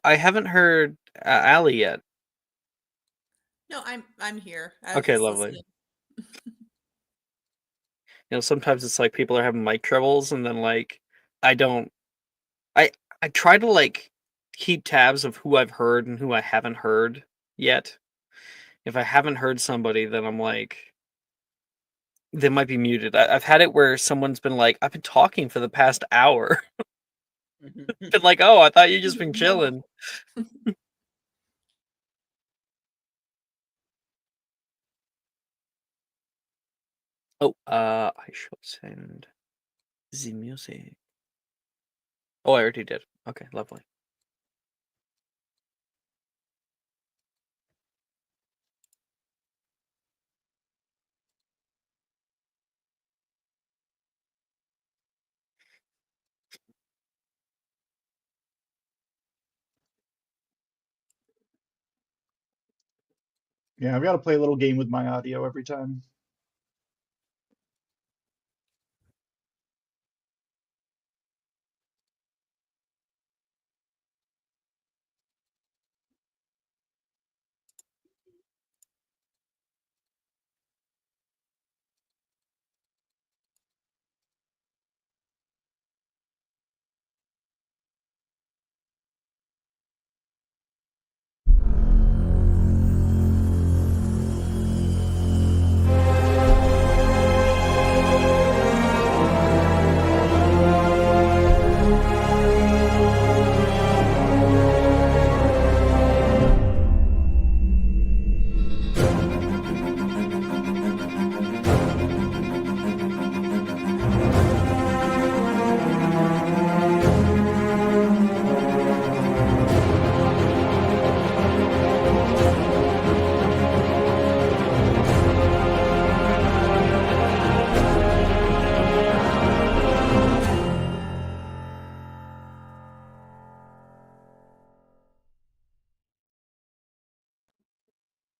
I haven't heard Allie yet. No, I'm here. I was Okay, just lovely. listening. Sometimes it's like people are having mic troubles, and then like I don't. I I try to like keep tabs of who I've heard and who I haven't heard yet. If I haven't heard somebody, then I'm like they might be muted. I've had it where someone's been like, "I've been talking for the past hour." Been like, "Oh, I thought you just been No. chilling." Oh, I shall send the music. Oh, I already did. Okay, lovely. Yeah, I've got to play a little game with my audio every time.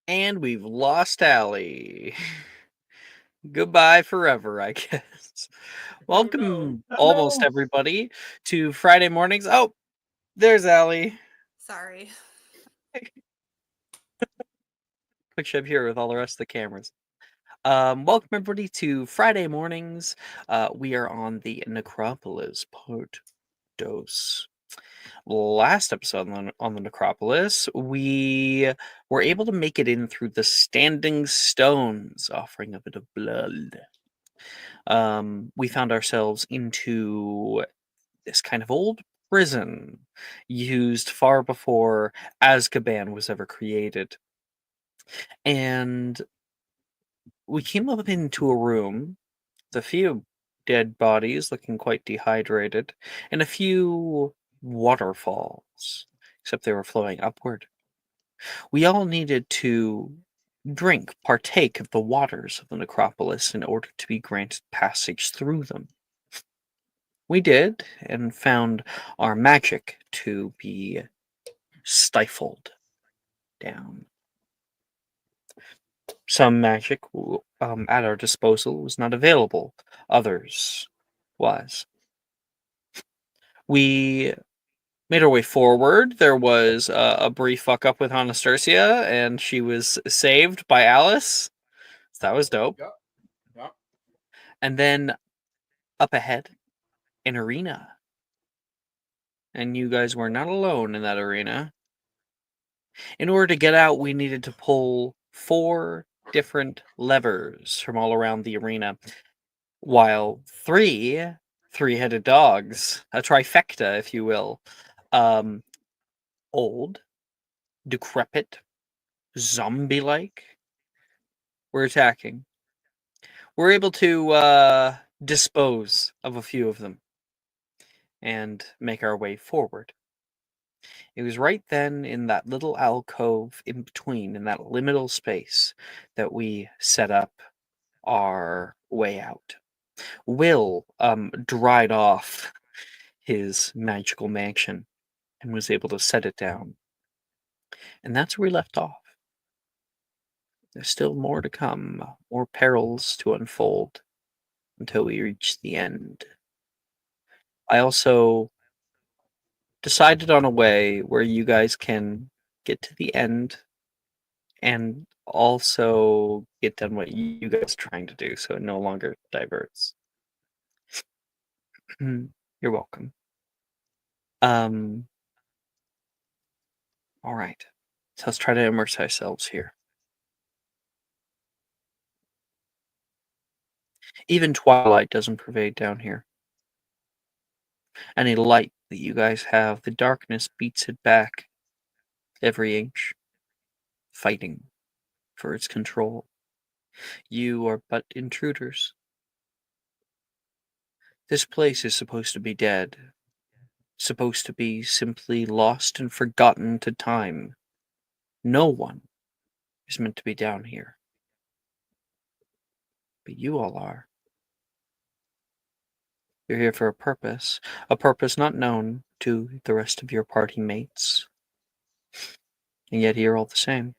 And we've lost Allie. Goodbye forever, I guess. Welcome, Oh almost no! everybody, to Friday mornings. Oh, there's Allie. Sorry. Quick ship here with all the rest of the cameras. Welcome everybody to Friday mornings. We are on the Necropolis part dos. Last episode on the Necropolis, we were able to make it in through the standing stones, offering a bit of blood. We found ourselves into this kind of old prison used far before Azkaban was ever created. And we came up into a room with a few dead bodies looking quite dehydrated and a few waterfalls, except they were flowing upward. We all needed to partake of the waters of the necropolis in order to be granted passage through them. We did, and found our magic to be stifled down. Some magic at our disposal was not available, others was. We made our way forward. There was a brief fuck up with Anastasia, and she was saved by Alice. So that was dope. Yeah, yeah. And then up ahead, an arena. And you guys were not alone in that arena. In order to get out, we needed to pull 4 different levers from all around the arena, while 3 three-headed dogs, a trifecta, if you will, um, old, decrepit, zombie-like, were attacking. We're able to dispose of a few of them and make our way forward. It was right then in that little alcove in between, in that liminal space, that we set up our way out. Will dried off his magical mansion and was able to set it down. And that's where we left off. There's still more to come, more perils to unfold until we reach the end. I also decided on a way where you guys can get to the end and also get done what you guys are trying to do, so it no longer diverts. You're welcome. All right. So let's try to immerse ourselves here. Even twilight doesn't pervade down here. Any light that you guys have, the darkness beats it back every inch, fighting for its control. You are but intruders. This place is supposed to be dead, supposed to be simply lost and forgotten to time. No one is meant to be down here. But you all are. You're here for a purpose not known to the rest of your party mates. And yet here all the same.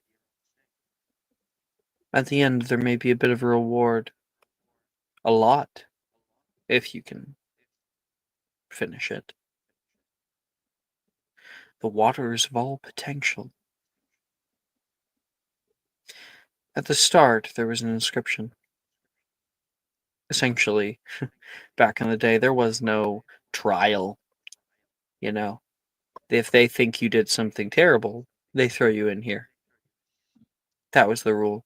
At the end, there may be a bit of a reward. A lot, if you can finish it. The waters of all potential. At the start, there was an inscription. Essentially, back in the day, there was no trial. You know, if they think you did something terrible, they throw you in here. That was the rule.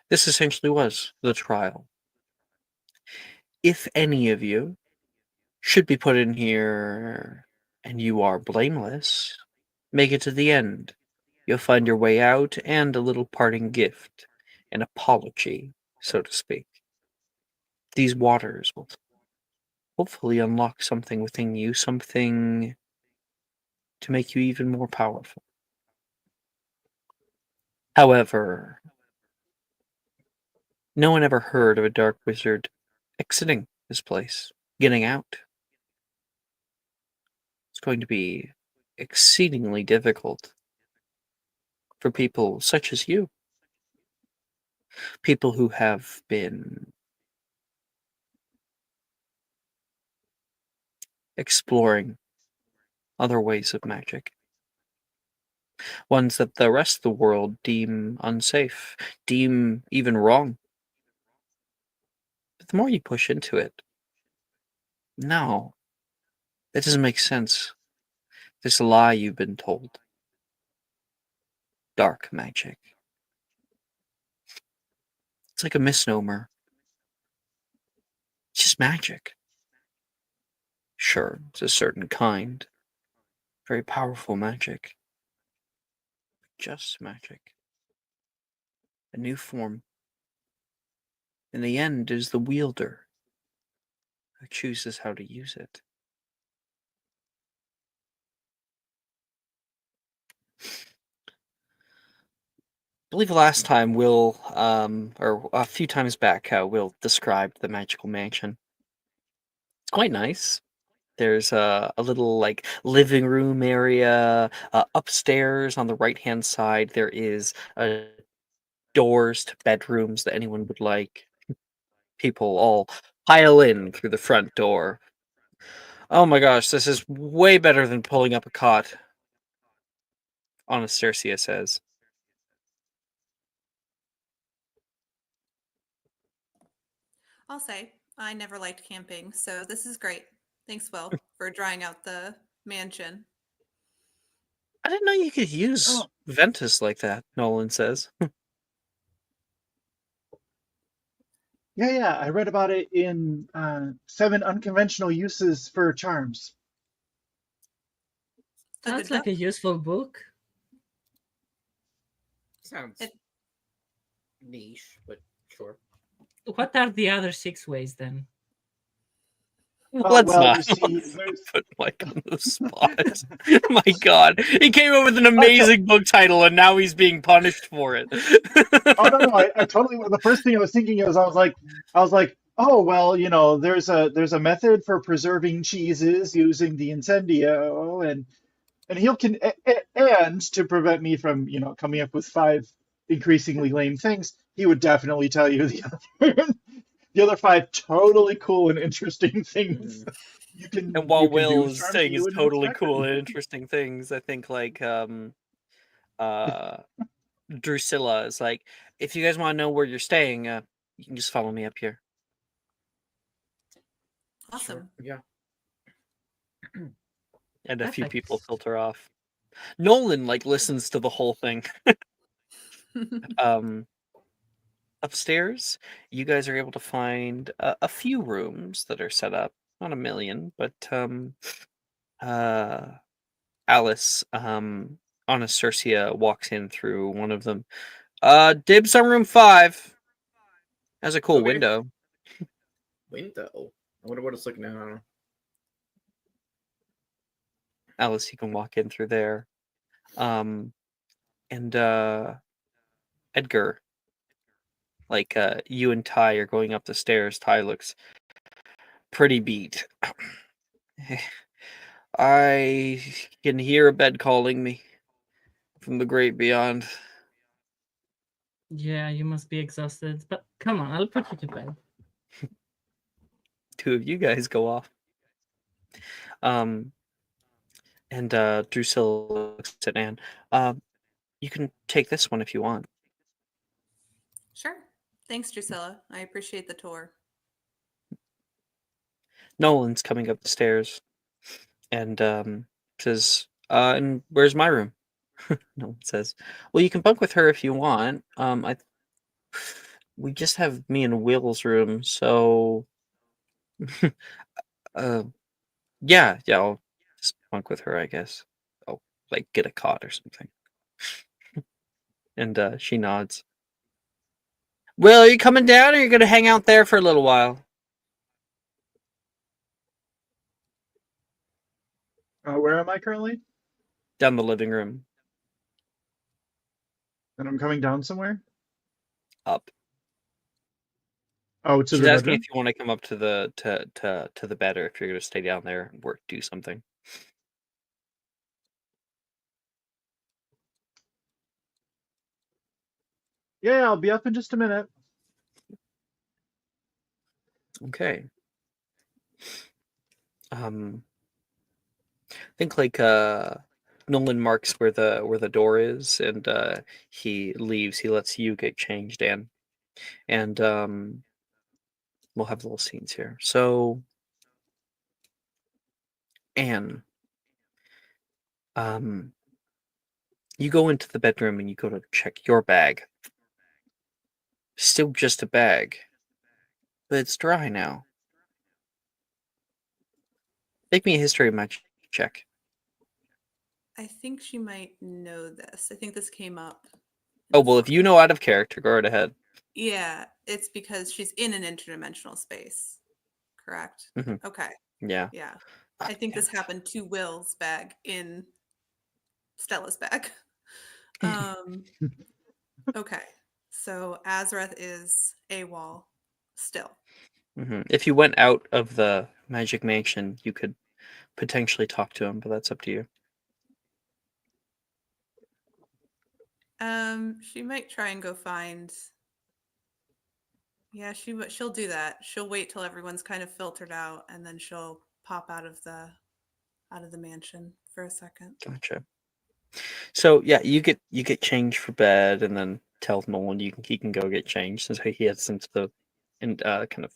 This essentially was the trial. If any of you should be put in here and you are blameless, make it to the end. You'll find your way out and a little parting gift, an apology, so to speak. These waters will hopefully unlock something within you, something to make you even more powerful. However, no one ever heard of a dark wizard exiting this place, getting out. It's going to be exceedingly difficult for people such as you. People who have been exploring other ways of magic. Ones that the rest of the world deem unsafe, deem even wrong. But the more you push into it, no, that doesn't make sense. This lie you've been told. Dark magic. It's like a misnomer. It's just magic. Sure, it's a certain kind. Very powerful magic. Just magic. A new form. In the end is the wielder who chooses how to use it. I believe last time Will, or a few times back, Will described the magical mansion. It's quite nice. There's a little like living room area upstairs on the right hand side. There is doors to bedrooms that anyone would like. People all pile in through the front door. Oh my gosh, this is way better than pulling up a cot. Anastasia says. I'll say I never liked camping, so this is great. Thanks, Will, for drying out the mansion. I didn't know you could use Oh. Ventus like that, Nolan says. Yeah. I read about it in 7 Unconventional Uses for Charms. A Sounds good like a book. useful book. Sounds It- niche, but sure. What are the other 6 ways then? Let's well, not you see, there's put Mike on the spot. My God, he came up with an amazing book title, and now he's being punished for it. oh no, I totally. The first thing I was thinking is I was like, oh well, there's a method for preserving cheeses using the incendio, and and to prevent me from coming up with 5 increasingly lame things, he would definitely tell you the the other 5 totally cool and interesting things you And can while do. Will is Charms that saying you his wouldn't totally expect. cool and interesting things, I think like Drusilla is like, if you guys want to know where you're staying, you can just follow me up here. Awesome. Yeah. And a few Perfect. people filter off. Nolan like listens to the whole thing. Upstairs, you guys are able to find a few rooms that are set up. Not a million, but Alice, Anastasia walks in through one of them. Dibs on room 5. Has a cool Okay. window. Window. I wonder what it's looking at. I don't know. Alice, you can walk in through there. And Edgar, like you and Ty are going up the stairs. Ty looks pretty beat. I can hear a bed calling me from the great beyond. Yeah, you must be exhausted. But come on, I'll put you to bed. 2 of you guys go off. And Drusilla looks at Anne. You can take this one if you want. Sure. Thanks, Drusilla. I appreciate the tour. Nolan's coming up the stairs and says, and where's my room? Nolan says, well, you can bunk with her if you want. We just have me and Will's room, so yeah, I'll just bunk with her, I guess. I'll like get a cot or something. And she nods. Will, are you coming down, or are you gonna hang out there for a little while? Where am I currently? Down the living room. And I'm coming down somewhere? Up. Oh, to She's the asking bedroom? if you want to come up to the bed, or if you're gonna stay down there and do something. Yeah, I'll be up in just a minute. Okay. Think like Nolan marks where the door is, and he leaves. He lets you get changed in, and we'll have little scenes here. So, Anne, you go into the bedroom and you go to check your bag. Still just a bag, but it's dry now. Make me a history magic check. I think she might know this. I think this came up. Oh, well, if you know out of character, go right ahead. Yeah, it's because she's in an interdimensional space. Correct? Mhm. Okay. Yeah. Yeah. I think this happened to Will's bag in Stella's bag. Okay. So Azrath is AWOL still. If you went out of the magic mansion, you could potentially talk to him, but that's up to you. She might try and go find. Yeah, she'll do that. She'll wait till everyone's kind of filtered out, and then she'll pop out of the mansion for a second. Gotcha. So yeah, you get changed for bed, and then tell Nolan he can go get changed since he heads into the and kind of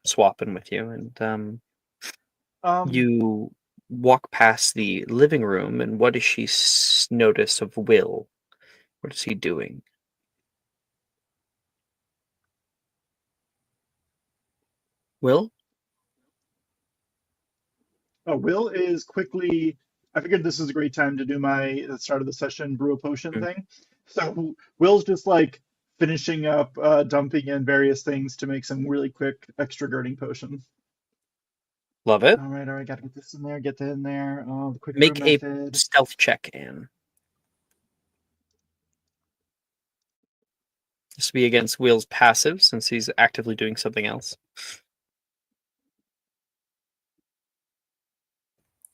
swapping with you, and you walk past the living room, and what does she notice of Will? What is he doing? Will? Will is quickly. I figured this is a great time to do my the start of the session brew a potion Mm. thing. So Will's just like finishing up, dumping in various things to make some really quick extra girding potion. Love it. All right, gotta get this in there, get that in there. The quick Make brew a method. stealth check, Anne. This will be against Will's passive since he's actively doing something else.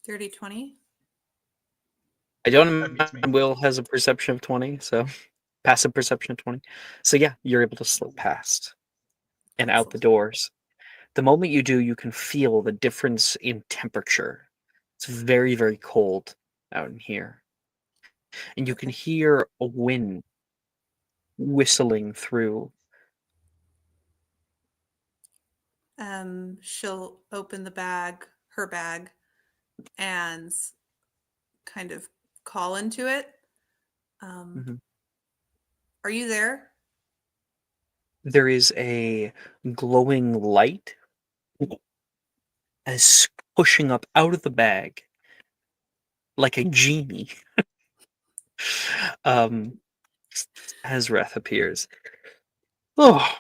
30-20. I don't That beats me. imagine Will has a perception of 20, so passive perception of 20. So yeah, you're able to slip past. and out the Excellent. doors. The moment you do, you can feel the difference in temperature. It's very, very cold out in here. And you can Okay. hear a wind whistling through. She'll open her bag, and kind of call into it. Mhm. Are you there? There is a glowing light as pushing up out of the bag like a genie. um, Azrath appears. Oh,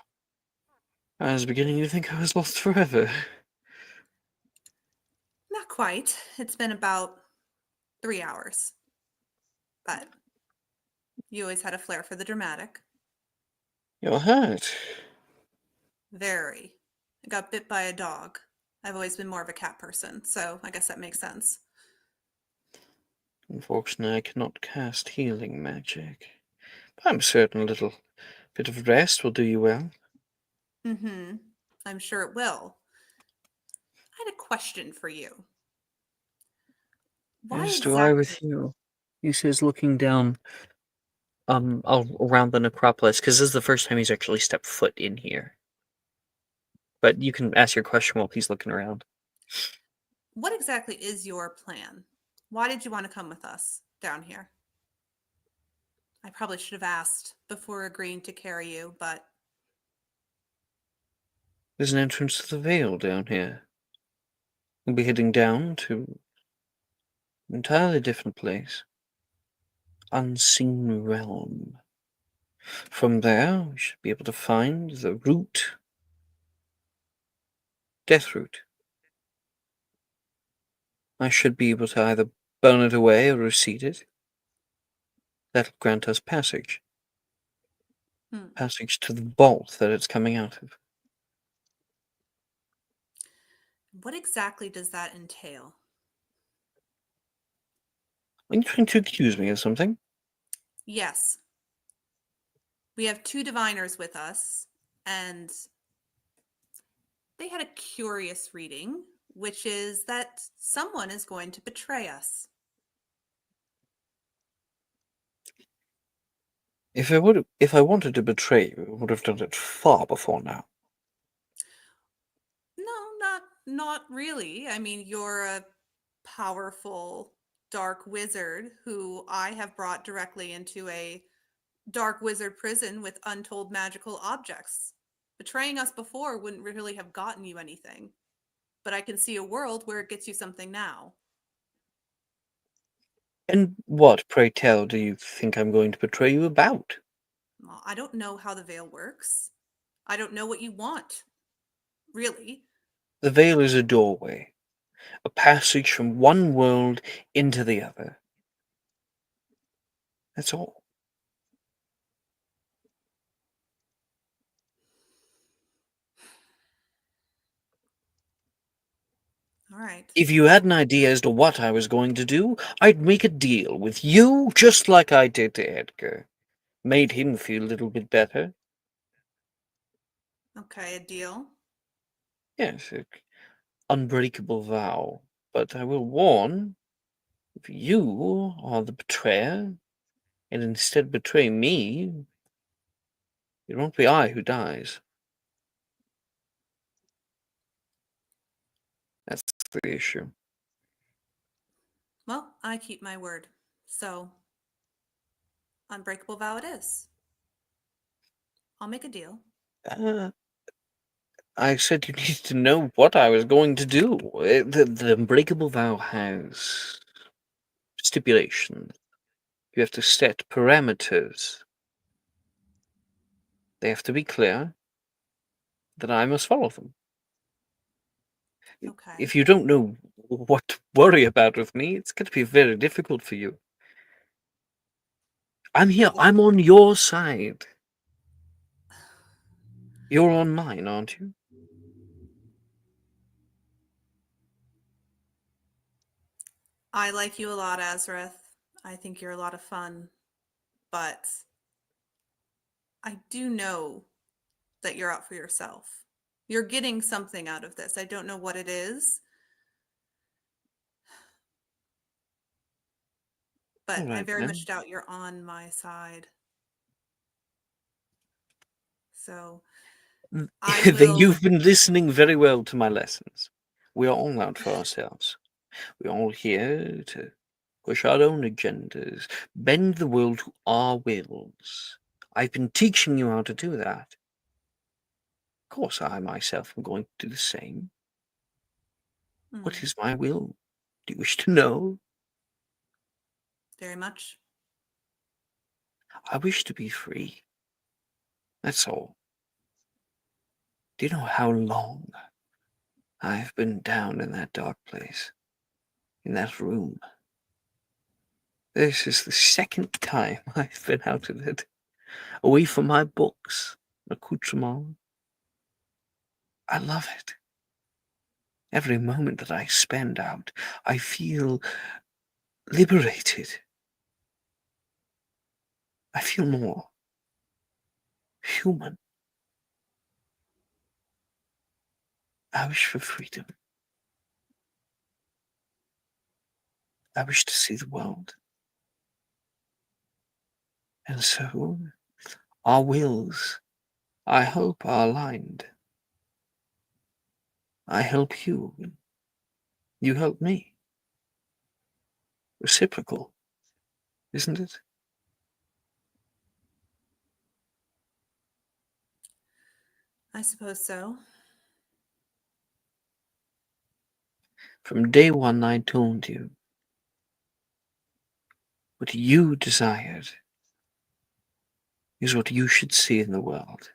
I was beginning to think I was lost forever. Not quite. It's been about 3 hours, but you always had a flair for the dramatic. You're hurt. Very. I got bit by a dog. I've always been more of a cat person, so I guess that makes sense. Unfortunately, I cannot cast healing magic. But I'm certain a little bit of rest will do you well. Mm-hmm. I'm sure it will. I had a question for you. Why As do I with exactly? you. He says, looking down around the necropolis, because this is the first time he's actually stepped foot in here. But you can ask your question while he's looking around. What exactly is your plan? Why did you want to come with us down here? I probably should have asked before agreeing to carry you, but There's an entrance to the Vale down here. We'll be heading down to an entirely different place. Unseen realm. From there, we should be able to find the root. Death root. I should be able to either burn it away or recede it. That'll grant us passage. Passage to the vault that it's coming out of. what exactly does that entail? Are you trying to accuse me of something? Yes, we have two diviners with us, and they had a curious reading, which is that someone is going to betray us. If I wanted to betray you, I would have done it far before now. No, not really. I mean, you're a powerful dark wizard who I have brought directly into a dark wizard prison with untold magical objects. Betraying us before wouldn't really have gotten you anything, but I can see a world where it gets you something now. And what, pray tell, do you think I'm going to betray you about? Well, I don't know how the veil works. I don't know what you want, really. The veil is a doorway, a passage from one world into the other. That's all. All right. If you had an idea as to what I was going to do, I'd make a deal with you just like I did to Edgar. Made him feel a little bit better. Okay, a deal. Yes, an unbreakable vow. But I will warn, if you are the betrayer, and instead betray me, it won't be I who dies. That's the issue. Well, I keep my word. So, unbreakable vow it is. I'll make a deal. Uh, I said you needed to know what I was going to do. The unbreakable vow has stipulations. You have to set parameters. They have to be clear, that I must follow them. Okay. If you don't know what to worry about with me, it's going to be very difficult for you. I'm here. I'm on your side. You're on mine, aren't you? I like you a lot, Azareth. I think you're a lot of fun, but I do know that you're out for yourself. You're getting something out of this. I don't know what it is, but I Alright, very then. much doubt you're on my side. So I Then will. you've been listening very well to my lessons. We are all out for ourselves. We're all here to push our own agendas, bend the world to our wills. I've been teaching you how to do that. Of course, I myself am going to do the same. What Hmm, is my will? Do you wish to know? very much. I wish to be free. That's all. Do you know how long I've been down in that dark place? In that room? This is the second time I've been out of it. Away from my books, accoutrement. I love it. Every moment that I spend out, I feel liberated. I feel more human. I wish for freedom. I wish to see the world. And so, our wills, I hope, are aligned. I help you. You help me. Reciprocal, isn't it? I suppose so. From day one, I told you what you desired is what you should see in the world.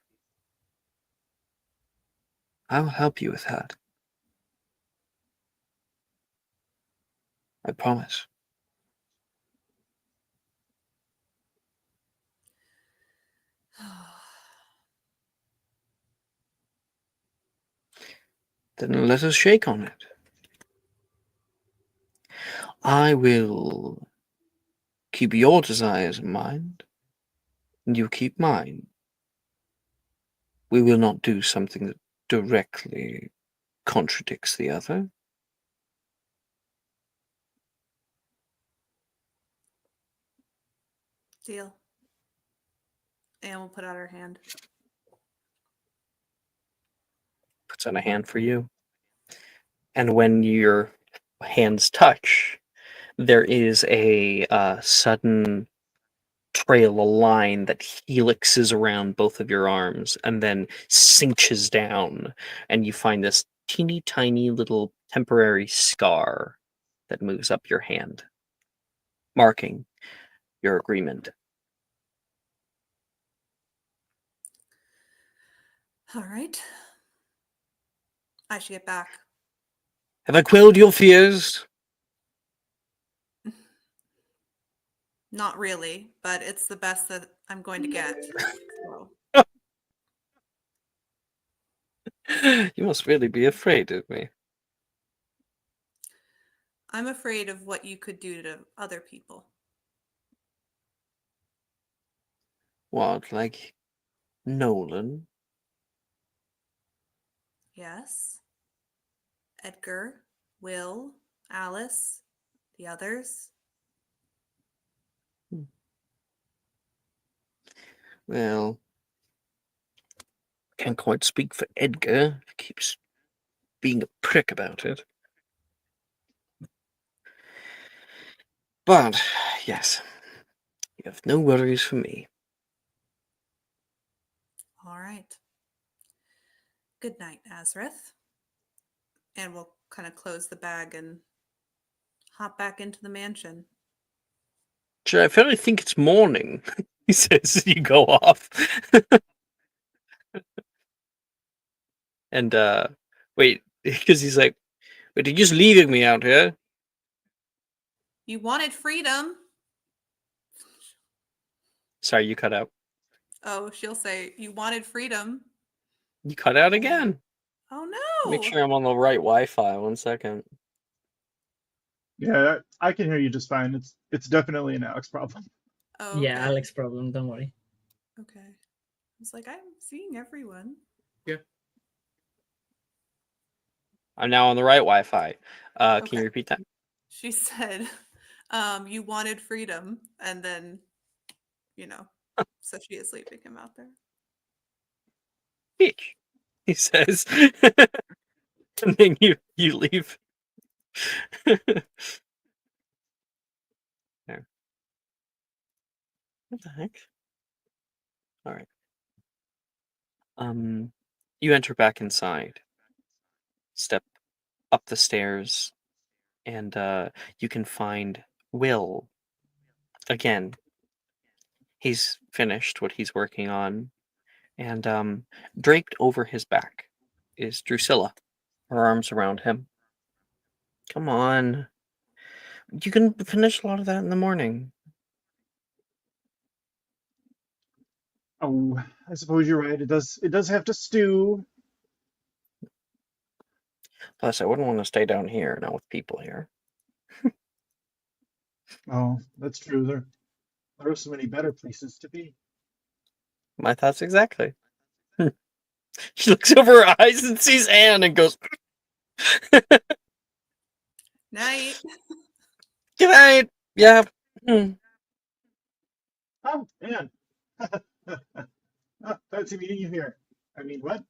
I will help you with that. I promise. Then let us shake on it. I will keep your desires in mind, and you keep mine. We will not do something that directly contradicts the other. Deal. And we'll put out our hand. Puts out a hand for you. And when your hands touch, there is a sudden trail, a line that helixes around both of your arms and then cinches down, and you find this teeny tiny little temporary scar that moves up your hand, marking your agreement. All right. I should get back. Have I quelled your fears? Not really, but it's the best that I'm going to get. So, You must really be afraid of me. I'm afraid of what you could do to other people. What, like Nolan? Yes. Edgar, Will, Alice, the others. Well, can't quite speak for Edgar. He keeps being a prick about it. But, yes, you have no worries for me. All right. Good night, Azareth. And we'll kind of close the bag and hop back into the mansion. I fairly think it's morning, he says as you go off. And, wait, because he's like, wait, you're just leaving me out here? You wanted freedom. Sorry, you cut out. Oh, she'll say, you wanted freedom. You cut out again. Oh, Make no. sure I'm on the right Wi-Fi. 1 second. Yeah, I can hear you just fine. It's definitely an Alex problem. Oh, Yeah, okay. Alex problem. Don't worry. Okay. I was like, I'm seeing everyone. Yeah. I'm now on the right Wi-Fi. Can Okay. you repeat that? She said, you wanted freedom, and then, so she is leaving him out there. Peach, he says. And then you leave. There. What the heck? All right. You enter back inside, step up the stairs, and you can find Will again. He's finished what he's working on, and draped over his back is Drusilla, her arms around him. Come on, you can finish a lot of that in the morning. Oh, I suppose you're right. It does have to stew. Plus, I wouldn't want to stay down here, not with people here. Oh, that's true. There are so many better places to be. My thoughts exactly. She looks over her eyes and sees Anne and goes, Night. "Good night." Yeah. Oh, man. Fancy meeting you here. I mean, what?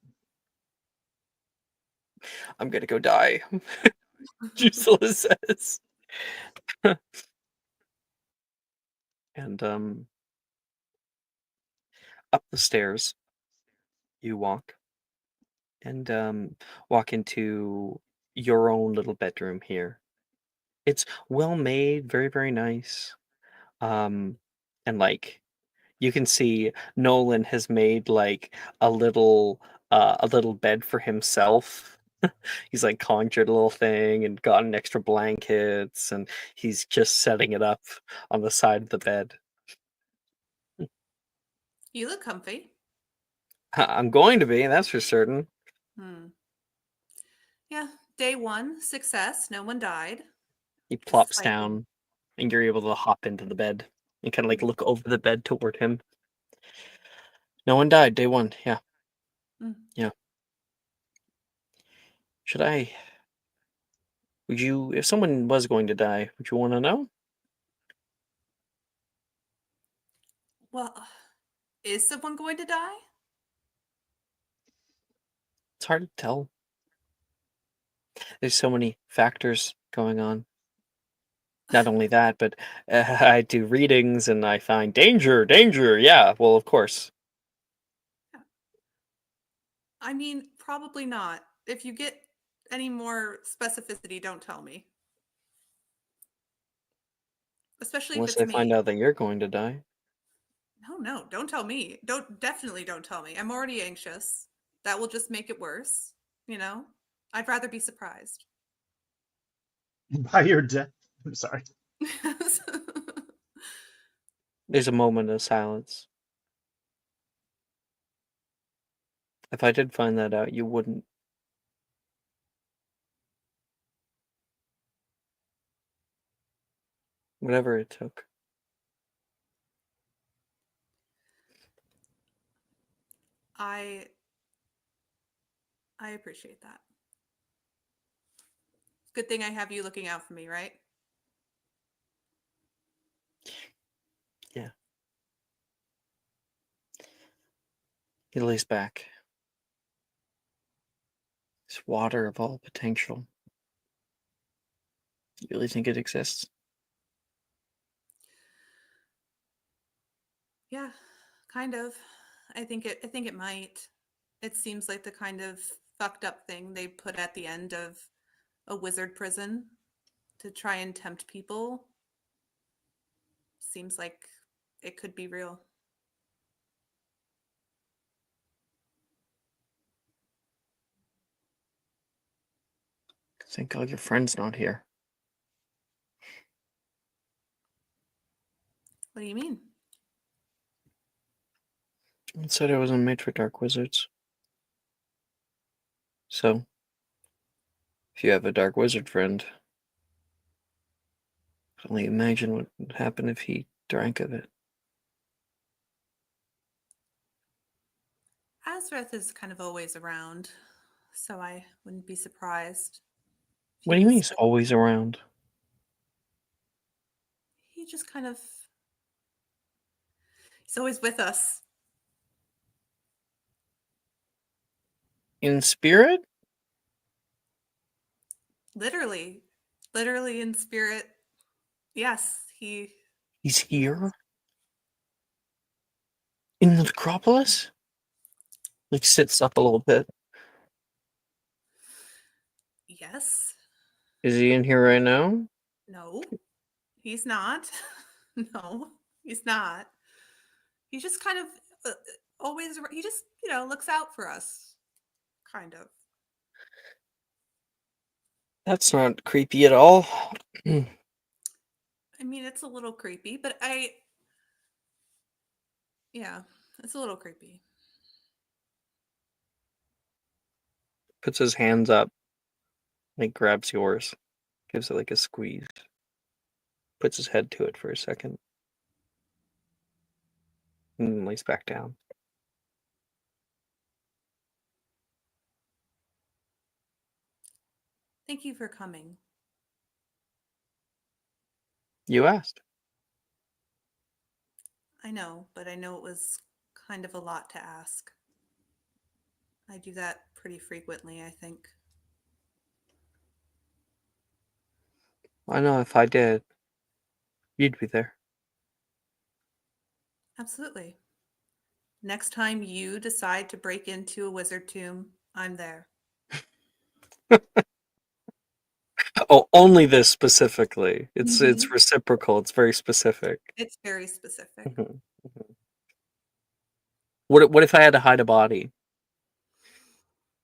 I'm gonna go die. Drusilla says. And up the stairs you walk, and walk into your own little bedroom here. It's well made, very, very nice. And like you can see Nolan has made like a little bed for himself. He's like conjured a little thing and gotten extra blankets, and he's just setting it up on the side of the bed. You look comfy. I'm going to be, that's for certain. Yeah, day 1, success. No one died. He plops Slightly. down, and you're able to hop into the bed and kind of like look over the bed toward him. No one died, day 1. Yeah. Mm. Yeah. Would you, if someone was going to die, would you want to know? Well, is someone going to die? It's hard to tell. There's so many factors going on. Not only that, but I do readings and I find danger, danger. Yeah, well, of course. I mean, probably not. If you get any more specificity, don't tell me. Especially if Unless it's I find me. out that you're going to die. No, don't tell me. Definitely don't tell me. I'm already anxious. That will just make it worse, I'd rather be surprised. By your death. I'm sorry. There's a moment of silence. If I did find that out, you wouldn't. Whatever it took. I appreciate that. Good thing I have you looking out for me, right? Yeah. He lays back. This water of all potential. You really think it exists? Yeah, kind of. I think it might. It seems like the kind of fucked up thing they put at the end of a wizard prison to try and tempt people. Seems like it could be real. Thank God your friend's not here. What do you mean? It said I wasn't made for dark wizards. So, if you have a dark wizard friend, I can only imagine what would happen if he drank of it. Azreth is kind of always around, so I wouldn't be surprised. if What he do you mean was- he's always around? He just kind of. He's always with us. In spirit? Literally in spirit. Yes, he. He's here? In the Necropolis? Like sits up a little bit. Yes. Is he in here right now? No, he's not. No, he's not. He's just kind of always. He just looks out for us, kind of. That's not creepy at all. I mean, it's a little creepy, but yeah, it's a little creepy. Puts his hands up, like grabs yours, gives it like a squeeze, puts his head to it for a second, and then lays back down. Thank you for coming. You asked. I know, but I know it was kind of a lot to ask. I do that pretty frequently, I think. I know if I did, you'd be there. Absolutely. Next time you decide to break into a wizard tomb, I'm there. Oh, only this specifically. It's Mhm. reciprocal. It's very specific. It's very specific. Mhm, mhm. What if I had to hide a body?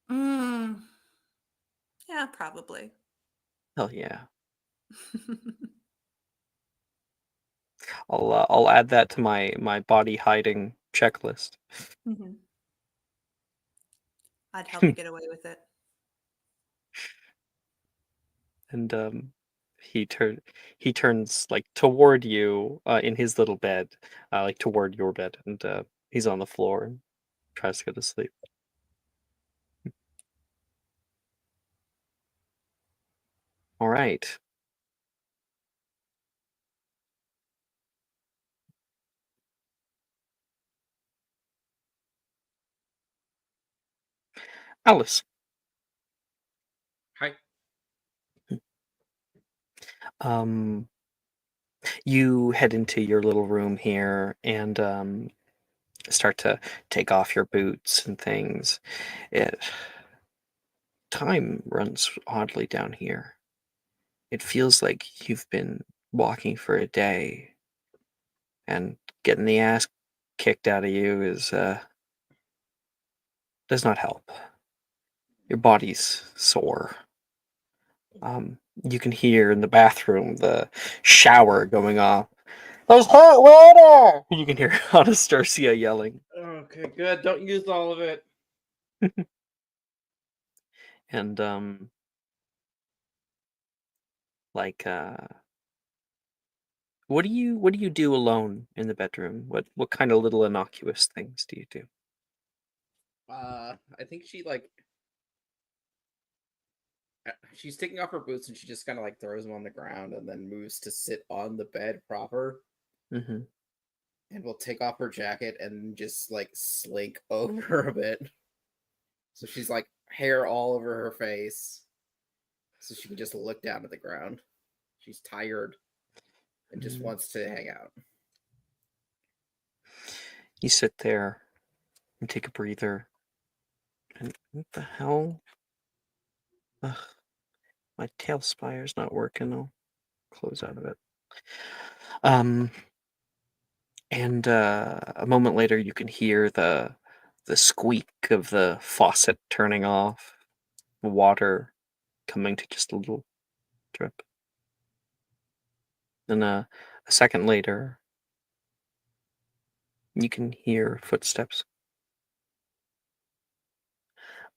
Mm. Yeah, probably. Hell yeah. I'll add that to my body hiding checklist. Mhm. I'd help you get away with it. And he turns like toward you in his little bed, like toward your bed, and he's on the floor and tries to go to sleep. All right. Alice, Hi. you head into your little room here and start to take off your boots and things. Time runs oddly down here. It feels like you've been walking for a day, and getting the ass kicked out of you does not help. Your body's sore. You can hear in the bathroom the shower going off. There's hot water! You can hear Anastasia yelling. Okay, good. Don't use all of it. And like what do you do alone in the bedroom? What kind of little innocuous things do you do? I think she's taking off her boots and she just kind of like throws them on the ground and then moves to sit on the bed proper. Mm-hmm. And will take off her jacket and just like slink over a bit. So she's like hair all over her face. So she can just look down at the ground. She's tired and just wants to hang out. You sit there and take a breather. And what the hell? Ugh, my tail spire's not working. I'll close out of it. And a moment later, you can hear the squeak of the faucet turning off, water coming to just a little drip. Then a second later, you can hear footsteps.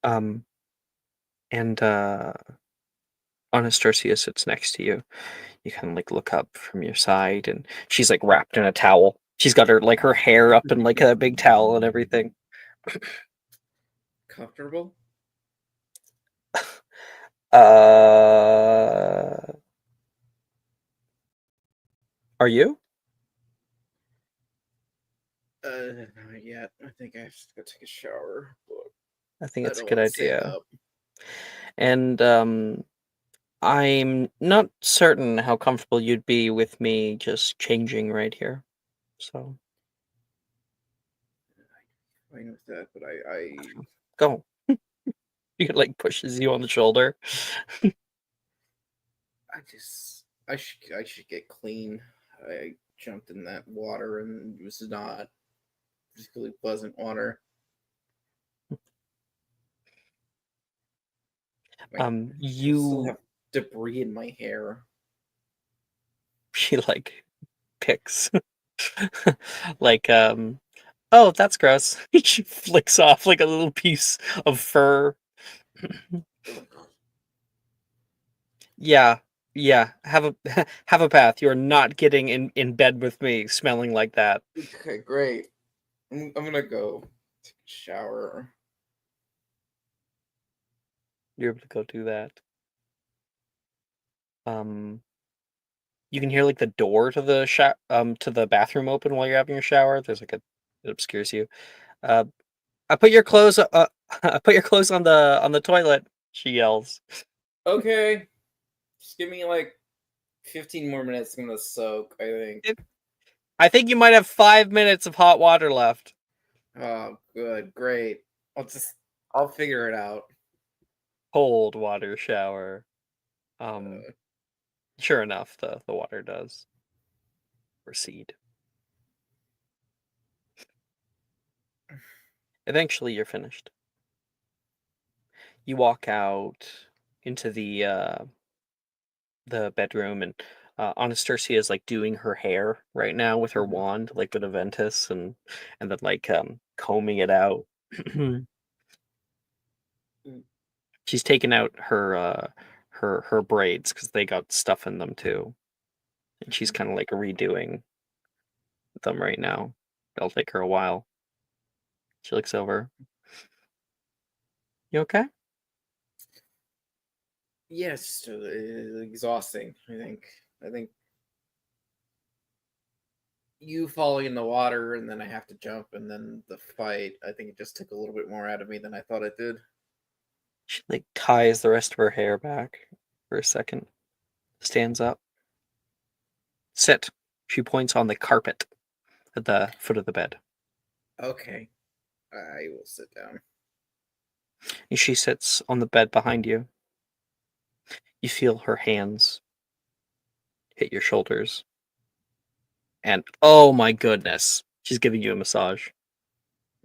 Um, and Anastasia sits next to you. You kind of like look up from your side, and she's like wrapped in a towel. She's got her hair up in like a big towel and everything. Comfortable? Are you? Not yet. I think I have to go take a shower. But I think I it's a don't good want to stand idea. up. And I'm not certain how comfortable you'd be with me just changing right here. So Fine with that, but I go. He like pushes you on the shoulder. I should get clean. I jumped in that water and it was not particularly pleasant water. I still You have debris in my hair. she like picks like oh, that's gross. She flicks off like a little piece of fur. Yeah, yeah. Have a have a bath. You're not getting in bed with me smelling like that. Okay, great. I'm gonna go take a shower. You're able to go do that. You can hear like the door to the to the bathroom open while you're having your shower. There's like it obscures you. Uh, I put your clothes. I put your clothes on the toilet. She yells. Okay, just give me like 15 more minutes. I'm gonna soak. I think. I think you might have 5 minutes of hot water left. Oh, good, great. I'll figure it out. Cold water shower. Sure enough, the water does recede. Eventually, you're finished. You walk out into the bedroom, and Anastasia is like doing her hair right now with her wand, like with a ventus, and then like combing it out. She's taken out her braids because they got stuff in them too, and she's kind of like redoing them right now. It'll take her a while. She looks over. You okay? Yes, exhausting. I think you falling in the water and then I have to jump and then the fight. I think it just took a little bit more out of me than I thought it did. She like ties the rest of her hair back for a second. Stands up. Sit. She points on the carpet at the foot of the bed. Okay, I will sit down. And she sits on the bed behind you. You feel her hands hit your shoulders. And oh my goodness, she's giving you a massage.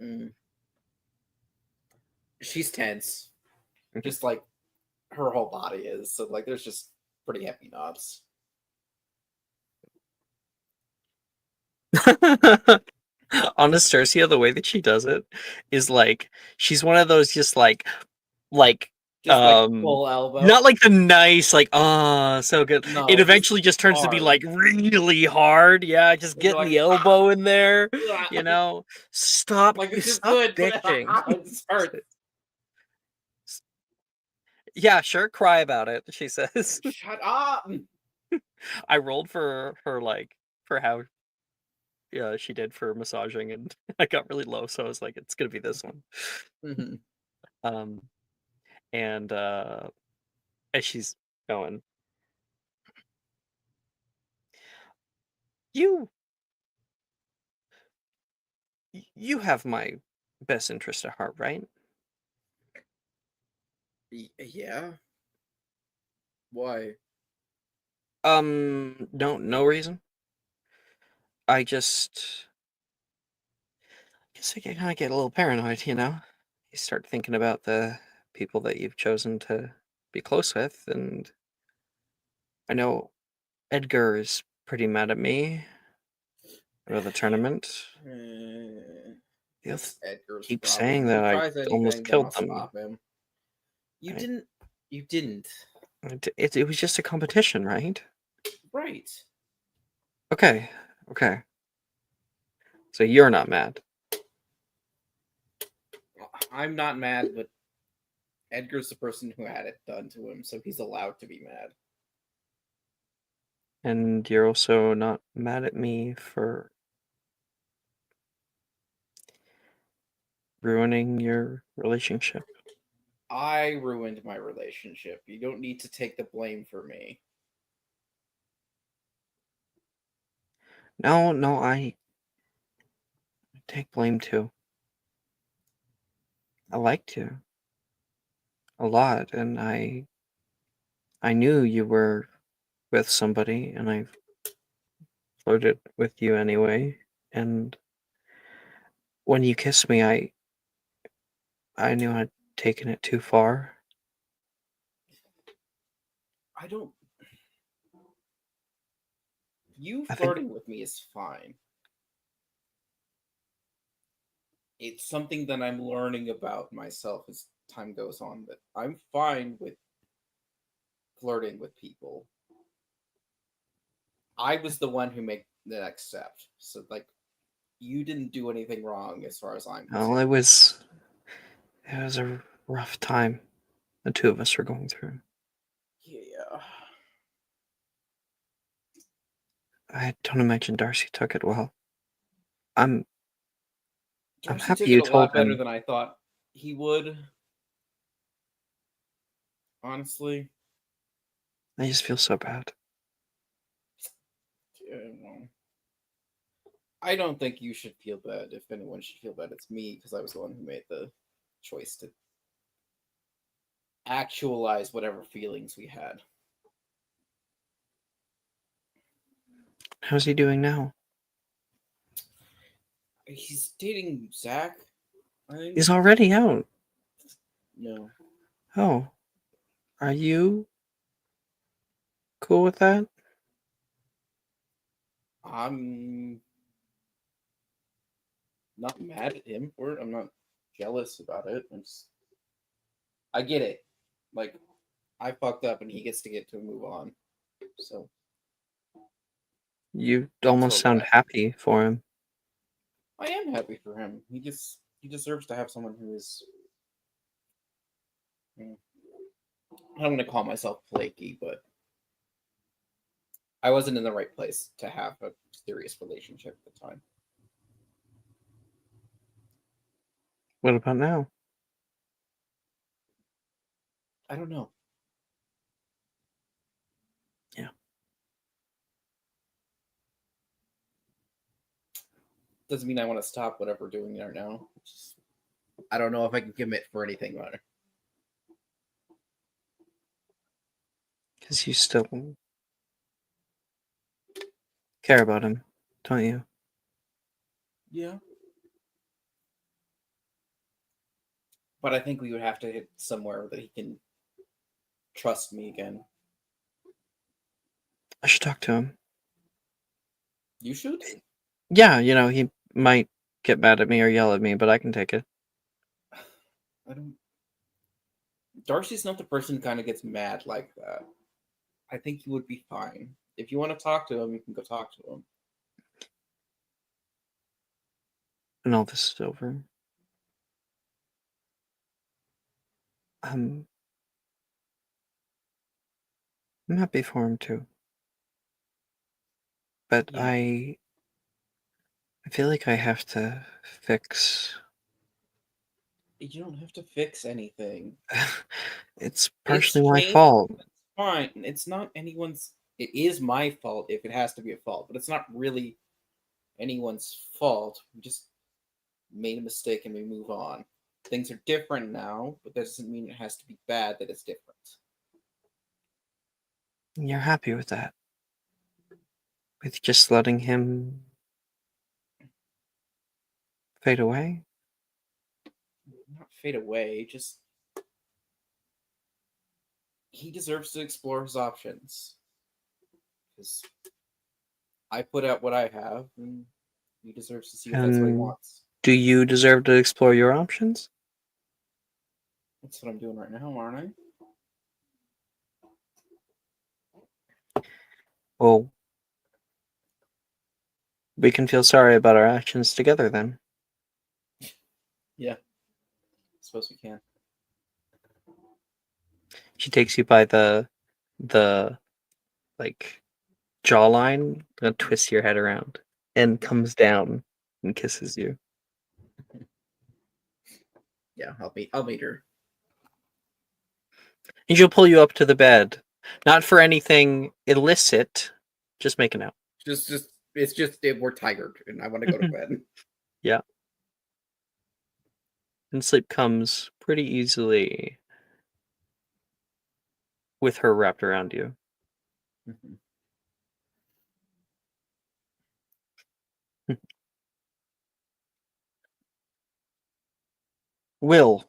Mm. She's tense, just like her whole body is. So like, there's just pretty heavy knobs. Anastasia, the way that she does it is like she's one of those just like Just like full elbow. not like the nice like so good. No, It just eventually just turns to be hard. like really hard. Yeah, just And you're getting like, the elbow in there. "Ah!" You know, stop. Like, this is Stop good, but bitching. it just hurts. Yeah, sure. Cry about it. She says. Shut up. I rolled for her like for how she did for massaging, and I got really low, so I was like, it's gonna be this one. Mm-hmm. And as she's going, you you have my best interest at heart, right? Yeah. Why? No reason. I guess I can kind of get a little paranoid, you know. You start thinking about the people that you've chosen to be close with, and I know Edgar is pretty mad at me about the tournament. He'll Edgar's keep problem. saying If that he I tries almost anything, then killed I'll them. stop him. You I- didn't. You didn't. It was just a competition, right? Right. Okay. So you're not mad. I'm not mad, but Edgar's the person who had it done to him, so he's allowed to be mad. And you're also not mad at me for ruining your relationship. I ruined my relationship. You don't need to take the blame for me. No, I take blame too. I liked you a lot, and I knew you were with somebody, and I flirted with you anyway. And when you kissed me, I knew I'd taken it too far. I don't. You I think flirting with me is fine. It's something that I'm learning about myself as time goes on, that I'm fine with flirting with people. I was the one who made the next step. So, like, you didn't do anything wrong as far as I'm well, concerned. it was a rough time the two of us were going through. Yeah. I don't imagine Darcy took it well. I'm Darcy happy took you it a told lot better him. than I thought he would. Honestly. I just feel so bad. Well, I don't think you should feel bad. If anyone should feel bad, it's me, because I was the one who made the choice to actualize whatever feelings we had. How's he doing now? He's dating Zach, I think. He's already out. No. Oh. Are you cool with that? I'm not mad at him for it. I'm not jealous about it. I get it. Like, I fucked up and he gets to move on. So You almost So sound glad. happy for him. I am happy for him. He deserves to have someone who is. I don't want to call myself flaky, but I wasn't in the right place to have a serious relationship at the time. What about now? I don't know. Yeah. Doesn't mean I want to stop whatever we're doing right now. I don't know if I can commit for anything more. Because you still care about him, don't you? Yeah. But I think we would have to hit somewhere that he can trust me again. I should talk to him. You should? Yeah, he might get mad at me or yell at me, but I can take it. I don't. Darcy's not the person who kind of gets mad like that. I think he would be fine. If you want to talk to him, you can go talk to him. And all this is over. I'm happy for him too. But Yeah. I feel like I have to fix. You don't have to fix anything. It's partially It's my changed. fault. It's fine. It's not anyone's. It is my fault if it has to be a fault, but it's not really anyone's fault. We just made a mistake and we move on. Things are different now, but that doesn't mean it has to be bad that it's different. You're happy with that? With just letting him fade away? Not fade away, just he deserves to explore his options. Because I put out what I have, and he deserves to see if that's what he And wants. do you deserve to explore your options? That's what I'm doing right now, aren't I? Well, we can feel sorry about our actions together then. Yeah. I suppose we can. She takes you by the like jawline, and twists your head around, and comes down and kisses you. Yeah, I'll meet her. And she'll pull you up to the bed, not for anything illicit, just making out. We're tired, and I want to go to bed. Yeah. And sleep comes pretty easily with her wrapped around you. Will.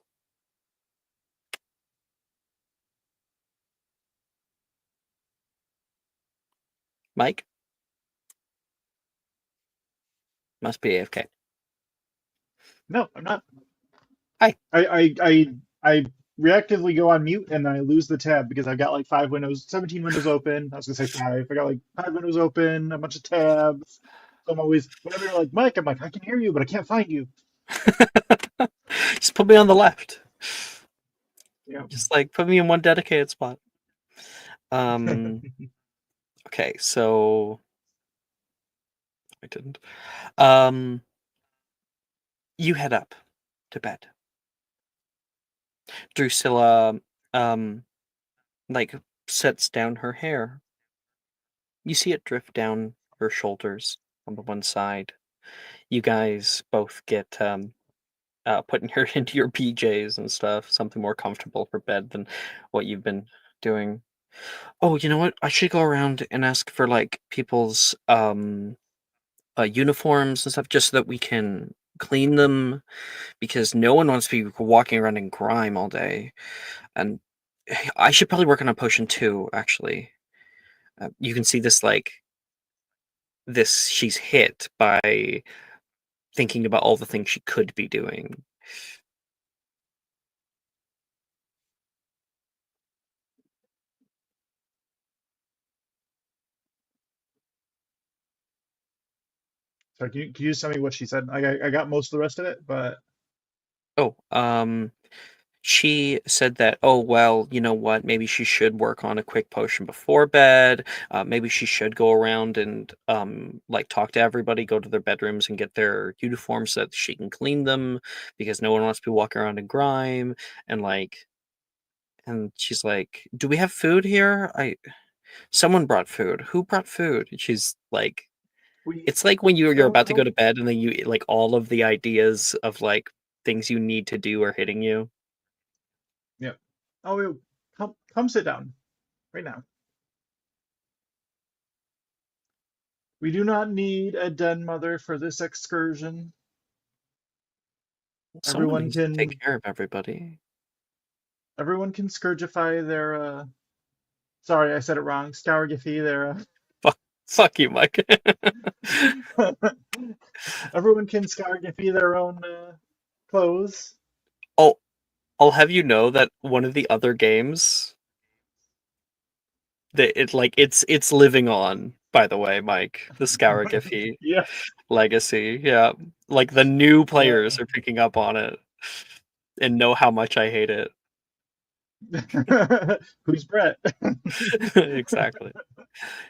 Mike? Must be AFK. No, I'm not. Hi. I reactively go on mute and then I lose the tab because I've got like 17 windows open. I was gonna say five. I got like 5 windows open, a bunch of tabs. So I'm always, whenever you're like, Mike, I'm like, I can hear you, but I can't find you. Just put me on the left. Yeah. Just like put me in one dedicated spot. Okay, so I didn't. You head up to bed. Drusilla like sets down her hair. You see it drift down her shoulders on the one side. You guys both get putting her into your PJs and stuff, something more comfortable for bed than what you've been doing. Oh, you know what? I should go around and ask for like people's uniforms and stuff just so that we can clean them because no one wants to be walking around in grime all day. And I should probably work on a potion too, actually. You can see this she's hit by thinking about all the things she could be doing. Sorry, can you just tell me what she said? I got most of the rest of it, but Oh, she said that, oh, well, you know what? Maybe she should work on a quick potion before bed. Maybe she should go around and like talk to everybody, go to their bedrooms and get their uniforms so that she can clean them because no one wants to be walking around in grime. And she's like, do we have food here? Someone brought food. Who brought food? And she's like, we it's like when you're about to go don't to bed and then you like all of the ideas of like things you need to do are hitting you. yeah. Oh, come sit down right now. We do not need a den mother for this excursion. Someone Everyone needs to take can care of everybody. everyone can scourgify their sorry, I said it wrong. Scourgify their Fuck you, Mike. everyone can scourgify their own clothes. Oh, I'll have you know that one of the other games that it's living on, by the way, Mike. The Scourgify Yeah. legacy. Yeah. Like the new players Uh, are picking up on it and know how much I hate it. Who's Brett? Exactly.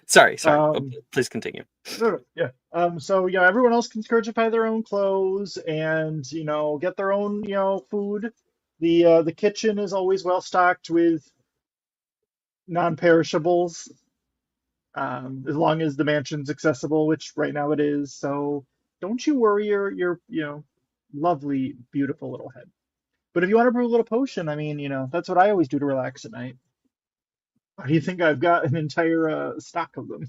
Sorry. um, Please continue. no, yeah. So yeah, everyone else can scourgify their own clothes and get their own food. The kitchen is always well stocked with non-perishables, as long as the mansion's accessible, which right now it is. So don't you worry your lovely, beautiful little head. But if you want to brew a little potion, I mean, that's what I always do to relax at night. Why do you think I've got an entire stock of them?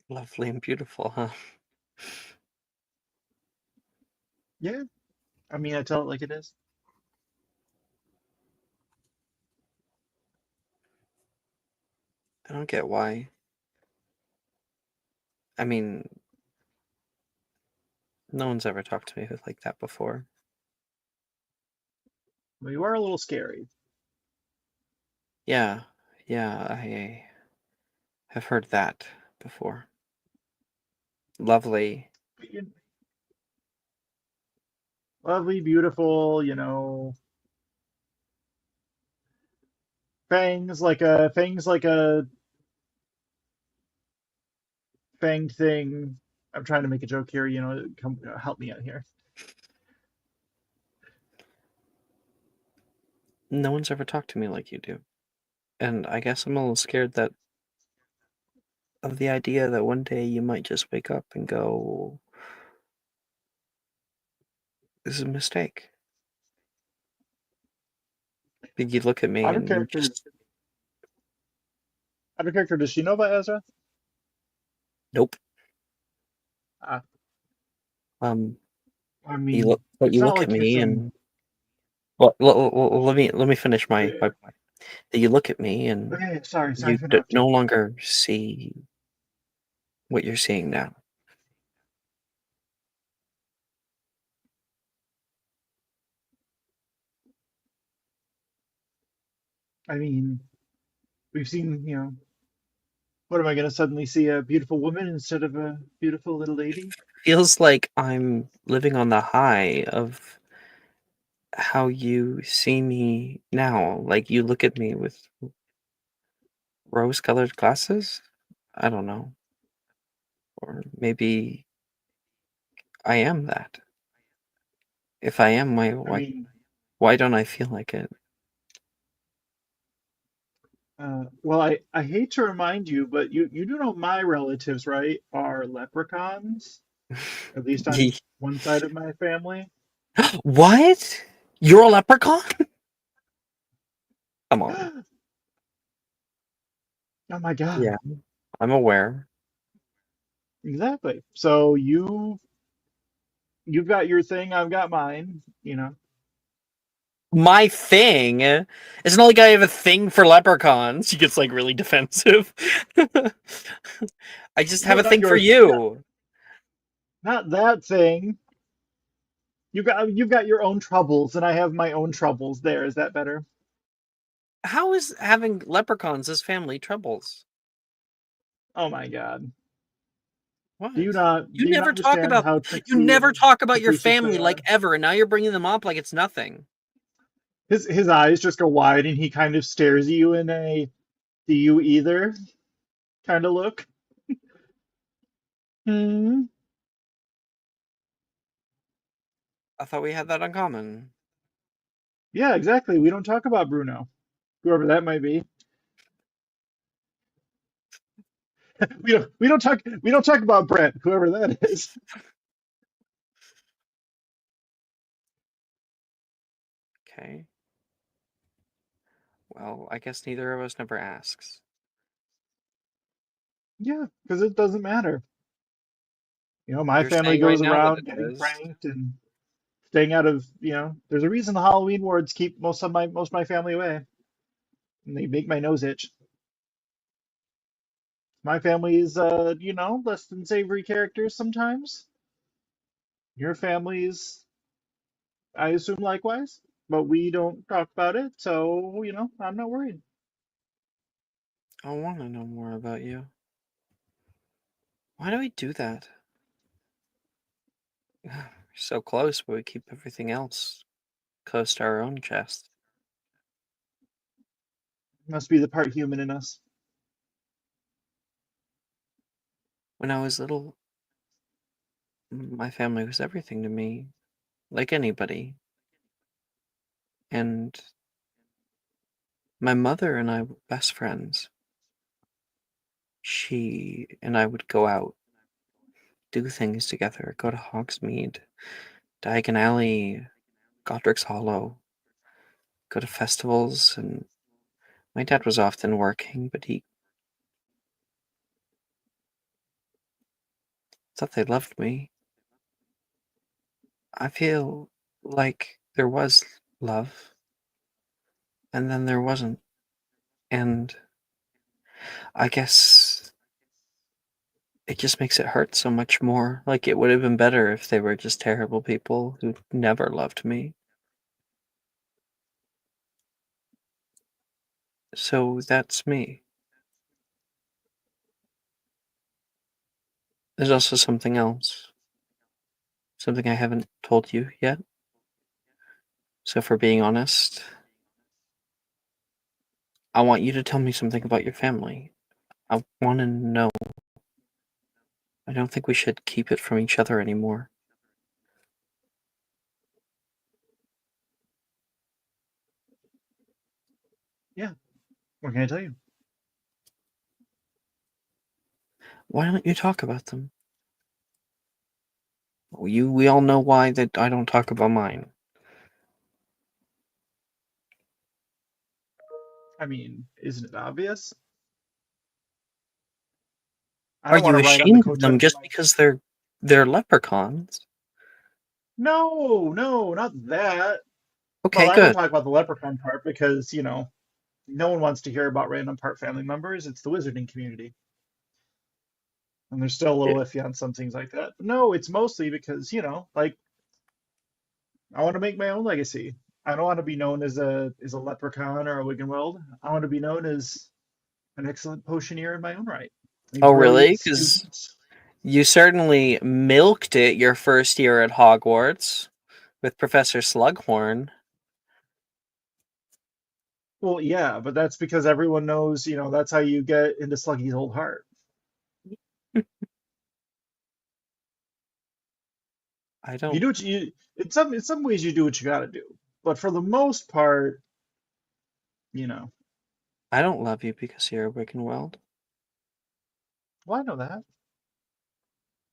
Lovely and beautiful, huh? Yeah, I mean, I tell it like it is. I don't get why. I mean, no one's ever talked to me like that before. Well, you are a little scary. Yeah, I have heard that before. Lovely. But lovely, beautiful, fangs like a fanged thing. I'm trying to make a joke here, come help me out here. No one's ever talked to me like you do. And I guess I'm a little scared that of the idea that one day you might just wake up and go, this is a mistake. You look at me Out of and you character, just, out of character, does she know about Ezra? nope. Uh, Um, I you mean, look, but it's you not look at like you're me saying, and, well, let me finish my point. That you look at me and okay, sorry you for interrupting. no longer see what you're seeing now. I mean, we've seen, what am I going to suddenly see a beautiful woman instead of a beautiful little lady? Feels like I'm living on the high of how you see me now. Like you look at me with rose-colored glasses? I don't know. Or maybe I am that. If I am, why I why mean, why don't I feel like it? well, I hate to remind you, but you do know my relatives, right, are leprechauns, at least on Ye- one side of my family. What? You're a leprechaun? Come on. Oh my God. Yeah, I'm aware. Exactly. So you've got your thing, I've got mine. My thing. It's not like I have a thing for leprechauns. She gets like really defensive. I just have No, a not thing for yours. you. Not that thing. You've got your own troubles, and I have my own troubles there. Is that better? How is having leprechauns as family troubles? Oh my God. What? Do you not You do you not never talk understand about how you tricksy never and talk about your capricious they family like are? ever, and now you're bringing them up like it's nothing. His eyes just go wide, and he kind of stares at you in a "do you either" kind of look. Hmm. I thought we had that in common. Yeah, exactly. We don't talk about Bruno, whoever that might be. We don't talk about Brent, whoever that is. Okay. Well, I guess neither of us never asks. Yeah, because it doesn't matter. My You're family saying right goes now that around it getting is. pranked and staying out of. There's a reason the Halloween wards keep most of my family away, and they make my nose itch. My family is, less than savory characters sometimes. Your family's, I assume, likewise, but we don't talk about it, so I'm not worried. I want to know more about you. Why do we do that? We're so close, but we keep everything else close to our own chest. Must be the part human in us. When I was little, my family was everything to me, like anybody. And my mother and I were best friends. She and I would go out, do things together, go to Hogsmeade, Diagon Alley, Godric's Hollow, go to festivals, and my dad was often working, but he thought they loved me. I feel like there was love, and then there wasn't. And I guess it just makes it hurt so much more. Like it would have been better if they were just terrible people who never loved me. So that's me. There's also something else. Something I haven't told you yet. So, for being honest, I want you to tell me something about your family. I want to know. I don't think we should keep it from each other anymore. Yeah. What can I tell you? Why don't you talk about them? We all know why that I don't talk about mine. I mean, isn't it obvious? I Are don't want you to ride on the ashamed of them coattails of just my. because they're leprechauns? No, no, not that. Well, Okay, I don't good. talk about the leprechaun part because, no one wants to hear about random part family members. It's the wizarding community. And they're still a little iffy on some things like that. But no, it's mostly because, like I want to make my own legacy. I don't want to be known as a leprechaun or a Wiggenweld. I want to be known as an excellent potioneer in my own right. A Oh, really? brilliant Because student. you certainly milked it your first year at Hogwarts with Professor Slughorn. Well, yeah, but that's because everyone knows, that's how you get into Sluggy's old heart. I You don't. do what in some ways you do what you got to do, but for the most part, you know. I don't love you because you're a Wickenweld. Well, I know that.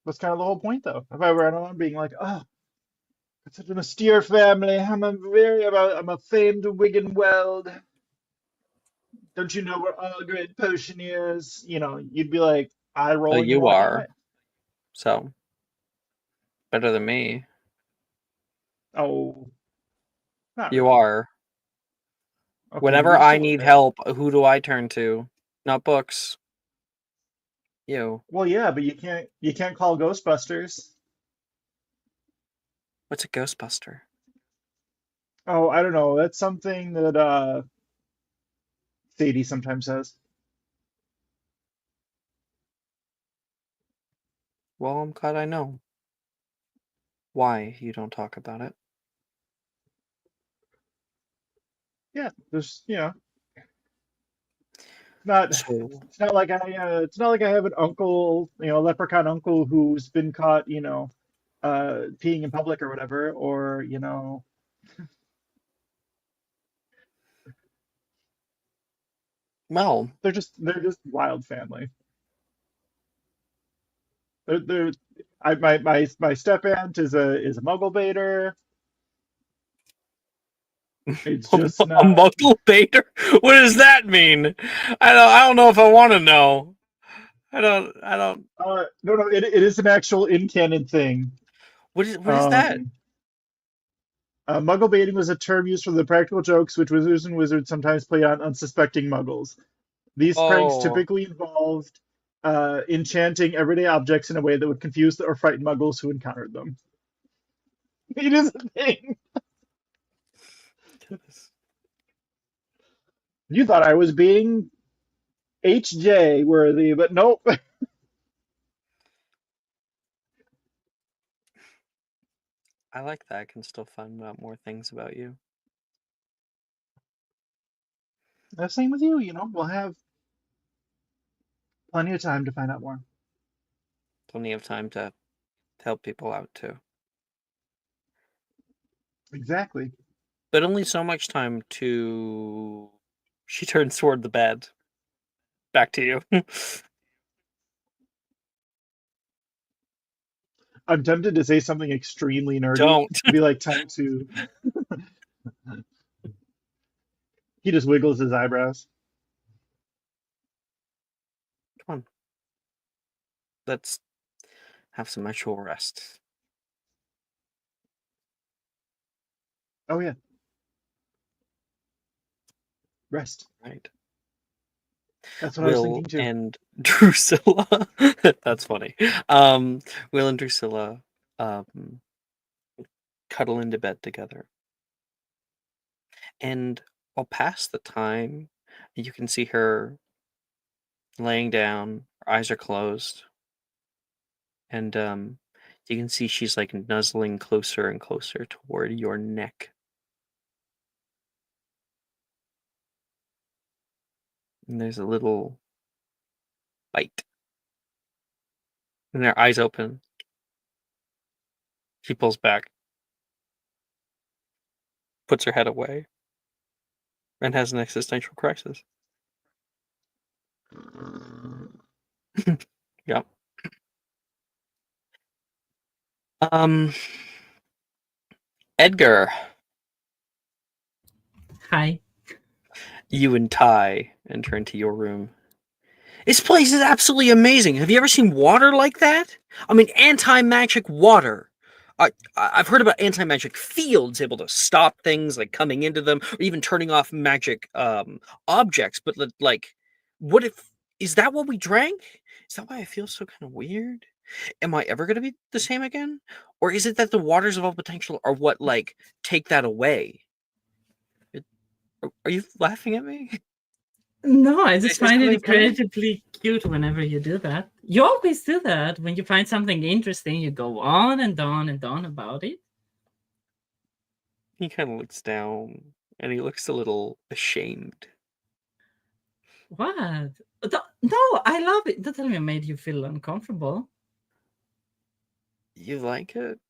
That's kind of the whole point, though. If I were on being like, oh, it's such an austere family. I'm a famed Wiggenweld. Don't you know we're all great potioneers? You'd be like eye So rolling and you walking away. are. So better than me. Oh, not You really. are. Okay, Whenever you're just I a little need bit. help, who do I turn to? Not books. You. Well, yeah, but you can't call Ghostbusters. What's a Ghostbuster? Oh, I don't know. That's something that Sadie sometimes says. Well, I'm glad I know why you don't talk about it. Yeah, there's not So, it's not like I have an uncle, a leprechaun uncle who's been caught, peeing in public or whatever, or well, they're just wild family. They're my step aunt is a muggle baiter. It's a just not. muggle baiter? What does that mean? I don't know if I want to know. I don't. No, no, it is an actual in canon thing. What is that? Um, Muggle baiting was a term used for the practical jokes which wizards and wizards sometimes play on unsuspecting muggles. These pranks Oh, typically involved enchanting everyday objects in a way that would confuse or frighten muggles who encountered them. It is a thing. You thought I was being HJ worthy, but nope. I like that. I can still find out more things about you. Same with you, we'll have plenty of time to find out more. Plenty of time to help people out too, Exactly. but only so much time to. She turns toward the bed. Back to you. I'm tempted to say something extremely nerdy. Don't. Be like time to. He just wiggles his eyebrows. Come on. Let's have some actual rest. Oh yeah, rest. Right. That's what I was Will thinking too. and Drusilla. That's funny. Will and Drusilla um, cuddle into bed together. And while past the time, you can see her laying down, her eyes are closed, and you can see she's like nuzzling closer and closer toward your neck. And there's a little bite. And their eyes open. She pulls back, puts her head away, and has an existential crisis. Yep. Edgar, Hi. you and Ty enter into your room. This place is absolutely amazing. Have you ever seen water like that? I mean, anti-magic water. I've heard about anti-magic fields able to stop things like coming into them, or even turning off magic objects. But like, what if is that what we drank? Is that why I feel so kind of weird? Am I ever going to be the same again, or is it that the waters of all potential are what like take that away? Are you laughing at me? No, I Did I just say find it something funny? incredibly cute whenever you do that. You always do that. When you find something interesting, you go on and on and on about it. He kind of looks down and he looks a little ashamed. What? No, I love it. Don't tell me it made you feel uncomfortable. You like it?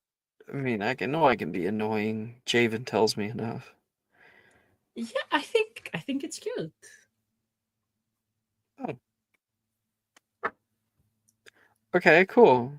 I mean, I know I can be annoying. Javen tells me enough. Yeah, I think it's cute. Okay, cool.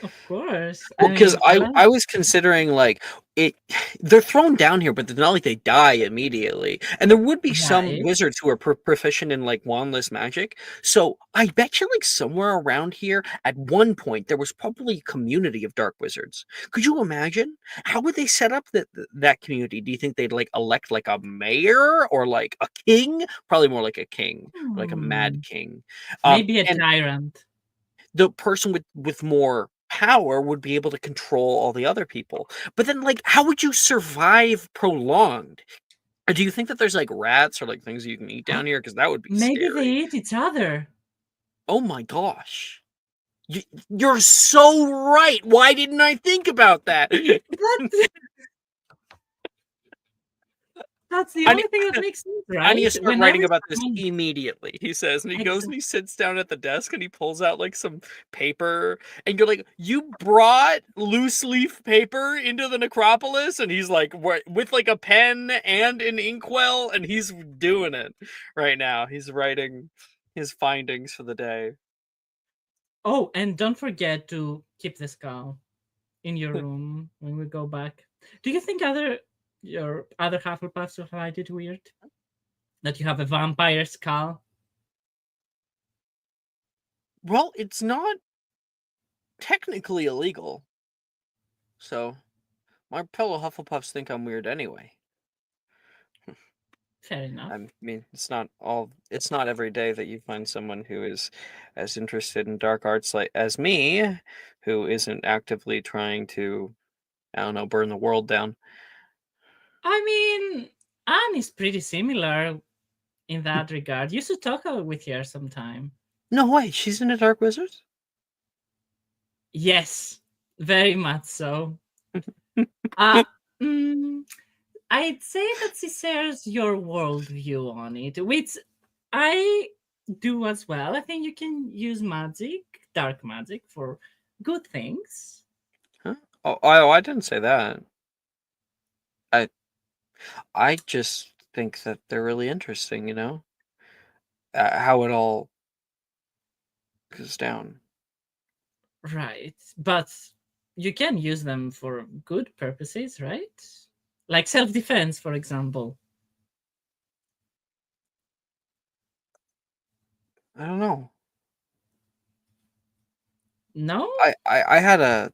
Of course. Well, because I I was considering like it, they're thrown down here, but it's not like they die immediately. And there would be some Right. wizards who are proficient in like wandless magic. So I bet you like somewhere around here at one point there was probably a community of dark wizards. Could you imagine? How would they set up that community? Do you think they'd like elect like a mayor or like a king? Probably more like a king, like a mad king. Maybe a And tyrant. the person with more power would be able to control all the other people. But then, like, how would you survive prolonged? Or do you think that there's like rats or like things you can eat down here? Because that would be Maybe they scary. eat each other. Oh my gosh. You're so right. Why didn't I think about that? That's the I only need, thing that makes sense, I need to right? start Whenever writing about this someone immediately, he says. And he goes and Exactly. he sits down at the desk and he pulls out like some paper. And you're like, you brought loose leaf paper into the Necropolis? And he's like, with like a pen and an inkwell. And he's doing it right now. He's writing his findings for the day. Oh, and don't forget to keep the skull in your room when we go back. Do you think your other Hufflepuffs will find it weird that you have a vampire skull? Well, it's not technically illegal. So my fellow Hufflepuffs think I'm weird anyway. Fair enough. I mean, it's not every day that you find someone who is as interested in dark arts like as me, who isn't actively trying to, I don't know, burn the world down. I mean, Anne is pretty similar in that regard. You should talk with her sometime. No way, she's in a dark wizard? Yes, very much so. uh, mm, I'd say that she shares your worldview on it, which I do as well. I think you can use magic, dark magic, for good things. Huh? Oh, I didn't say that. I just think that they're really interesting, you know? How it all goes down. Right. But you can use them for good purposes, right? Like self defense, for example. I don't know. No? I had a,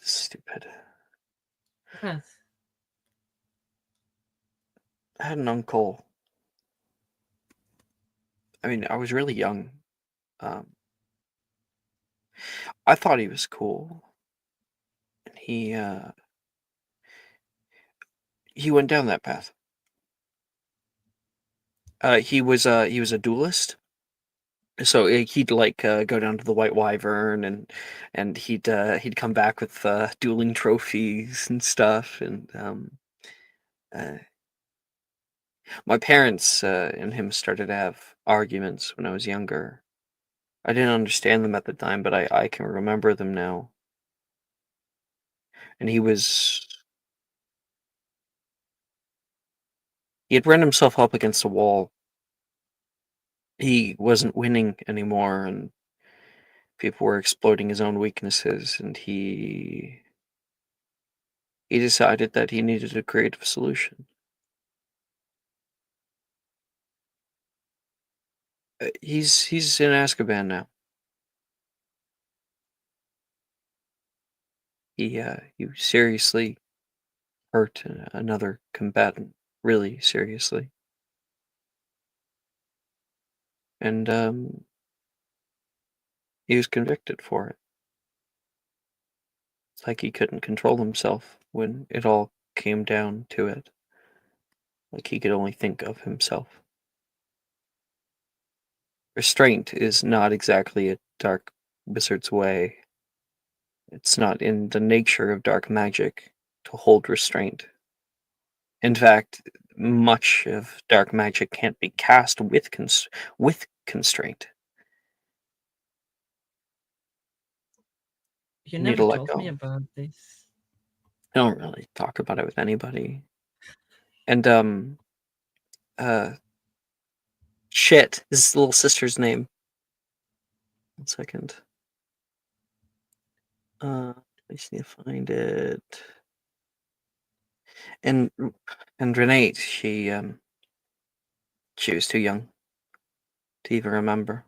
stupid. What? I had an uncle. I mean, I was really young. I thought he was cool. And he went down that path. He was a duelist. So he'd like go down to the White Wyvern and he'd come back with dueling trophies and stuff and My parents and him started to have arguments when I was younger. I didn't understand them at the time, but I can remember them now. And he had run himself up against a wall. He wasn't winning anymore, and people were exploiting his own weaknesses, and he decided that he needed a creative solution. He's in Azkaban now. He seriously hurt another combatant, really seriously, and he was convicted for it. It's like he couldn't control himself when it all came down to it. Like he could only think of himself. Restraint is not exactly a dark wizard's way. It's not in the nature of dark magic to hold restraint. In fact, much of dark magic can't be cast with constraint. You You need never to let told me go. about this. I don't really talk about it with anybody. And shit, this is the little sister's name. 1 second. I just need to find it. And Renee, she was too young to even remember.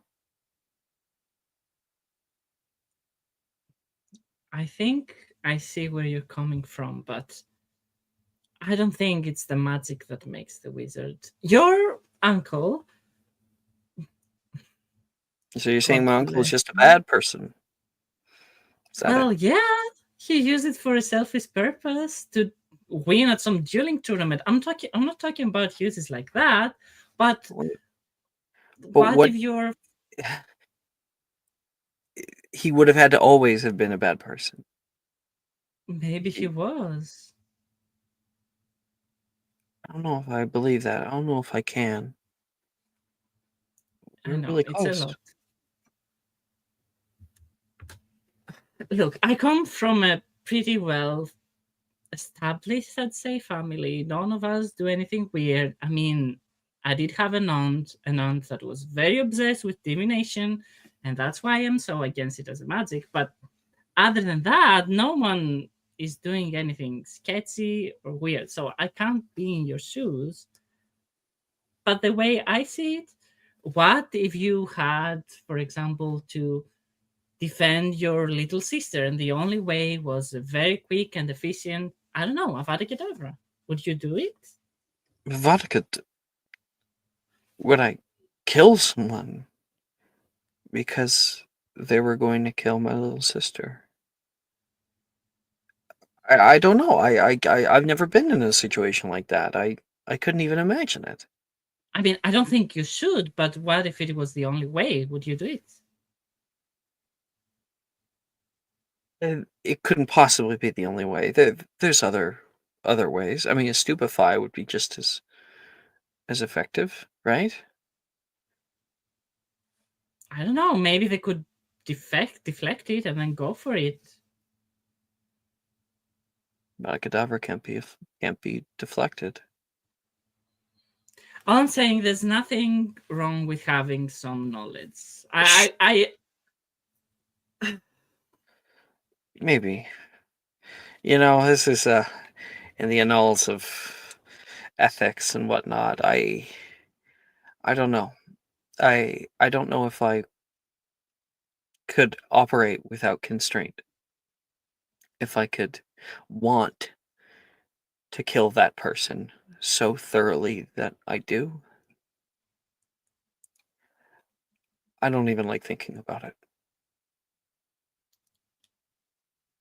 I think I see where you're coming from, but I don't think it's the magic that makes the wizard. Your uncle. So you're saying God my uncle is bless just a him. bad person? Is that Well, it? yeah, he used it for a selfish purpose to win at some dueling tournament. I'm not talking about uses like that, but But what what if you're he would have had to always have been a bad person. maybe he was. I don't know if I believe that. I don't know if I can. I We're know really it's a close. lot. Look, I come from a pretty well established, I'd say, family. None of us do anything weird. I mean, I did have an aunt that was very obsessed with divination, and that's why I'm so against it as a magic. But other than that, no one is doing anything sketchy or weird. So I can't be in your shoes. But the way I see it, what if you had, for example, to defend your little sister, and the only way was a very quick and efficient, I don't know, Avada Kedavra? Would you do it? Vodka, would I kill someone because they were going to kill my little sister? I don't know. I've never been in a situation like that. I couldn't even imagine it. I mean, I don't think you should, but what if it was the only way? Would you do it? And it couldn't possibly be the only way. There's other ways. I mean, a stupefy would be just as effective, right? I don't know. Maybe they could deflect it and then go for it. But a cadaver can't be deflected. All I'm saying, there's nothing wrong with having some knowledge. I Maybe. This is in the annals of ethics and whatnot. I don't know. I don't know if I could operate without constraint. If I could want to kill that person so thoroughly that I do. I don't even like thinking about it.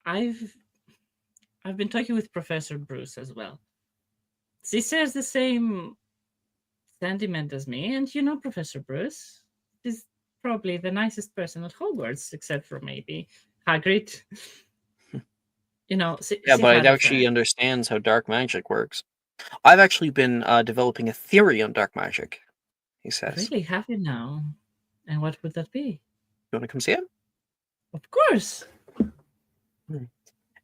I've been talking with Professor Bruce as well. She shares the same sentiment as me, and Professor Bruce is probably the nicest person at Hogwarts, except for maybe Hagrid. Yeah, She but I had a doubt she friend. understands how dark magic works. I've actually been developing a theory on dark magic, he says. Really happy now. And what would that be? You want to come see it? Of course.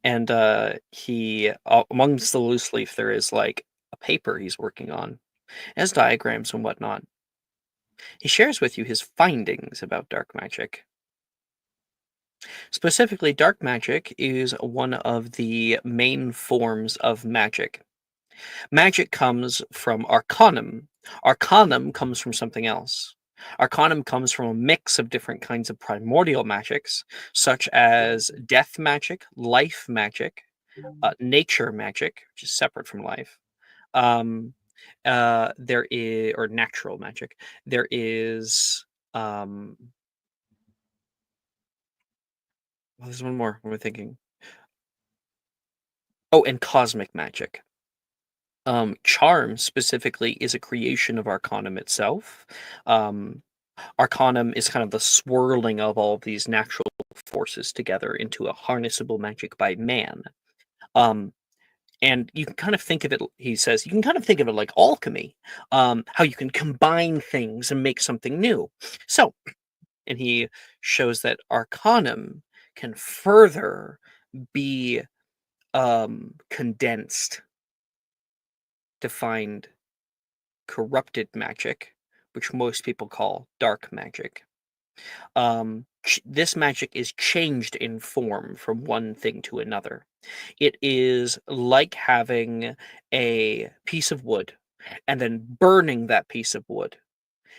And he, amongst the loose leaf, there is like a paper he's working on. It has diagrams and whatnot. He shares with you his findings about dark magic. Specifically, dark magic is one of the main forms of magic. Magic comes from arcanum. Arcanum comes from something else. Arcanum comes from a mix of different kinds of primordial magics, such as death magic, life magic, nature magic, which is separate from life. There is, or natural magic. There is, well, there's one more. What am I thinking? Oh, and cosmic magic. Charm specifically is a creation of Arcanum itself. Arcanum is kind of the swirling of all of these natural forces together into a harnessable magic by man. And you can kind of think of it, he says, you can kind of think of it like alchemy, how you can combine things and make something new. So, and he shows that Arcanum can further be condensed to find corrupted magic, which most people call dark magic. This magic is changed in form from one thing to another. It is like having a piece of wood and then burning that piece of wood.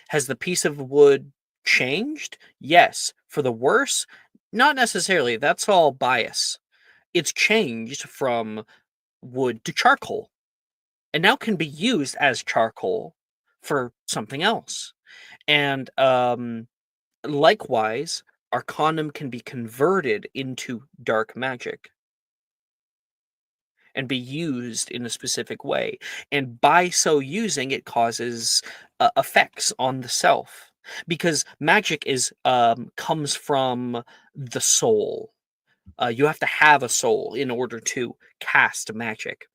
Has the piece of wood changed? Yes. For the worse? Not necessarily. That's all bias. It's changed from wood to charcoal, and now can be used as charcoal for something else. And likewise, Arcanum can be converted into dark magic and be used in a specific way. And by so using, it causes effects on the self, because magic is comes from the soul. You have to have a soul in order to cast magic.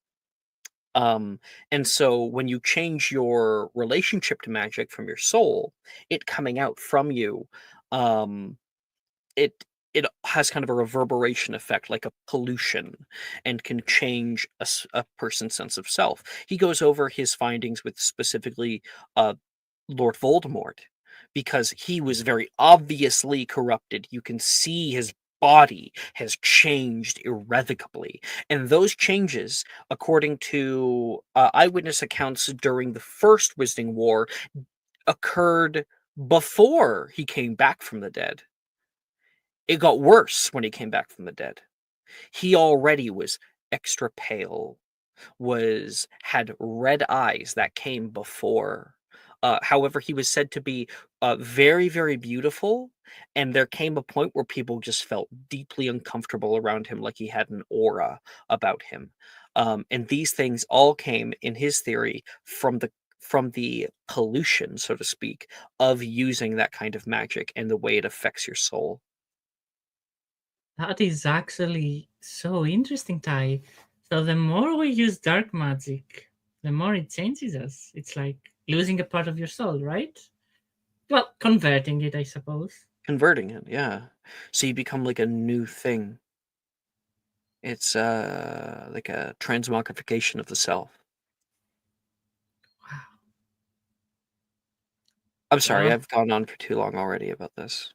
And so when you change your relationship to magic from your soul, it coming out from you, um, it has kind of a reverberation effect, like a pollution, and can change a person's sense of self. He goes over his findings with specifically Lord Voldemort, because he was very obviously corrupted. You can see his body has changed irrevocably. And those changes, according to eyewitness accounts during the First Wizarding War, occurred before he came back from the dead. It got worse when he came back from the dead. He already was extra pale, had red eyes that came before. However, he was said to be very, very beautiful, and there came a point where people just felt deeply uncomfortable around him, like he had an aura about him. And these things all came, in his theory, from the pollution, so to speak, of using that kind of magic and the way it affects your soul. That is actually so interesting, Ty. So the more we use dark magic, the more it changes us. It's like losing a part of your soul, right? Well, converting it, I suppose. Converting it, yeah. So you become like a new thing. It's like a transmogrification of the self. Wow. I'm sorry, Well, I've gone on for too long already about this.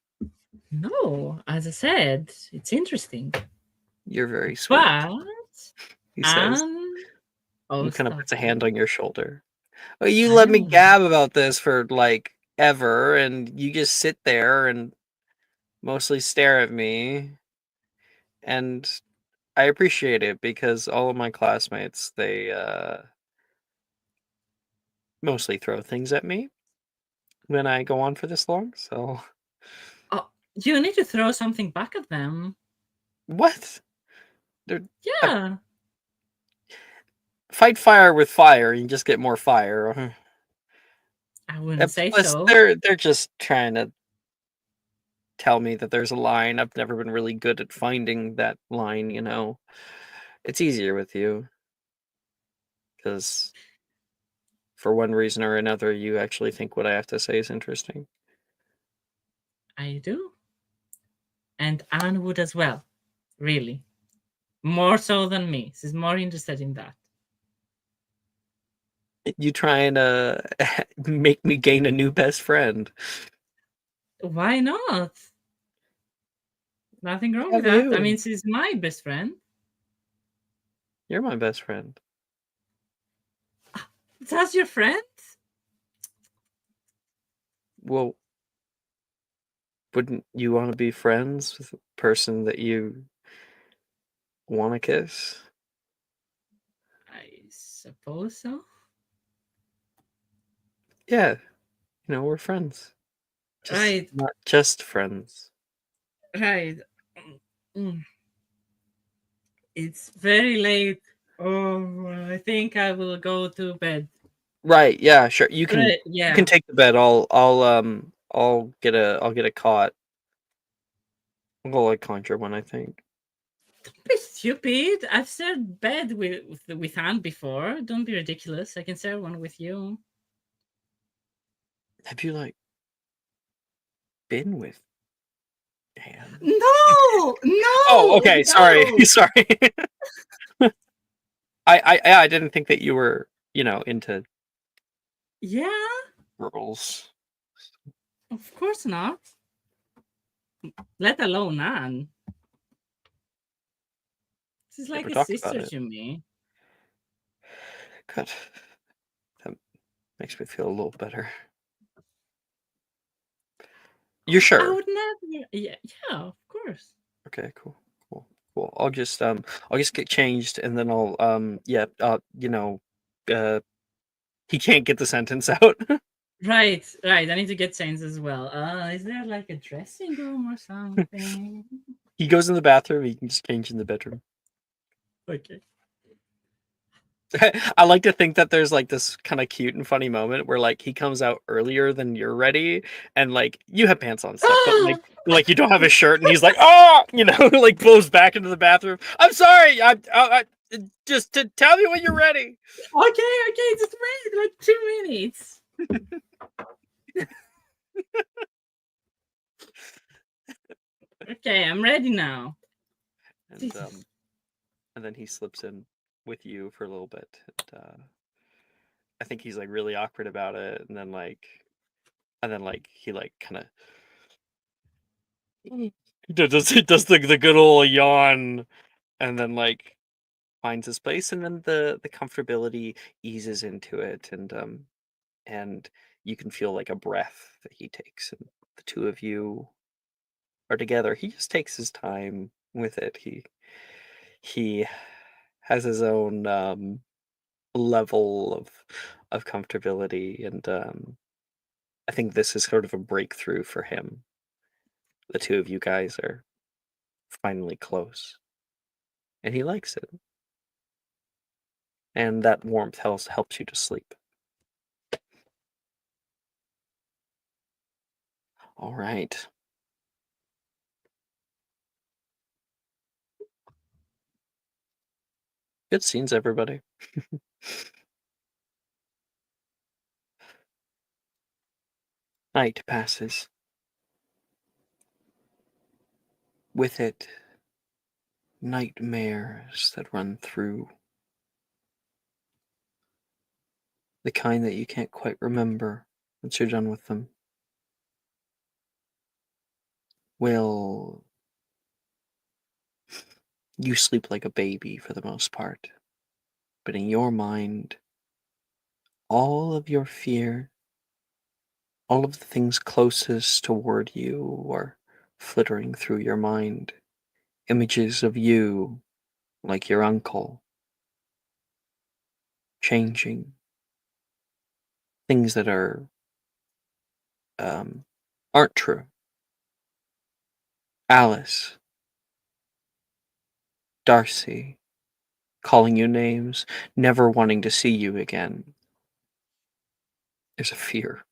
no, as I said, it's interesting. You're very sweet, But he says, oh, and kind of stop puts a it. hand on your shoulder. Oh, you I let me know. gab about this for like ever, and you just sit there and mostly stare at me. And I appreciate it, because all of my classmates, they mostly throw things at me when I go on for this long. So Oh, you need to throw something back at them. what? They're, Yeah. fight fire with fire, you just get more fire. I wouldn't say Plus, so. they're just trying to tell me that there's a line. I've never been really good at finding that line, you know. It's easier with you. because for one reason or another, you actually think what I have to say is interesting. I do. And Anne would as well, really. More so than me. She's more interested in that. You trying to make me gain a new best friend. Why not? Nothing wrong with Have that. I you? mean, she's my best friend. You're my best friend. That's your friend? Well, wouldn't you want to be friends with a person that you want to kiss? I suppose so. Yeah, we're friends. Just Right, not just friends. right. Mm. It's very late. Oh, I think I will go to bed. Right, yeah, sure. You can Right, you yeah. can take the bed. I'll get a cot. I'll go like conjure one, I think. Don't be stupid. I've shared bed with Anne before. Don't be ridiculous. I can share one with you. Have you like been with Anne? No, no. Oh, okay. Sorry, no. sorry. I didn't think that you were into Yeah, girls. of course not. Let alone Anne. She's like Never a talked about sister it. to me. Good. That makes me feel a little better. You're I sure? would never. Yeah, of course. Okay, cool. I'll just get changed and then I'll he can't get the sentence out. Right. I need to get changed as well. Is there like a dressing room or something? He goes in the bathroom, he can just change in the bedroom. Okay. I like to think that there's like this kind of cute and funny moment where like he comes out earlier than you're ready and like you have pants on and stuff, but like you don't have a shirt and he's like, oh, like blows back into the bathroom. I'm sorry. I just to tell me when you're ready. Okay, just wait like 2 minutes. Okay, I'm ready now. And Jesus. and then he slips in with you for a little bit. And, I think he's like really awkward about it, and then he like kind of does the good old yawn, and then like finds his place, and then the comfortability eases into it, and you can feel like a breath that he takes, and the two of you are together. He just takes his time with it. He has his own level of comfortability, and I think this is sort of a breakthrough for him. The two of you guys are finally close, and he likes it, and that warmth helps you to sleep. All right. Good scenes, everybody. Night passes. With it, nightmares that run through. The kind that you can't quite remember once you're done with them. Will you sleep like a baby for the most part, but in your mind, all of your fear, all of the things closest toward you are flittering through your mind. Images of you, like your uncle, changing. Things that aren't true. Alice, Darcy, calling you names, never wanting to see you again. There's a fear.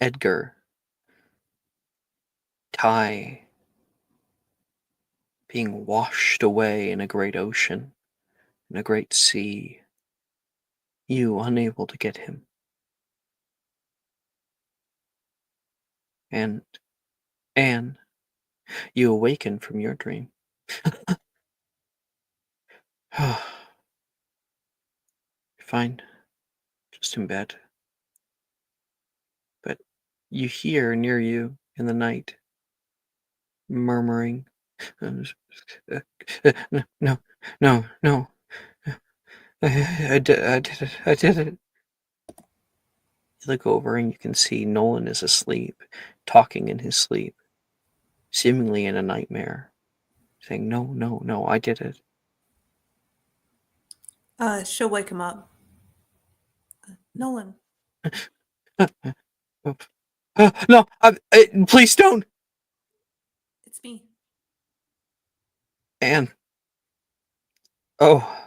Edgar, Ty, being washed away in a great ocean. in a great sea, you unable to get him. And Anne, you awaken from your dream. You're fine, just in bed. But you hear near you in the night murmuring, no, no, no, no. I did it. I did it. You look over and you can see Nolan is asleep, talking in his sleep, seemingly in a nightmare, saying, no, no, no, I did it. She'll wake him up. Nolan, No, please don't. it's me. Anne. Oh.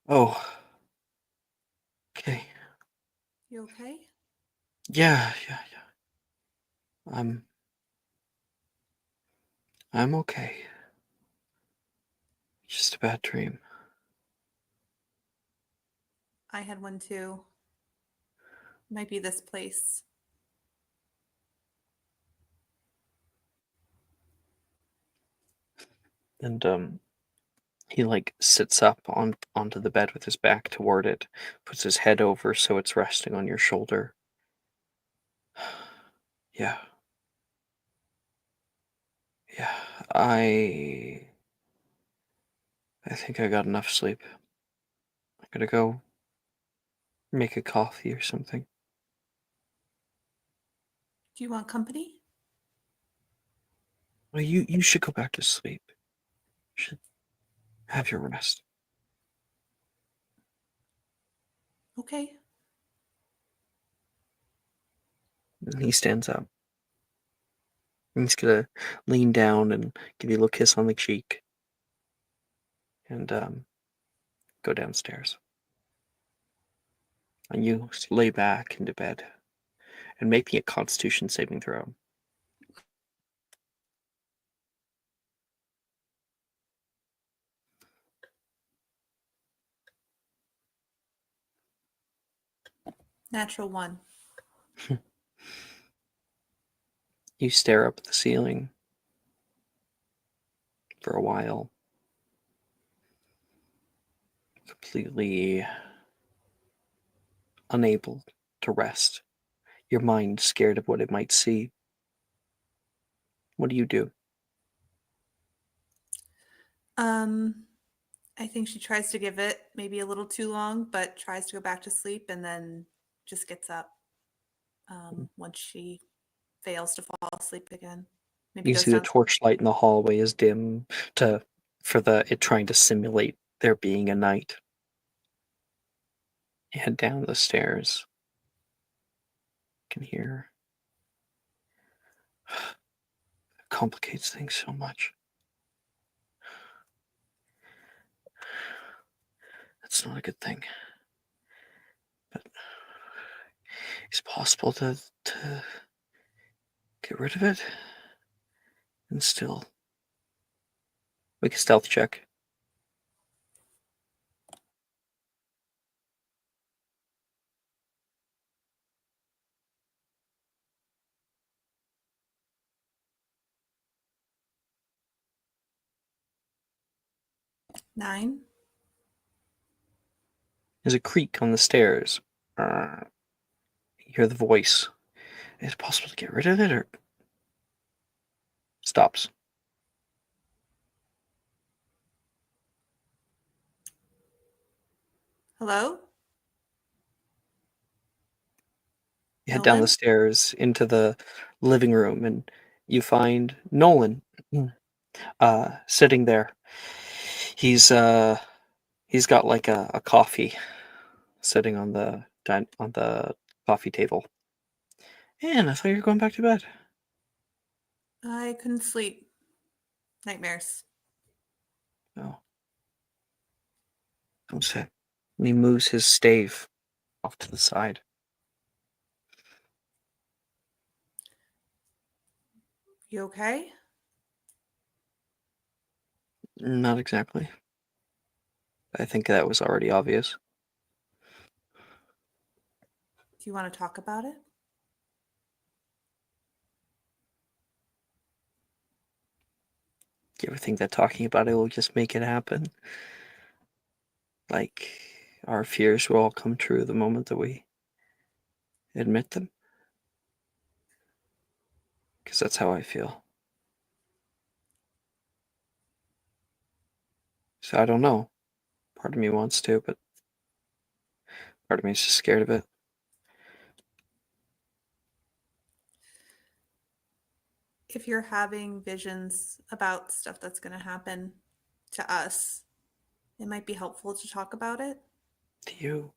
Oh. Okay. You okay? Yeah. I'm okay. Just a bad dream. I had one too. Might be this place. And he like sits up onto the bed with his back toward it, puts his head over so it's resting on your shoulder. Yeah. Yeah. I think I got enough sleep. I gotta go make a coffee or something. Do you want company? Well, you should go back to sleep. You should have your rest. Okay. And he stands up. And he's gonna lean down and give you a little kiss on the cheek. And go downstairs. And you lay back into bed and make me a Constitution saving throw. Natural 1. You stare up at the ceiling for a while, completely unable to rest. Your mind scared of what it might see. What do you do? I think she tries to give it maybe a little too long, but tries to go back to sleep and then just gets up once she fails to fall asleep again. Maybe You goes see the down. torchlight in the hallway is dim for it trying to simulate there being a night. You head down the stairs. You can hear. It complicates things so much. That's not a good thing. But it's possible to get rid of it and still make a stealth check. Nine. There's a creak on the stairs. You hear the voice. Is it possible to get rid of it or stops? Hello? You head down the Nolan? stairs into the living room and you find Nolan sitting there. He's got like a coffee sitting on the on the coffee table. And I thought you were going back to bed. I couldn't sleep. Nightmares. Oh, don't say. And he moves his stave off to the side. You okay? Not exactly. I think that was already obvious. Do you want to talk about it? Do you ever think that talking about it will just make it happen? Like, our fears will all come true the moment that we admit them? Because that's how I feel. So I don't know. Part of me wants to, but part of me is just scared of it. If you're having visions about stuff that's going to happen to us, it might be helpful to talk about it. To you?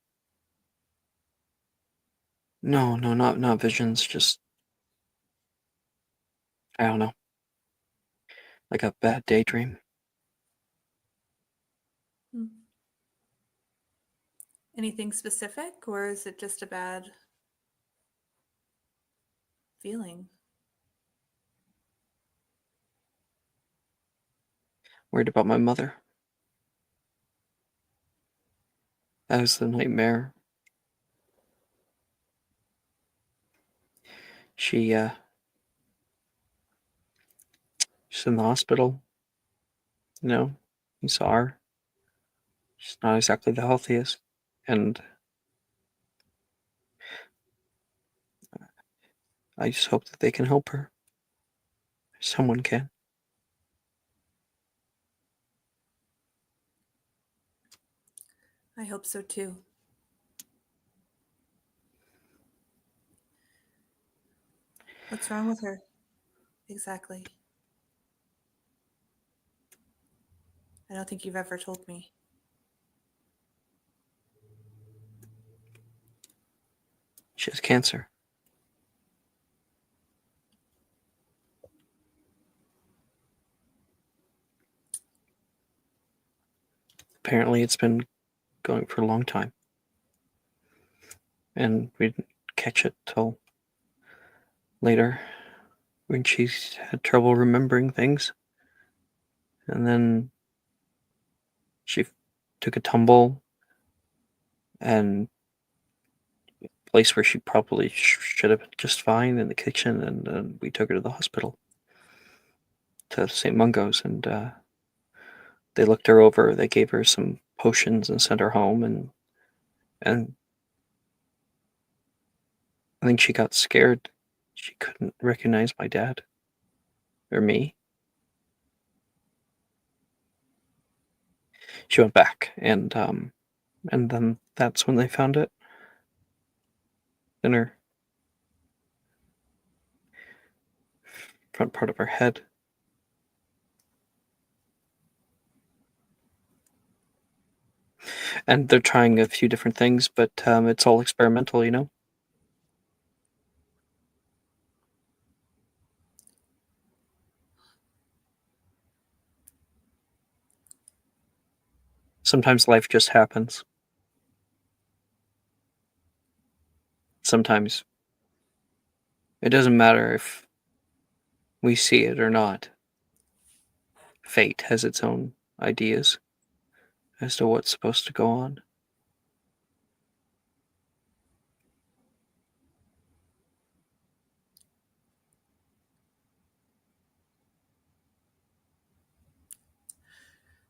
No, not visions, just, I don't know. Like a bad daydream. Hmm. Anything specific, or is it just a bad feeling? Worried about my mother. That was the nightmare. She's in the hospital. You know, you saw her. She's not exactly the healthiest. And I just hope that they can help her. Someone can. I hope so too. What's wrong with her? Exactly. I don't think you've ever told me. She has cancer. Apparently, it's been going for a long time. And we didn't catch it till later when she had trouble remembering things. And then she took a tumble and a place where she probably should have been just fine in the kitchen, and we took her to the hospital, to St. Mungo's, and they looked her over. They gave her some potions and sent her home, and I think she got scared. She couldn't recognize my dad or me. She went back, and then that's when they found it in her front part of her head. And they're trying a few different things, but it's all experimental, you know? Sometimes life just happens. Sometimes it doesn't matter if we see it or not. Fate has its own ideas as to what's supposed to go on.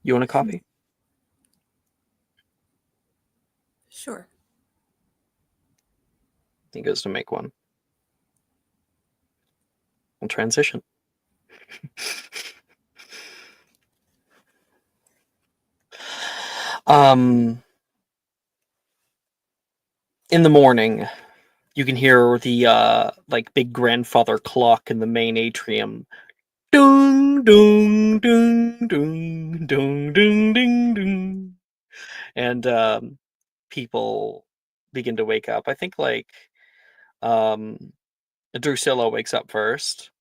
You want a copy? Sure. He goes to make one. We'll transition. In the morning, you can hear the like big grandfather clock in the main atrium. Dung dung dung dung dung dung ding dung. And people begin to wake up. I think like Drusilla wakes up first.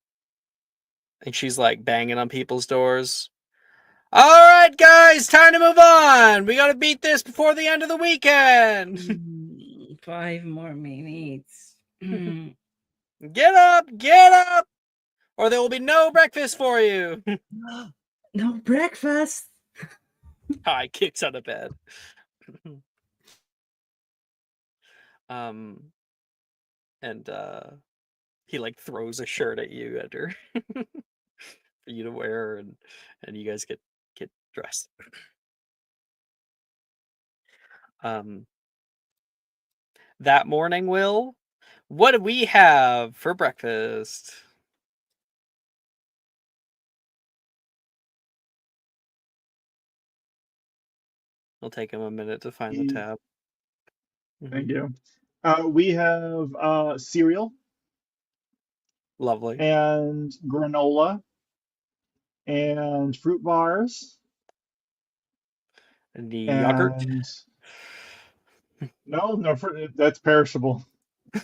And she's like banging on people's doors. All right, guys, time to move on. We gotta beat this before the end of the weekend. 5 more minutes. Get up, or there will be no breakfast for you. No breakfast. Ty kicks out of bed. And he like throws a shirt at you, Ender, for you to wear, and you guys get dressed. That morning, Will, what do we have for breakfast? It'll take him a minute to find the tab. Thank you. We have cereal Lovely. and granola and fruit bars And the yogurt. and no, that's perishable.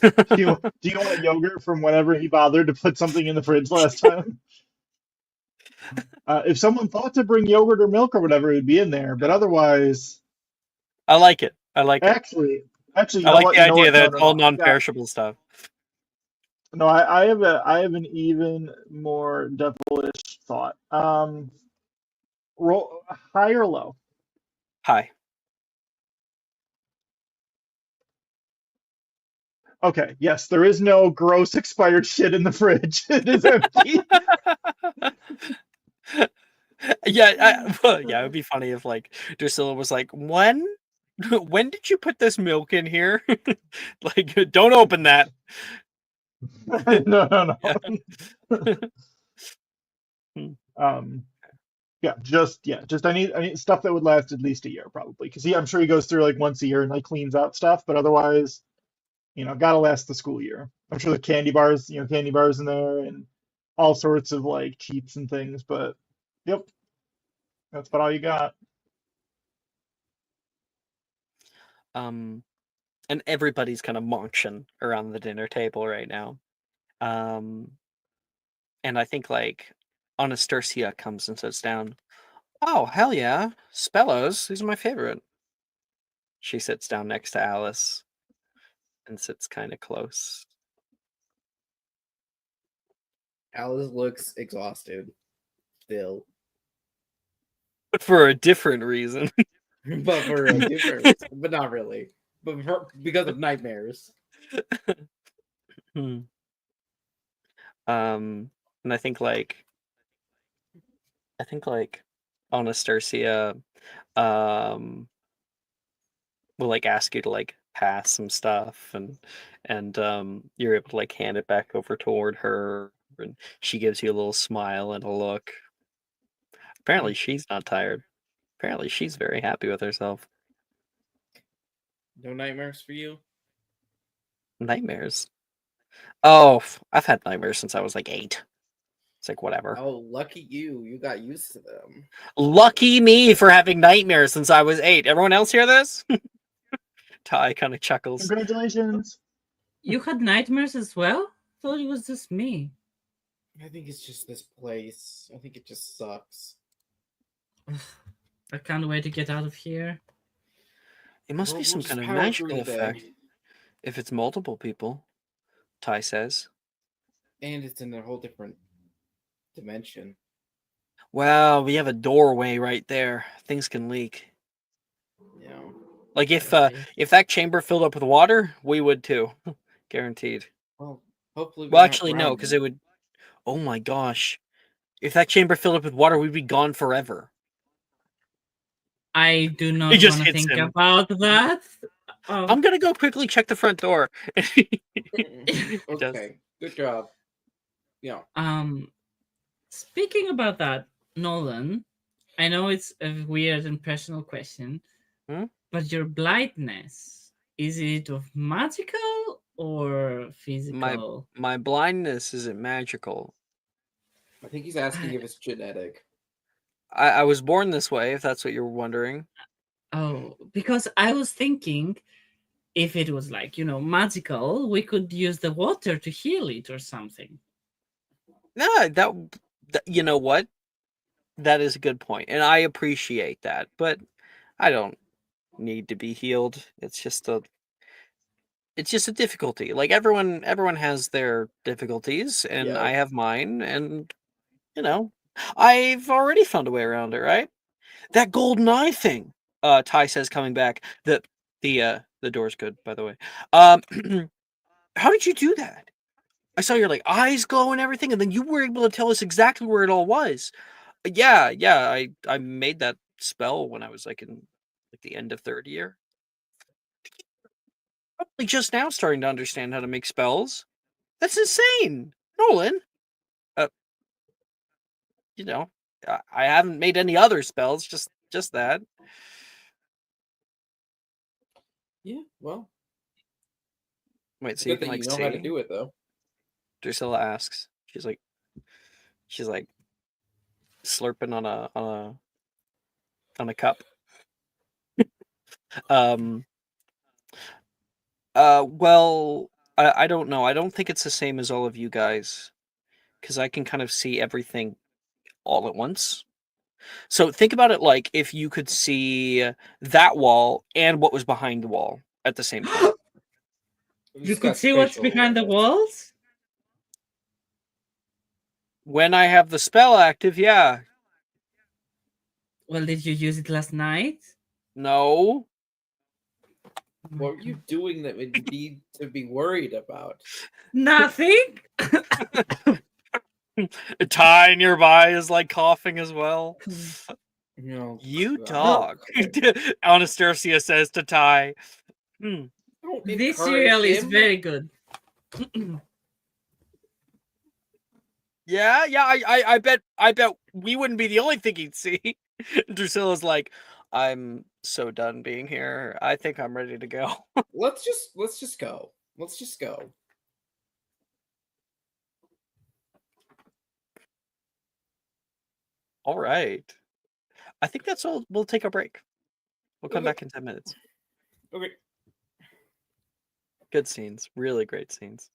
Do you want yogurt from whenever he bothered to put something in the fridge last time? If someone thought to bring yogurt or milk or whatever, it would be in there. But otherwise, I like it. I like it. actually, I like the idea that No, it's no, all no. non-perishable stuff. No, I have an even more devilish thought. Roll high or low? Hi. Okay, yes, there is no gross expired shit in the fridge. It is empty. Yeah, yeah, it would be funny if like Drusilla was like, when did you put this milk in here? Like, don't open that. No. Hmm. Just I need stuff that would last at least a year probably because I'm sure he goes through like once a year and like cleans out stuff, but otherwise, gotta last the school year. I'm sure the candy bars in there and all sorts of like cheats and things, but yep, that's about all you got. And everybody's kind of munching around the dinner table right now. And I think like Anastasia comes and sits down. Oh, hell yeah. Spellos, these are my favorite. She sits down next to Alice and sits kind of close. Alice looks exhausted still, But for a different reason. but for a different reason, but not really. But because of nightmares. And I think like Anastasia will like ask you to like pass some stuff, and you're able to like hand it back over toward her, and she gives you a little smile and a look. Apparently she's not tired. Apparently she's very happy with herself. No nightmares for you? Nightmares? Oh, I've had nightmares since I was like 8. It's like whatever. Oh, lucky you. You got used to them. Lucky me for having nightmares since I was 8. Everyone else hear this? Ty kind of chuckles. Congratulations. You had nightmares as well? Thought it was just me. I think it's just this place. I think it just sucks. I can't wait to get out of here. It must Well, be we'll some just kind of power through magical the day. effect. If it's multiple people, Ty says. And it's in a whole different dimension. Well, we have a doorway right there. Things can leak. Yeah. Like if Okay. that chamber filled up with water, we would too. Guaranteed. Well, hopefully. Well, actually no, because it would. Oh my gosh! If that chamber filled up with water, we'd be gone forever. I do not It just want to hits think him. about that. I'm gonna go quickly check the front door. Okay. Good job. Yeah. Speaking about that, Nolan, I know it's a weird and personal question, but your blindness, is it of magical or physical? My blindness isn't magical. I think he's asking if it's genetic. I was born this way, if that's what you're wondering. Oh, because I was thinking if it was like, magical, we could use the water to heal it or something. No, that you know what? That is a good point, and I appreciate that. But I don't need to be healed. It's just a difficulty. Like everyone has their difficulties, and Yeah. I have mine, and I've already found a way around it, right? That golden eye thing. Ty says, coming back. The door's good, by the way. How did you do that? I saw your like eyes glow and everything, and then you were able to tell us exactly where it all was. Yeah, I made that spell when I was like in like the end of third year. Probably just now starting to understand how to make spells. That's insane, Nolan. Uh, you know, I haven't made any other spells. Just that. Yeah, well, Wait, it's so you good can that like you know how to see? do it, though. Drusilla asks. She's like slurping on a cup. Um. Well, I don't know. I don't think it's the same as all of you guys, because I can kind of see everything all at once. So think about it like if you could see that wall and what was behind the wall at the same time. You Just could got see what's spatial behind the awareness. walls? When I have the spell active, yeah. Well, did you use it last night? No. What were you doing that would need to be worried about? Nothing? A Ty nearby is like coughing as well. No. You God. dog. Anastasia says to Ty. Don't This encourage cereal is him. very good. Yeah, I bet we wouldn't be the only thing he'd see. Drusilla's like, I'm so done being here. I think I'm ready to go. Let's just go. Let's just go. All right. I think that's all. We'll take a break. We'll come Okay. back in 10 minutes. Okay. Good scenes. Really great scenes.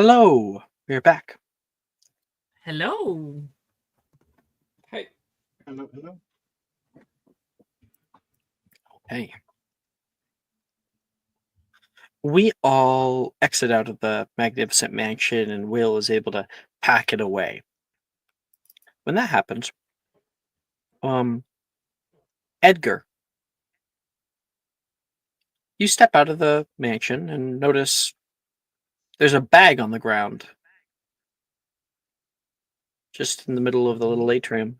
Hello, we're back. Hello. Hey, Hello, hello. Hey. We all exit out of the magnificent mansion, and Will is able to pack it away. When that happens, Edgar, you step out of the mansion and notice there's a bag on the ground, just in the middle of the little atrium,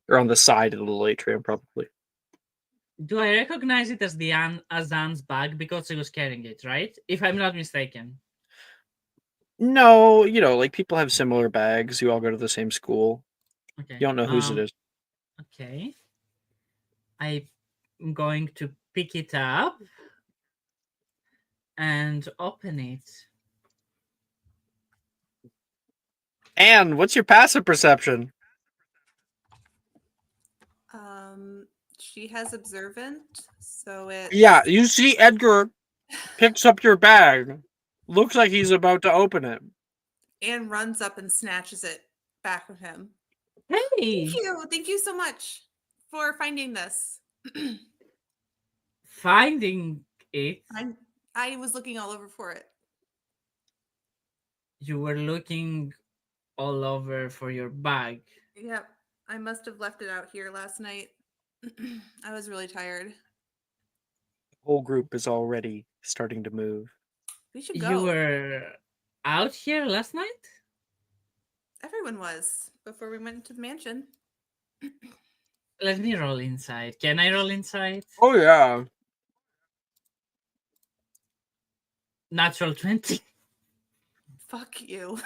or on the side of the little atrium, probably. Do I recognize it as Anne's bag because she was carrying it, right? If I'm not mistaken. No, like people have similar bags. You all go to the same school. Okay. You don't know whose it is. Okay. I'm going to pick it up and open it. Anne, what's your passive perception? She has observant, so it's Yeah, you see Edgar picks up your bag. Looks like he's about to open it. and runs up and snatches it back from him. Hey, Thank you so much for finding this. finding it. I was looking all over for it. You were looking all over for your bag. Yep, I must have left it out here last night. I was really tired. The whole group is already starting to move. We should go. You were out here last night? Everyone was before we went to the mansion. Let me roll inside. Can I roll inside? Oh yeah. Natural 20. Fuck you.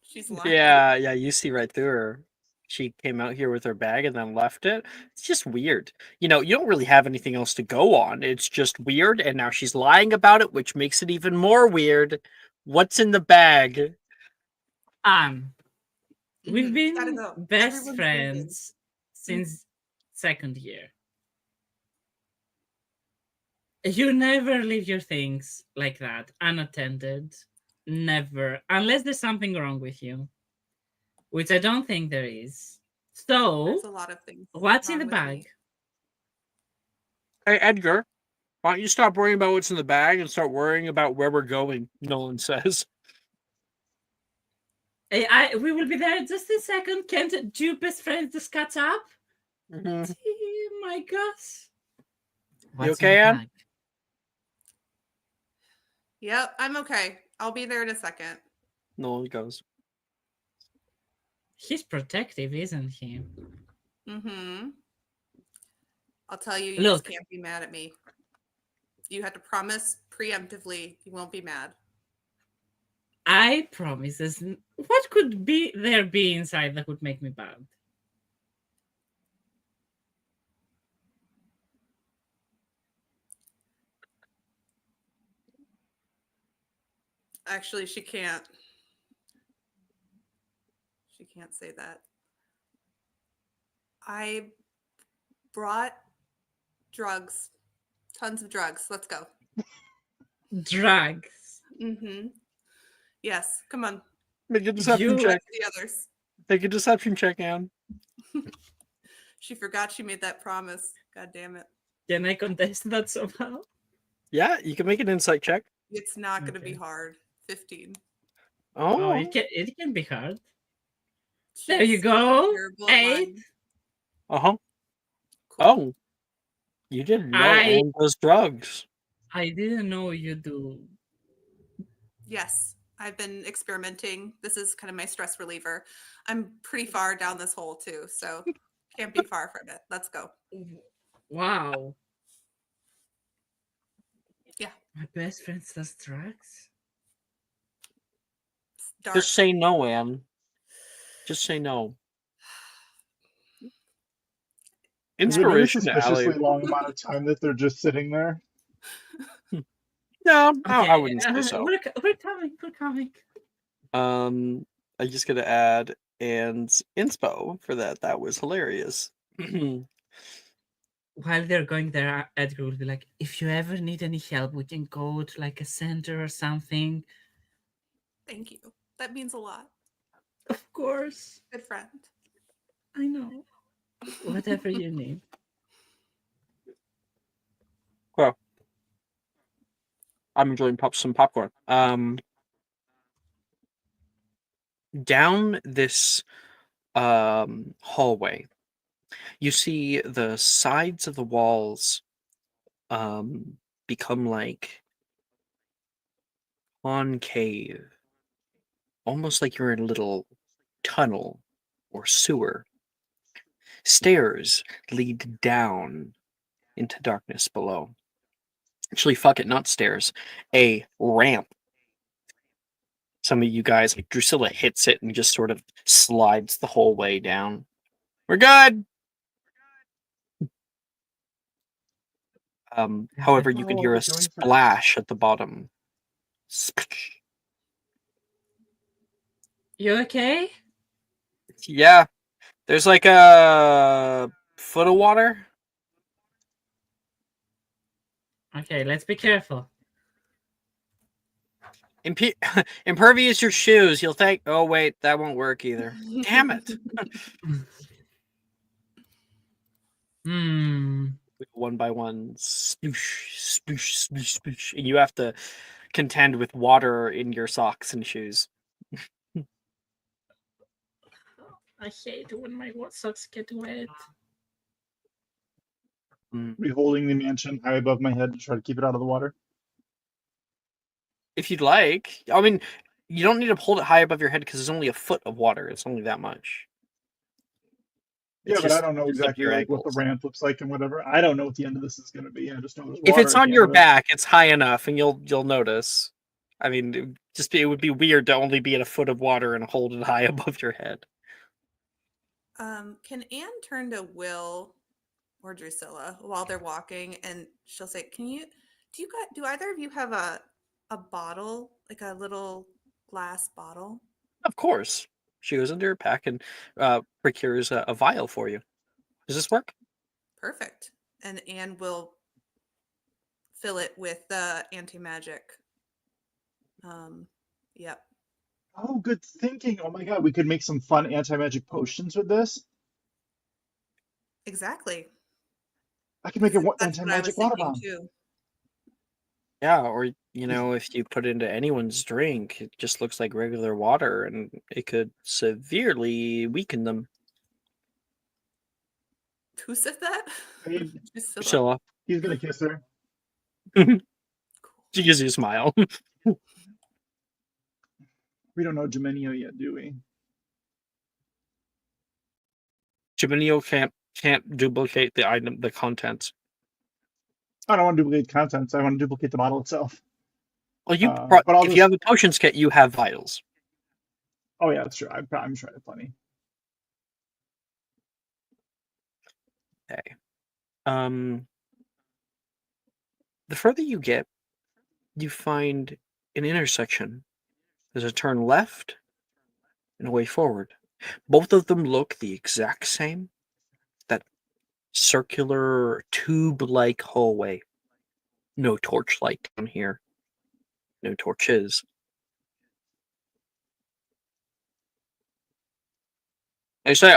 She's lying. Yeah, you see right through her. She came out here with her bag and then left it. It's just weird. You don't really have anything else to go on. It's just weird, and now she's lying about it, which makes it even more weird. What's in the bag? We've We gotta been go. best Everyone's friends since second year. You never leave your things like that, unattended. Never. Unless there's something wrong with you. Which I don't think there is. So, There's a lot of things. what's in wrong the with bag? me. Hey, Edgar, why don't you stop worrying about what's in the bag and start worrying about where we're going? Nolan says. We will be there just a second. Can't two best friends just catch up? Mhm. Oh my gosh. You okay, Anne? bag? Yep, I'm okay. I'll be there in a second. Nolan goes. He's protective, isn't he? Mm-hmm. I'll tell you, you Look. just can't be mad at me. You had to promise preemptively you won't be mad. I promise. What could there be inside that would make me bad? Actually, she can't. She can't say that. I brought drugs. Tons of drugs. Let's go. Drugs. Mm-hmm. Yes, come on. Make a deception You- check. The others. Make a deception check, Anne. She forgot she made that promise. God damn it. Can I contest that somehow? Yeah, you can make an insight check. It's not going to be Okay. hard. 15. Oh, Oh, it can be hard. There you She's go. terrible at 8. lying. uh-huh. Cool. Oh, you didn't know Anne does drugs. I didn't know you do. Yes, I've been experimenting. This is kind of my stress reliever. I'm pretty far down this hole too, so can't be far from it. Let's go. Wow. Yeah. My best friend does drugs? It's dark. Just say no, Anne. Just say no. Is it a Inspiration, suspiciously Allie. long amount of time that they're just sitting there? No, I Okay, wouldn't say so. We're coming. We're coming. I just gotta add Anne's inspo for that. That was hilarious. While they're going there, Edgar will be like, if you ever need any help, we can go to like a center or something. Thank you. That means a lot. Of course. Good friend. I know. Whatever you need. Well, I'm enjoying some popcorn. Down this hallway, you see the sides of the walls become like concave, almost like you're in a little tunnel or sewer. Stairs lead down into darkness below. Actually, fuck it, not stairs. A ramp. Some of you guys, like Drusilla, hits it and just sort of slides the whole way down. We're good! However, you can Oh, hear we're a going for- splash at the bottom. You okay? Yeah, there's like a foot of water. Okay, let's be careful. Impervious your shoes. You'll think. Oh wait, that won't work either. Damn it! One by one, sploosh, sploosh, sploosh, sploosh, and you have to contend with water in your socks and shoes. I hate when my socks get wet. Be holding the mansion high above my head to try to keep it out of the water. If you'd like, I mean, you don't need to hold it high above your head because there's only a foot of water. It's only that much. Yeah, It's but I just don't know up to exactly your like what the ankles. ramp looks like and whatever. I don't know what the end of this is going to be. I just know there's If water it's at on the your end of it. back, it's high enough, and you'll notice. I mean, it would be weird to only be in a foot of water and hold it high above your head. Can Anne turn to Will or Drusilla while they're walking, and she'll say, do either of you have a bottle, like a little glass bottle? Of course, she goes into her pack and procures a vial for you. Does this work? Perfect. And Anne will fill it with the anti-magic. Yep. Oh, good thinking. Oh my god, we could make some fun anti-magic potions with this. Exactly. I could make an That's what I was anti-magic water thinking bomb. too. Yeah, or if you put it into anyone's drink, it just looks like regular water, and it could severely weaken them. Who said that? Hey, Drusilla. Priscilla, he's gonna kiss her. she gives you a smile. We don't know Geminio yet, do we? Jiminio can't duplicate the item, the contents. I don't want to duplicate contents. I want to duplicate the bottle itself. Well, But I'll if just... you have a potions kit, you have vitals. Oh yeah, that's true. I'm sure I have plenty. Okay. The further you get, you find an intersection. There's a turn left and a way forward. Both of them look the exact same. That circular tube-like hallway. No torchlight down here. No torches. They say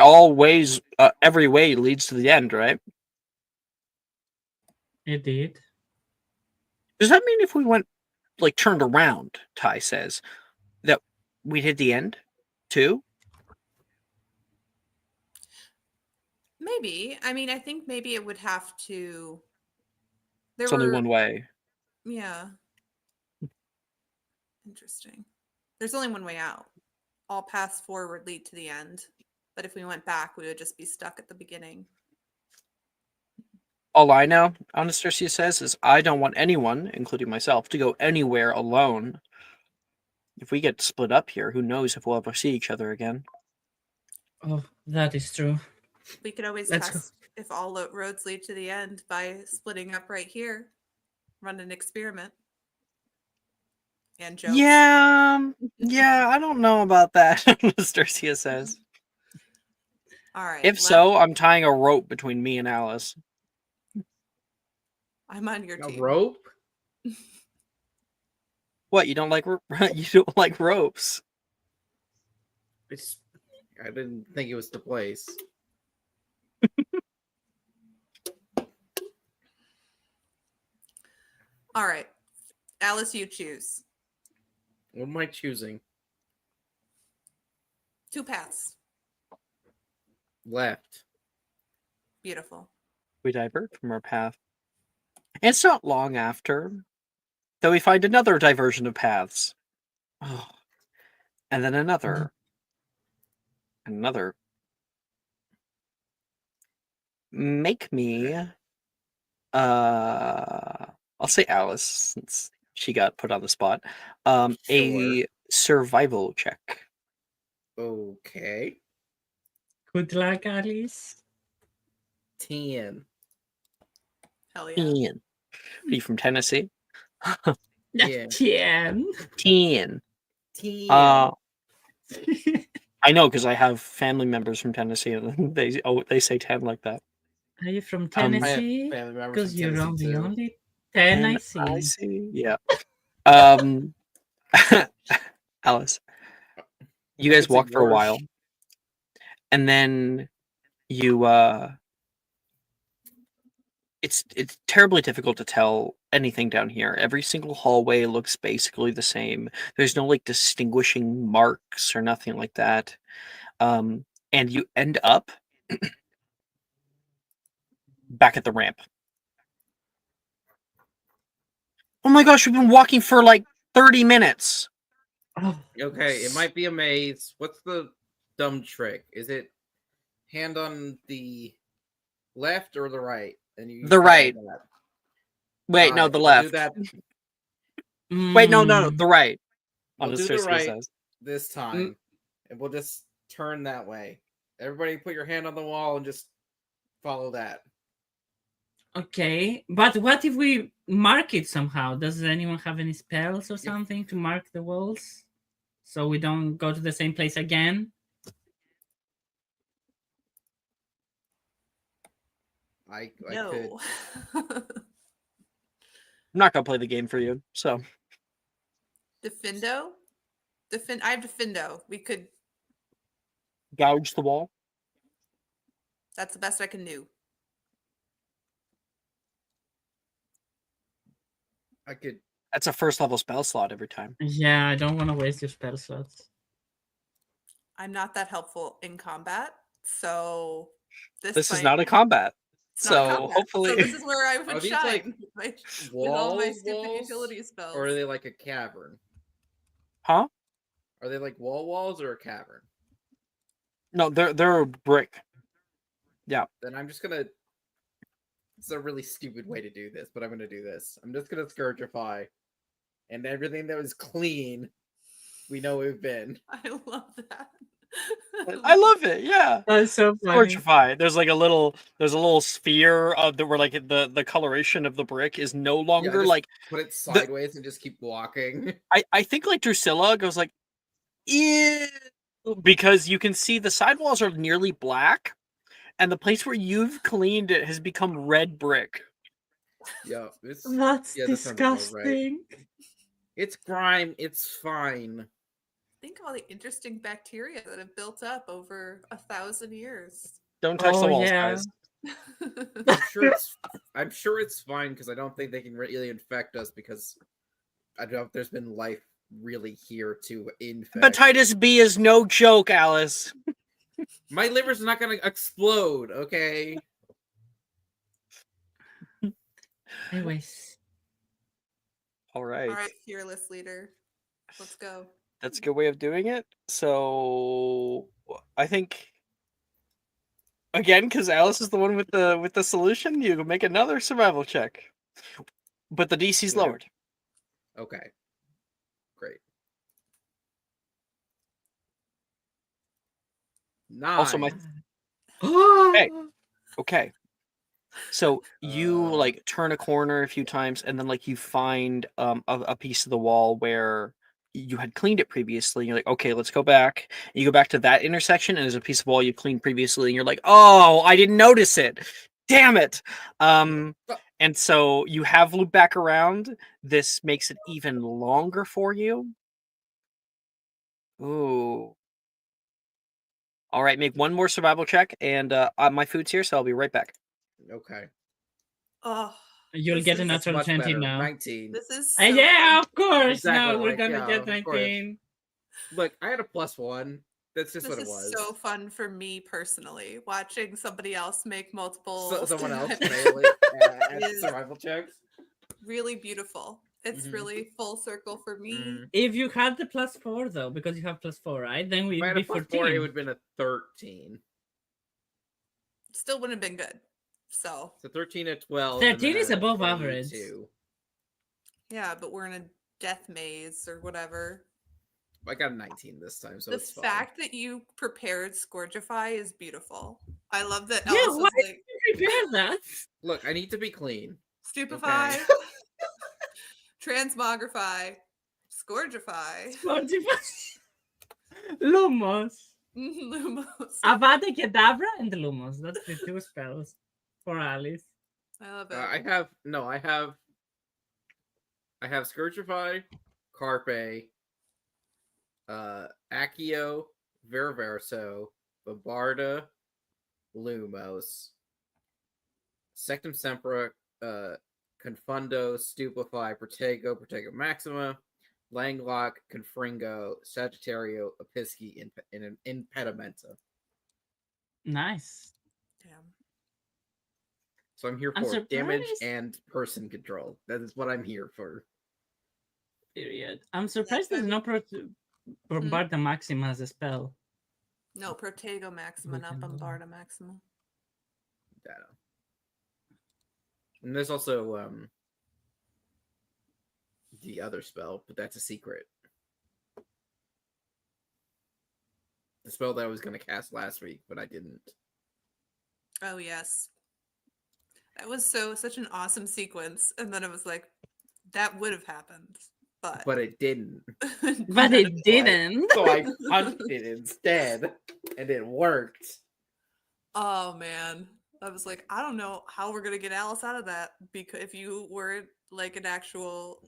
every way leads to the end, right? It did. Does that mean if we went, turned around, Ty says, that we'd hit the end, too? Maybe. I mean, I think maybe it would have to. It's only one way. Yeah. Interesting. There's only one way out. All paths forward lead to the end. But if we went back, we would just be stuck at the beginning. All I know, Anastasia says, is I don't want anyone, including myself, to go anywhere alone. If we get split up here, who knows if we'll ever see each other again. Oh, that is true. We could always Let's test if all roads lead to the end by splitting up right here. Run an experiment. And jokes. Yeah, I don't know about that, Anastasia says. All right. If so, I'm tying a rope between me and Alice. I'm on your A team. rope? What, you don't like you don't like ropes? I didn't think it was the place. All right. Alice, you choose. What am I choosing? 2 paths. Left. Beautiful. We divert from our path. And it's not long after that we find another diversion of paths. Oh. And then another. Another. Make me I'll say Alice since she got put on the spot. A survival check. Okay. Good luck, Alice. 10. Hell yeah. 10. Are you from Tennessee? Yeah. 10. 10. 10. I know because I have family members from Tennessee, and they say 10 like that. Are you from I have Tennessee? family members Because from you're Tennessee, the too. only 10 I see. I see. Yeah. Alice, you guys It's walk for a worse. while, and then you it's terribly difficult to tell anything down here. Every single hallway looks basically the same. There's no like distinguishing marks or nothing like that. And you end up back at the ramp. Oh my gosh, we've been walking for like 30 minutes. Oh, Okay, it might be a maze. What's the dumb trick? Is it hand on the left or the right? And you The follow right. that. Wait, no, Alright, the we'll left. do that. Wait, no, mm, the right. We'll Honest do the Tracy right says. this time, and we'll just turn that way. Everybody, put your hand on the wall and just follow that. Okay, but what if we mark it somehow? Does anyone have any spells or something to mark the walls? So we don't go to the same place again? I could. No. I'm not gonna play the game for you. So Defindo? I have Defindo. We could. gouge the wall. That's the best I can do. I could. That's a first level spell slot every time. Yeah, I don't want to waste your spell slots. I'm not that helpful in combat, so This is fight- not a combat. it's not a So combat. hopefully So this is where I would Are these, shine like, with all my Wall stupid walls, utility spells. or are they like a cavern? Huh? Are they like walls or a cavern? No, they're a brick. Yeah. Then I'm just gonna. It's a really stupid way to do this, but I'm gonna do this. I'm just gonna Scourgify, and everything that was clean, we know we've been. I love that. I love it. Yeah. That's so funny. Scorchify. There's a little sphere of the where like the coloration of the brick is no longer just like Put it sideways and just keep walking. I think like Drusilla goes like ew, because you can see the sidewalls are nearly black and the place where you've cleaned it has become red brick. Yeah, it's That's yeah, that sounds about right. disgusting. It's grime. It's fine. Think of all the interesting bacteria that have built up over 1,000 years. Don't touch the Oh, walls, yeah. guys. I'm sure it's fine because I don't think they can really infect us because I don't know if there's been life really here to infect. Hepatitis B is no joke, Alice. My liver's not gonna explode, okay? Anyways. All right. All right, fearless leader. Let's go. That's a good way of doing it. So I think again, because Alice is the one with the solution, you can make another survival check. But the DC's Whatever. lowered. Okay. Great. 9. Also, my Hey. okay. So you like turn a corner a few times, and then like you find a piece of the wall where you had cleaned it previously. You're like, okay, let's go back. And you go back to that intersection, and there's a piece of wall you cleaned previously, and you're like, oh, I didn't notice it. Damn it. And And so you have looped back around. This makes it even longer for you. Ooh. All right, make one more survival check, and my food's here, so I'll be right back. Okay. Oh, You'll This get a is- That's natural much 20 better. now. 19. this is Yeah, fun. of course. Exactly, Now we're like, gonna yeah, get of course. 19. Look, I had a +1. That's just This what it is was. so fun for me personally, watching somebody else make multiple Someone else survival- fail it at Is- survival checks. really beautiful. It's Mhm. really full circle for me. Mhm. If you had the +4 though, because you have +4, right? Then If we'd I had be a +4, 14. it would have been a 13. Still wouldn't have been good. So So 13 at 12. 13 and is then above a average. 2. yeah, but we're in a death maze or whatever. I got a 19 this time, so The it's fine. fact that you prepared Scourgify is beautiful. I love that Yeah, Alice why was did like, you prepare that? Look, I need to be clean. stupefy, transmogrify, Scourgify, Spotify. Lumos. Lumos. Avada Kedavra and Lumos. That's the 2 spells for Alice. I love it. I have Scourgify, Carpe, Accio, Veraverso, Babarda, Lumos, Sectum Sempra, Confundo, Stupefy, Protego Maxima, Langlock, Confringo, Sagittario, Episci, and Impedimenta. Nice. Damn. So I'm here I'm for damage surprised. and person control. That is what I'm here for. Period. I'm surprised there's That's no Bombarda Maxima as a spell. No, Protego Maxima, We not can go. Bombarda Maxima. Data. And there's also the other spell, but that's a secret. The spell that I was going to cast last week, but I didn't. Oh yes. That was such an awesome sequence. And then it was like, that would have happened. But It didn't. But none it of it. didn't. So I punched it instead, and it worked. Oh man. I was like, I don't know how we're gonna get Alice out of that, because if you were like an actual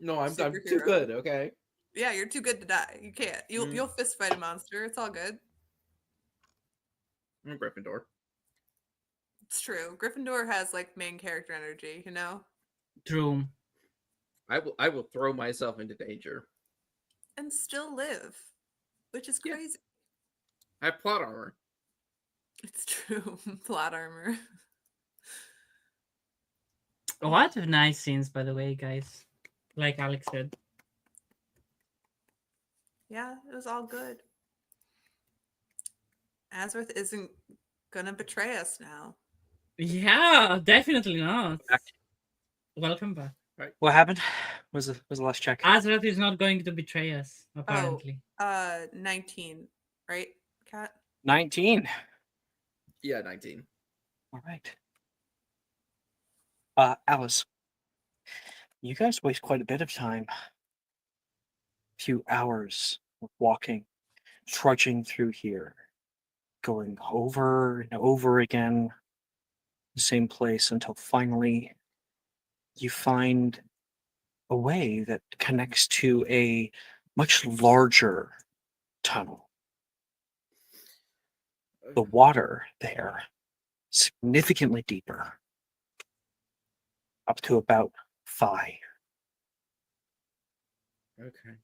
No, I'm too Superhero. good, okay? yeah, you're too good to die. You can't. You'll fist fight a monster. It's all good. I'm a Gryffindor. It's true. Gryffindor has like main character energy, you know? True. I will throw myself into danger. And still live. Which is Yeah. crazy. I have plot armor. It's true. Plot armor. A lot of nice scenes, by the way, guys. Like Alex said. Yeah, it was all good. Azrith isn't gonna betray us now. Yeah, definitely not. Back. Welcome back. What happened? Was the last check? Azrath is not going to betray us, Oh. apparently. 19, right, Kat? 19. Yeah, 19. All right. Alice, you guys waste quite a bit of time. Few hours of walking, trudging through here, going over and over again, the same place until finally you find a way that connects to a much larger tunnel. The water there significantly deeper, up to about thigh. Okay.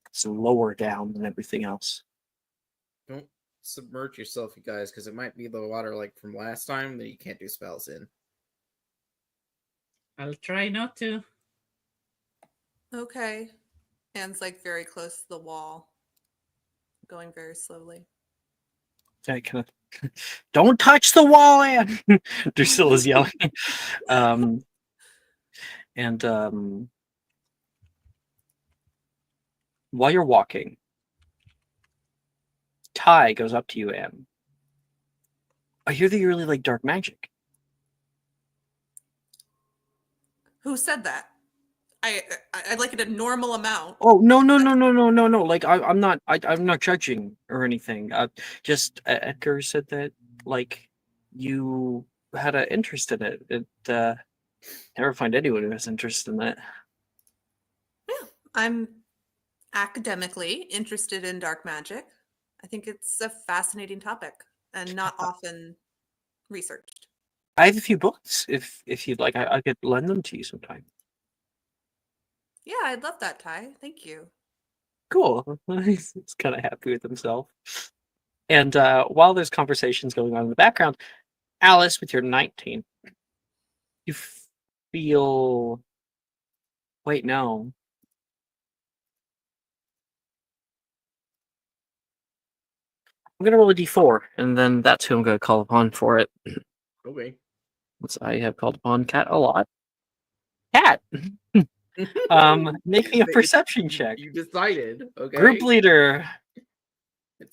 It's lower down than everything else. Don't submerge yourself, you guys, because it might be the water like from last time that you can't do spells in. I'll try not to. Okay. Hands like very close to the wall. Going very slowly. I kind of, don't touch the wall, Anne! Drusilla is yelling. And while you're walking, Ty goes up to you, Anne. I hear that you really like dark magic. Who said that? I'd like it a normal amount. Oh, no. Like I'm not judging or anything. Just Edgar said that like you had an interest in it. It never find anyone who has interest in it. Yeah, I'm academically interested in dark magic. I think it's a fascinating topic and not often researched. I have a few books. If you'd like, I could lend them to you sometime. Yeah, I'd love that, Ty. Thank you. Cool. He's kind of happy with himself. And while there's conversations going on in the background, Alice, with your 19, you feel. Wait, no. I'm gonna roll a d4, and then that's who I'm gonna call upon for it. Okay. Since I have called upon Cat a lot. Cat, make me a perception check. You decided, okay? Group leader.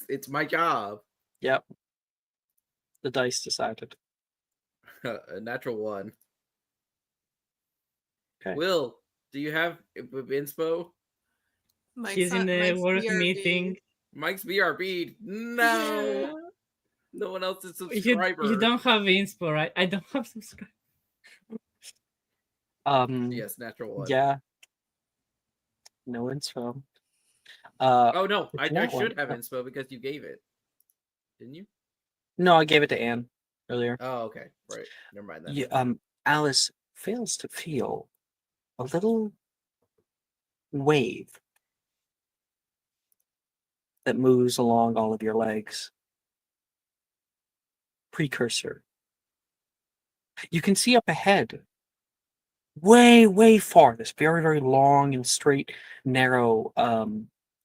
It's my job. Yep. The dice decided. A natural 1. Okay. Will, do you have inspo? He's in the Mike's work BRB. meeting. Mike's BRB. No. No one else is You subscriber. don't have inspo, right? I don't have subscribe. Yes, natural 1. Yeah. No info. Oh no, I that one. should have inspo because you gave it. Didn't you? No, I gave it to Anne earlier. Oh, okay. Right. Never mind that. Yeah, Alice fails to feel a little wave that moves along all of your legs. Precursor. You can see up ahead, way, way far, this very, very long and straight, narrow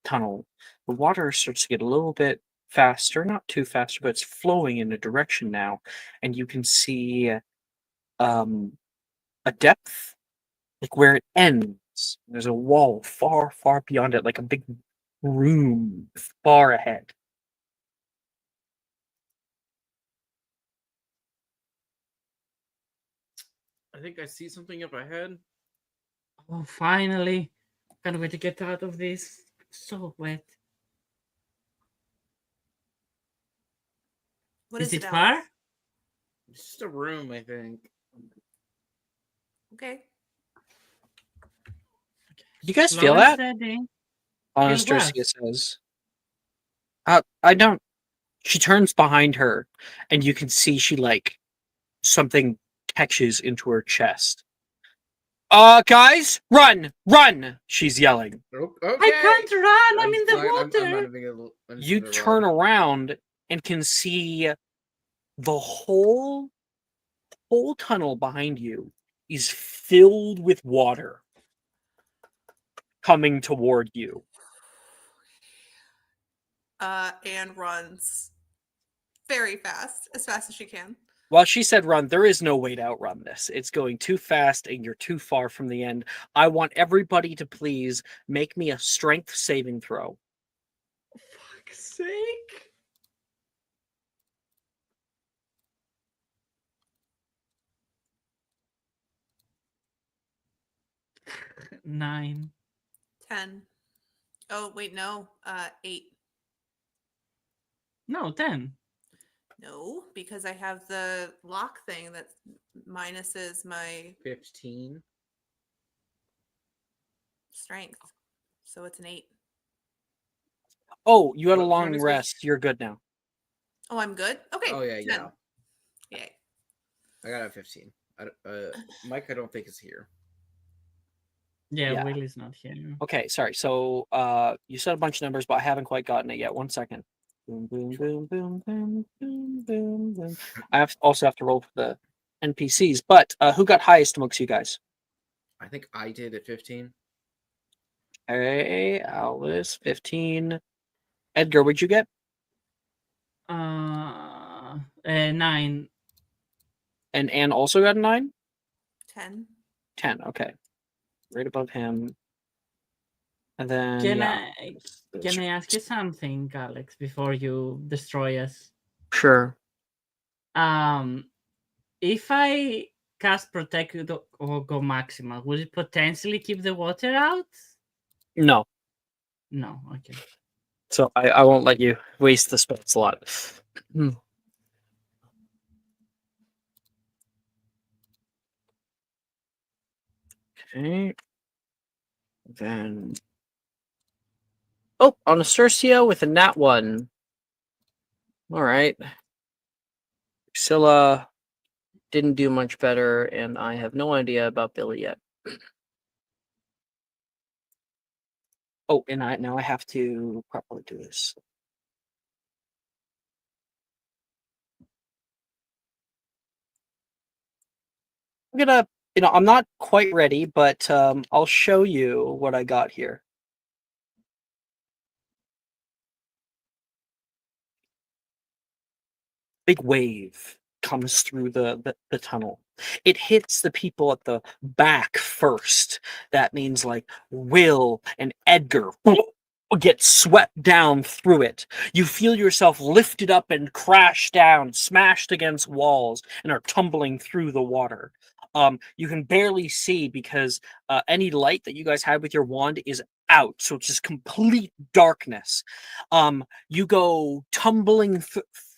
tunnel. The water starts to get a little bit faster, not too faster, but it's flowing in a direction now. And you can see a depth, like where it ends. There's a wall far, far beyond it, like a big room far ahead. I think I see something up ahead. Oh, finally. Can't wait to get out of this. So wet. What Is is it it, far? Alice? It's just a room, I think. Okay. Do you guys Slow feel and that? steady. Anastasia says. I don't. She turns behind her, and you can see she something catches into her chest. Guys, run, run! She's yelling. Okay. I can't run. I'm in the fine. water. I'm not even gonna, You turn around and can see the whole tunnel behind you is filled with water coming toward you. Anne runs very fast as she can. While she said run, there is no way to outrun this. It's going too fast and you're too far from the end. I want everybody to please make me a strength saving throw. Fuck's sake. Nine. 10. Oh, wait, no. 8. No, 10. No, because I have the lock thing that minuses my 15. strength. So it's an 8. Oh, you had a What long time is rest. You're good now. Oh, I'm good? Okay. Oh yeah, 10. yeah. Yay. I got a 15. Mike, I don't think is here. Yeah, Yeah. Will is not here. Okay, sorry. So you said a bunch of numbers, but I haven't quite gotten it yet. 1 second. Boom, boom, boom, boom, boom, boom, boom, boom. I also have to roll for the NPCs, but who got highest amongst you guys? I think I did at 15. Hey, Alice, 15. Edgar, what'd you get? 9. And Anne also got a 9? 10. 10, okay. Right above him. And then, Can yeah. I ask you something, Alex, before you destroy us? Sure. If I cast Protect or go maximal, will it potentially keep the water out? No. No, okay. So I won't let you waste the spell slot. Okay. Then. Oh, Anastasia with a nat 1. All right. Priscilla didn't do much better, and I have no idea about Billy yet. Oh, and now I have to properly do this. I'm gonna, I'm not quite ready, but I'll show you what I got here. Big wave comes through the tunnel. It hits the people at the back first. That means like Will and Edgar get swept down through it. You feel yourself lifted up and crash down, smashed against walls, and are tumbling through the water. You can barely see because any light that you guys had with your wand is out, so it's just complete darkness. You go tumbling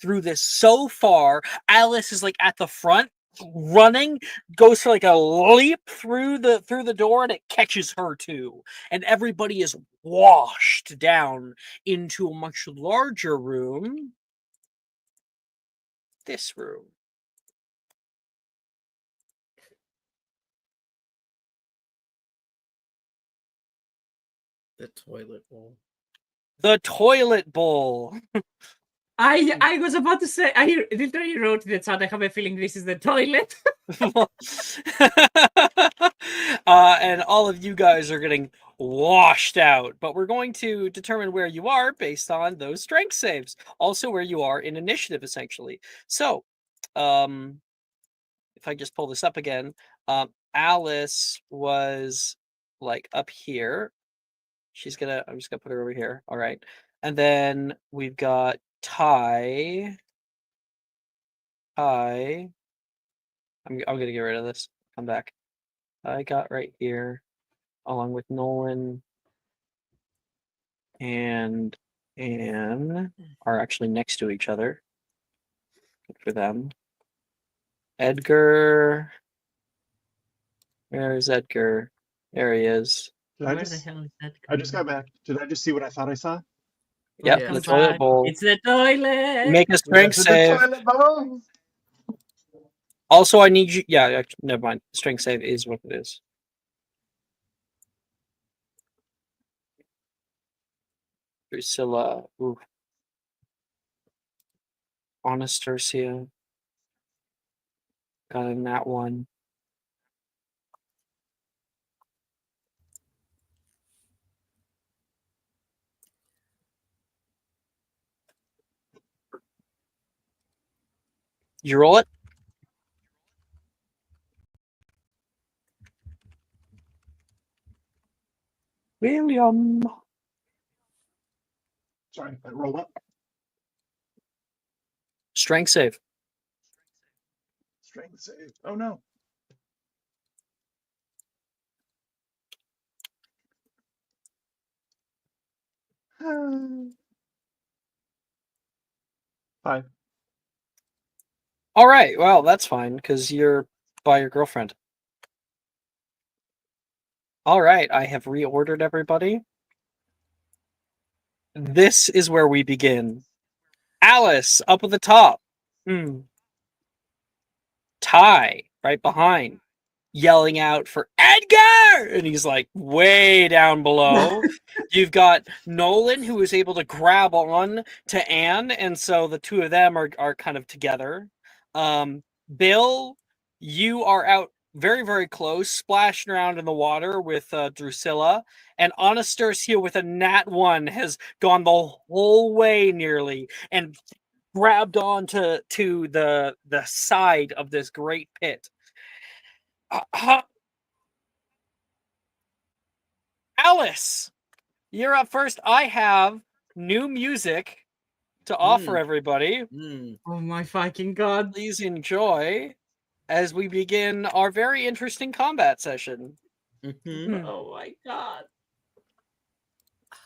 through this so far. Alice is like at the front, running, goes for like a leap through the door, and it catches her too. And everybody is washed down into a much larger room. This room. The toilet bowl. The toilet bowl. I was about to say, I literally wrote that out. I have a feeling this is the toilet. And all of you guys are getting washed out, but we're going to determine where you are based on those strength saves. Also where you are in initiative, essentially. So, if I just pull this up again, Alice was like up here. I'm just gonna put her over here. All right. And then we've got Ty. I'm gonna get rid of this. Come back. I got right here, along with Nolan and Anne are actually next to each other. Good for them. Edgar. Where is Edgar? There he is. Where the hell is that? I just got back. Did I just see what I thought I saw? Yep, Yeah. the toilet bowl. It's the toilet. Make a strength That's in the save. toilet bowl. Also, I need you. Yeah, actually, never mind. Strength save is what it is. Drusilla. Ooh. Anastasia. Got in that one. You roll it? William. Sorry, I roll up. Strength save. Strength save. Oh no. Five. All right. Well, that's fine because you're by your girlfriend. All right. I have reordered everybody. This is where we begin. Alice up at the top. Ty right behind, yelling out for Edgar, and he's like way down below. You've got Nolan, who is able to grab on to Anne, and so the two of them are kind of together. Bill, you are out very, very close, splashing around in the water with Drusilla, and Anastasia with a nat 1 has gone the whole way nearly and grabbed onto the side of this great pit. Alice, you're up first. I have new music to offer everybody. Oh my fucking god. Please enjoy as we begin our very interesting combat session. Oh my god.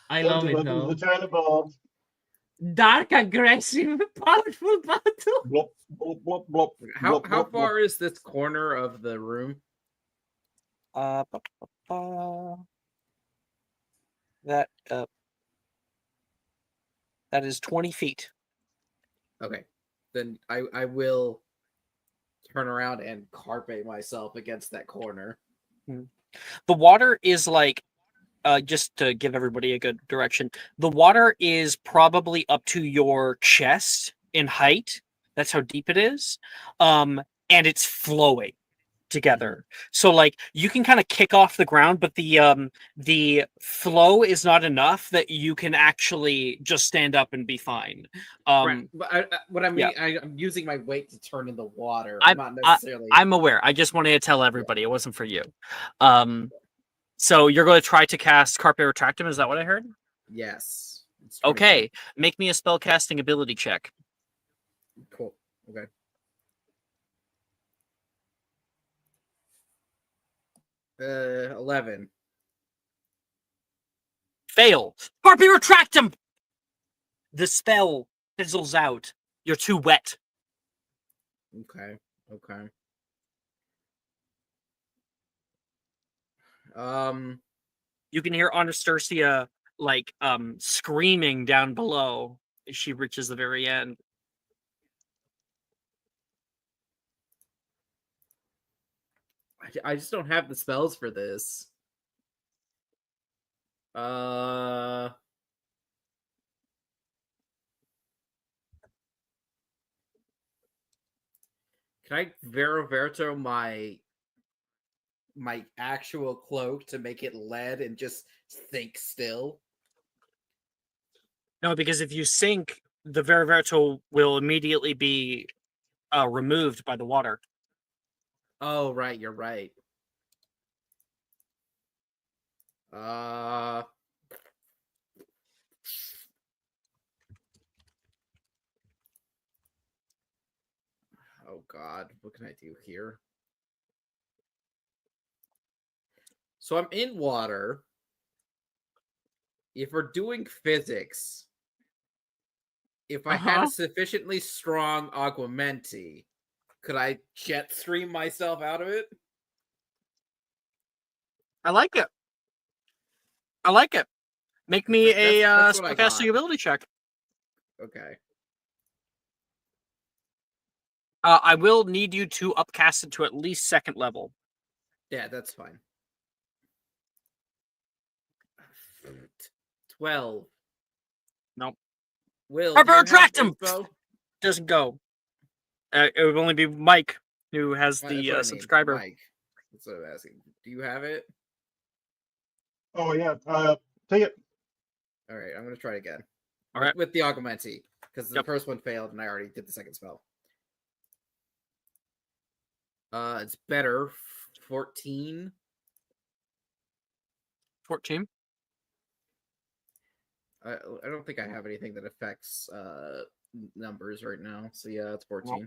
I Don't love do it the though. toilet bowl. Dark, aggressive, powerful battle. Blop, blop, blop, blop, How blop, blop, far is this corner of the room? Ba, ba, ba. That that is 20 feet. Okay. Then I will turn around and carpe myself against that corner. The water is like, just to give everybody a good direction, the water is probably up to your chest in height. That's how deep it is. And it's flowing together. So like you can kind of kick off the ground, but the flow is not enough that you can actually just stand up and be fine. Right. But what I mean, yeah. I'm using my weight to turn in the water. I'm not necessarily. I'm aware. I just wanted to tell everybody it wasn't for you. So you're going to try to cast Carpe Retractum, is that what I heard? Yes. It's 20 Okay. feet. Make me a spellcasting ability check. Cool. Okay. Uh, 11. Fail. Carpe Retractum! The spell fizzles out. You're too wet. Okay. You can hear Anastasia like screaming down below as she reaches the very end. I just don't have the spells for this. Can I Vero Verto my actual cloak to make it lead and just think still? No, because if you sink, the Veriverto will immediately be removed by the water. Oh, right, you're right. Oh God, what can I do here? So I'm in water. If we're doing physics, if I had a sufficiently strong augmenti, could I jet stream myself out of it? I like it. Make me That's what I got. spellcasting ability check. Okay. I will need you to upcast it to at least second level. Yeah, that's fine. 12. Nope. Will, Harper, do you have retract him! info? Doesn't go. It would only be Mike who has That's the what I mean, subscriber. Mike. That's what I'm asking. Do you have it? Oh yeah. Take it. All right, I'm gonna try again. All right. With the augmenti, because the Yep. first one failed, and I already did the second spell. It's better. 14. 14. I don't think I have anything that affects numbers right now. So yeah, it's 14. Well,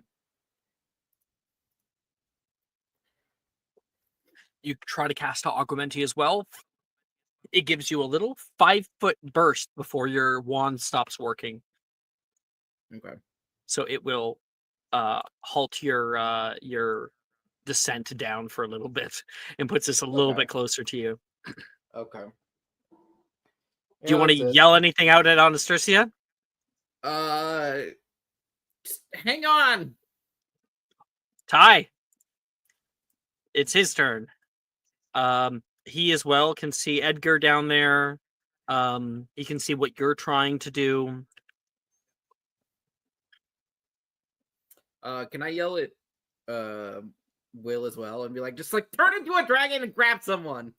you try to cast out Augmenti as well. It gives you a little 5-foot burst before your wand stops working. Okay. So it will halt your descent down for a little bit and puts us a little bit closer to you. Okay. Do you want to yell anything out at Anastasia? Just hang on. Ty. It's his turn. He as well can see Edgar down there. He can see what you're trying to do. Can I yell at Will as well and be like, just like turn into a dragon and grab someone?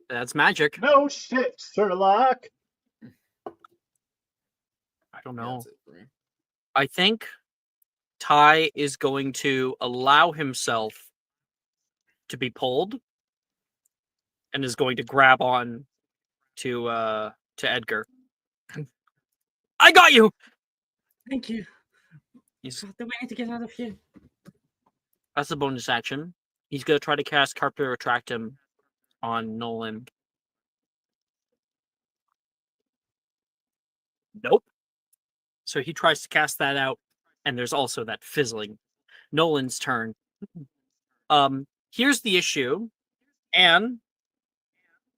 That's magic. No shit, Sherlock. I don't know. That's it for me. I think Ty is going to allow himself to be pulled and is going to grab on to Edgar. I got you. Thank you. He's, Do we need to get out of here? that's a bonus action. He's going to try to cast Carpe Retractum on Nolan. Nope. So he tries to cast that out, and there's also that fizzling. Nolan's turn. Here's the issue. Anne,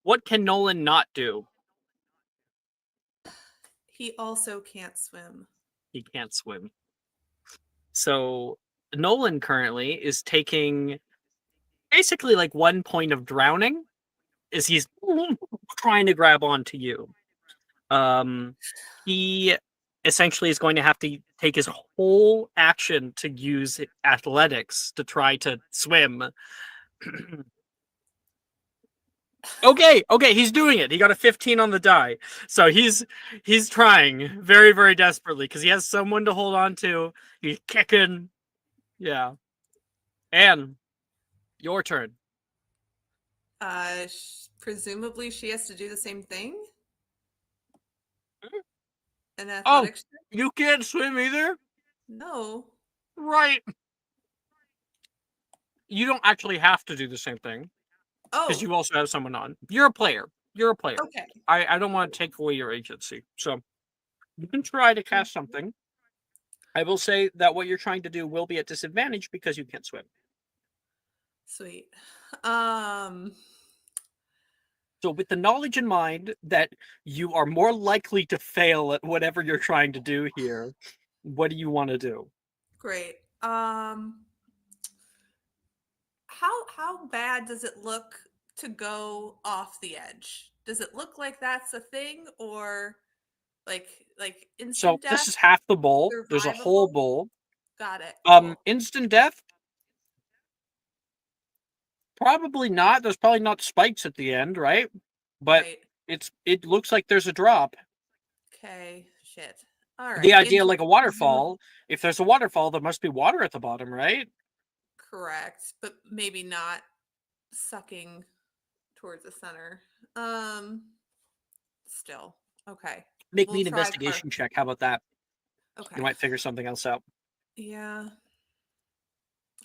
what can Nolan not do? He also can't swim. He can't swim. So Nolan currently is taking basically like 1 point of drowning as he's trying to grab onto you. He essentially is going to have to take his whole action to use athletics to try to swim. Okay, he's doing it. He got a 15 on the die. So he's trying very, very desperately because he has someone to hold on to. He's kicking. Yeah. Anne, your turn. Presumably she has to do the same thing. An Oh, athletics check? you can't swim either? No. Right. You don't actually have to do the same thing Oh, because you also have someone on. You're a player. okay. I don't want to take away your agency. So you can try to cast something. I will say that what you're trying to do will be at disadvantage because you can't swim. Sweet. So with the knowledge in mind that you are more likely to fail at whatever you're trying to do here, what do you want to do? Great. How bad does it look to go off the edge? Does it look like that's a thing, or like instant So death? this is half the bowl. There's a whole Survivable? bowl. Got it. Cool. Instant death? Probably not. There's probably not spikes at the end, right? But Right. it looks like there's a drop. Okay. Shit. All right. The idea like a waterfall, if there's a waterfall, there must be water at the bottom, right? Correct, but maybe not sucking towards the center. Still. Okay. Make We'll me an try investigation check. How about that? Okay. You might figure something else out. Yeah.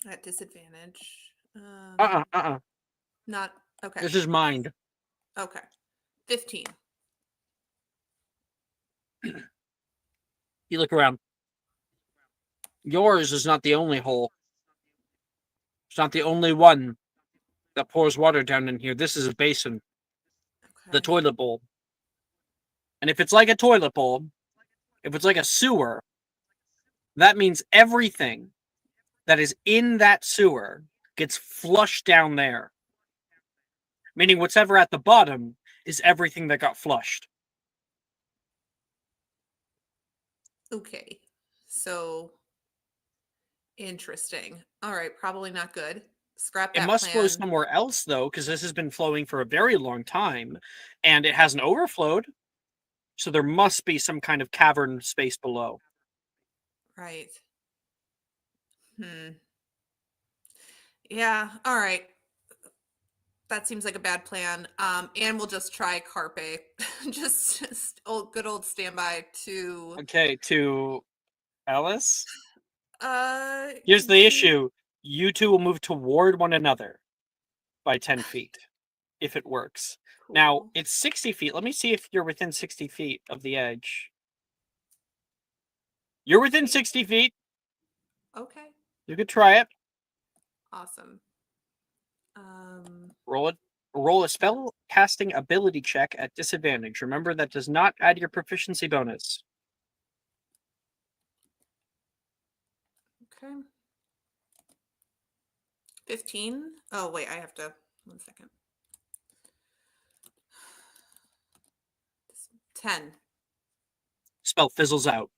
At disadvantage. Not okay. This is mind. Okay. 15. You look around. Yours is not the only hole. It's not the only one that pours water down in here. This is a basin, the Okay. toilet bowl. And if it's like a toilet bowl, if it's like a sewer, that means everything that is in that sewer gets flushed down there. Meaning whatever at the bottom is everything that got flushed. Okay. So interesting. All right, probably not good. Scrap that It must flow plan. somewhere else, though, because this has been flowing for a very long time, and it hasn't overflowed. So there must be some kind of cavern space below. Right. Yeah, all right. That seems like a bad plan. And we'll just try Carpe. just good old standby to Okay, to Alice. uh Here's the ye- issue. You two will move toward one another by 10 feet, if it works. Now, cool. it's 60 feet. Let me see if you're within 60 feet of the edge. You're within 60 feet. Okay. You could try it. Awesome. Roll it. Roll a spell casting ability check at disadvantage. Remember, that does not add your proficiency bonus. Okay. 15. Oh, wait, I have to 1 second. 10. Spell fizzles out.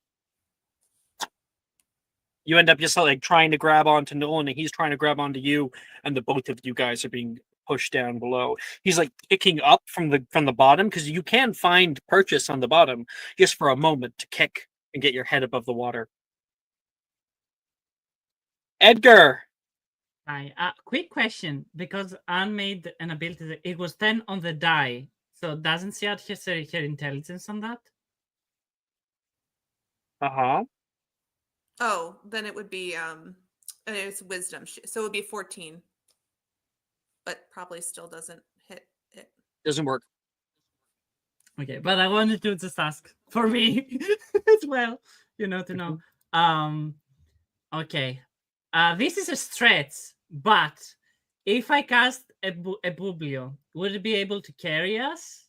You end up just like trying to grab onto Nolan, and he's trying to grab onto you, and the both of you guys are being pushed down below. He's like kicking up from the bottom because you can find purchase on the bottom just for a moment to kick and get your head above the water. Edgar. Hi. Quick question, because Anne made an ability that it was 10 on the die, so doesn't she add her intelligence on that? Uh-huh. Oh, then it would be it's wisdom. So it would be 14. But probably still doesn't hit it. Doesn't work. Okay, but I wanted to just ask for me as well, to know. Okay. This is a stretch, but if I cast a Bublio, would it be able to carry us?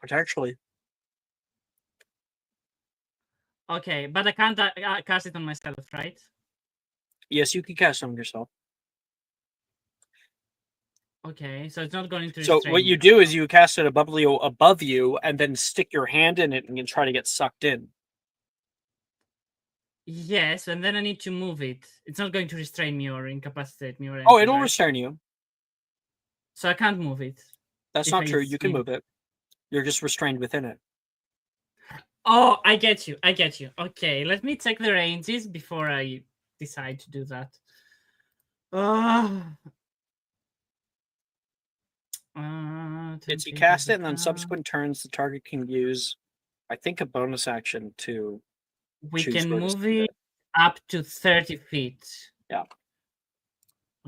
Potentially. Okay, but I can't cast it on myself, right? Yes, you can cast on yourself. Okay, so it's not going to So restrain what me. you do is you cast it above you, and then stick your hand in it and you try to get sucked in. Yes, and then I need to move it. It's not going to restrain me or incapacitate me or anything. Oh, it'll right? restrain you. So I can't move it. That's If not I true. You can see- move it. You're just restrained within it. Oh, I get you. I get you. Okay, let me check the ranges before I decide to do that. It's you cast it, and then subsequent turns, the target can use, I think, a bonus action to We choose can where to move send it up to 30 feet. Yeah.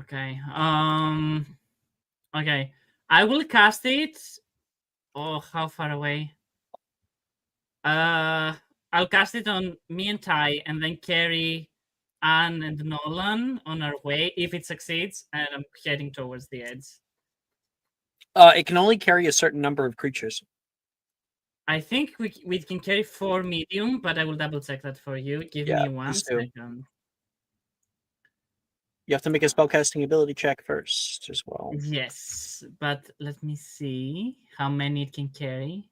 Okay. Okay. I will cast it. Oh, how far away? I'll cast it on me and Ty, and then carry Anne and Nolan on our way if it succeeds, and I'm heading towards the edge. It can only carry a certain number of creatures. I think we can carry 4 medium, but I will double check that for you. Give Yeah, me 1 please do. second. You have to make a spellcasting ability check first as well. Yes, but let me see how many it can carry.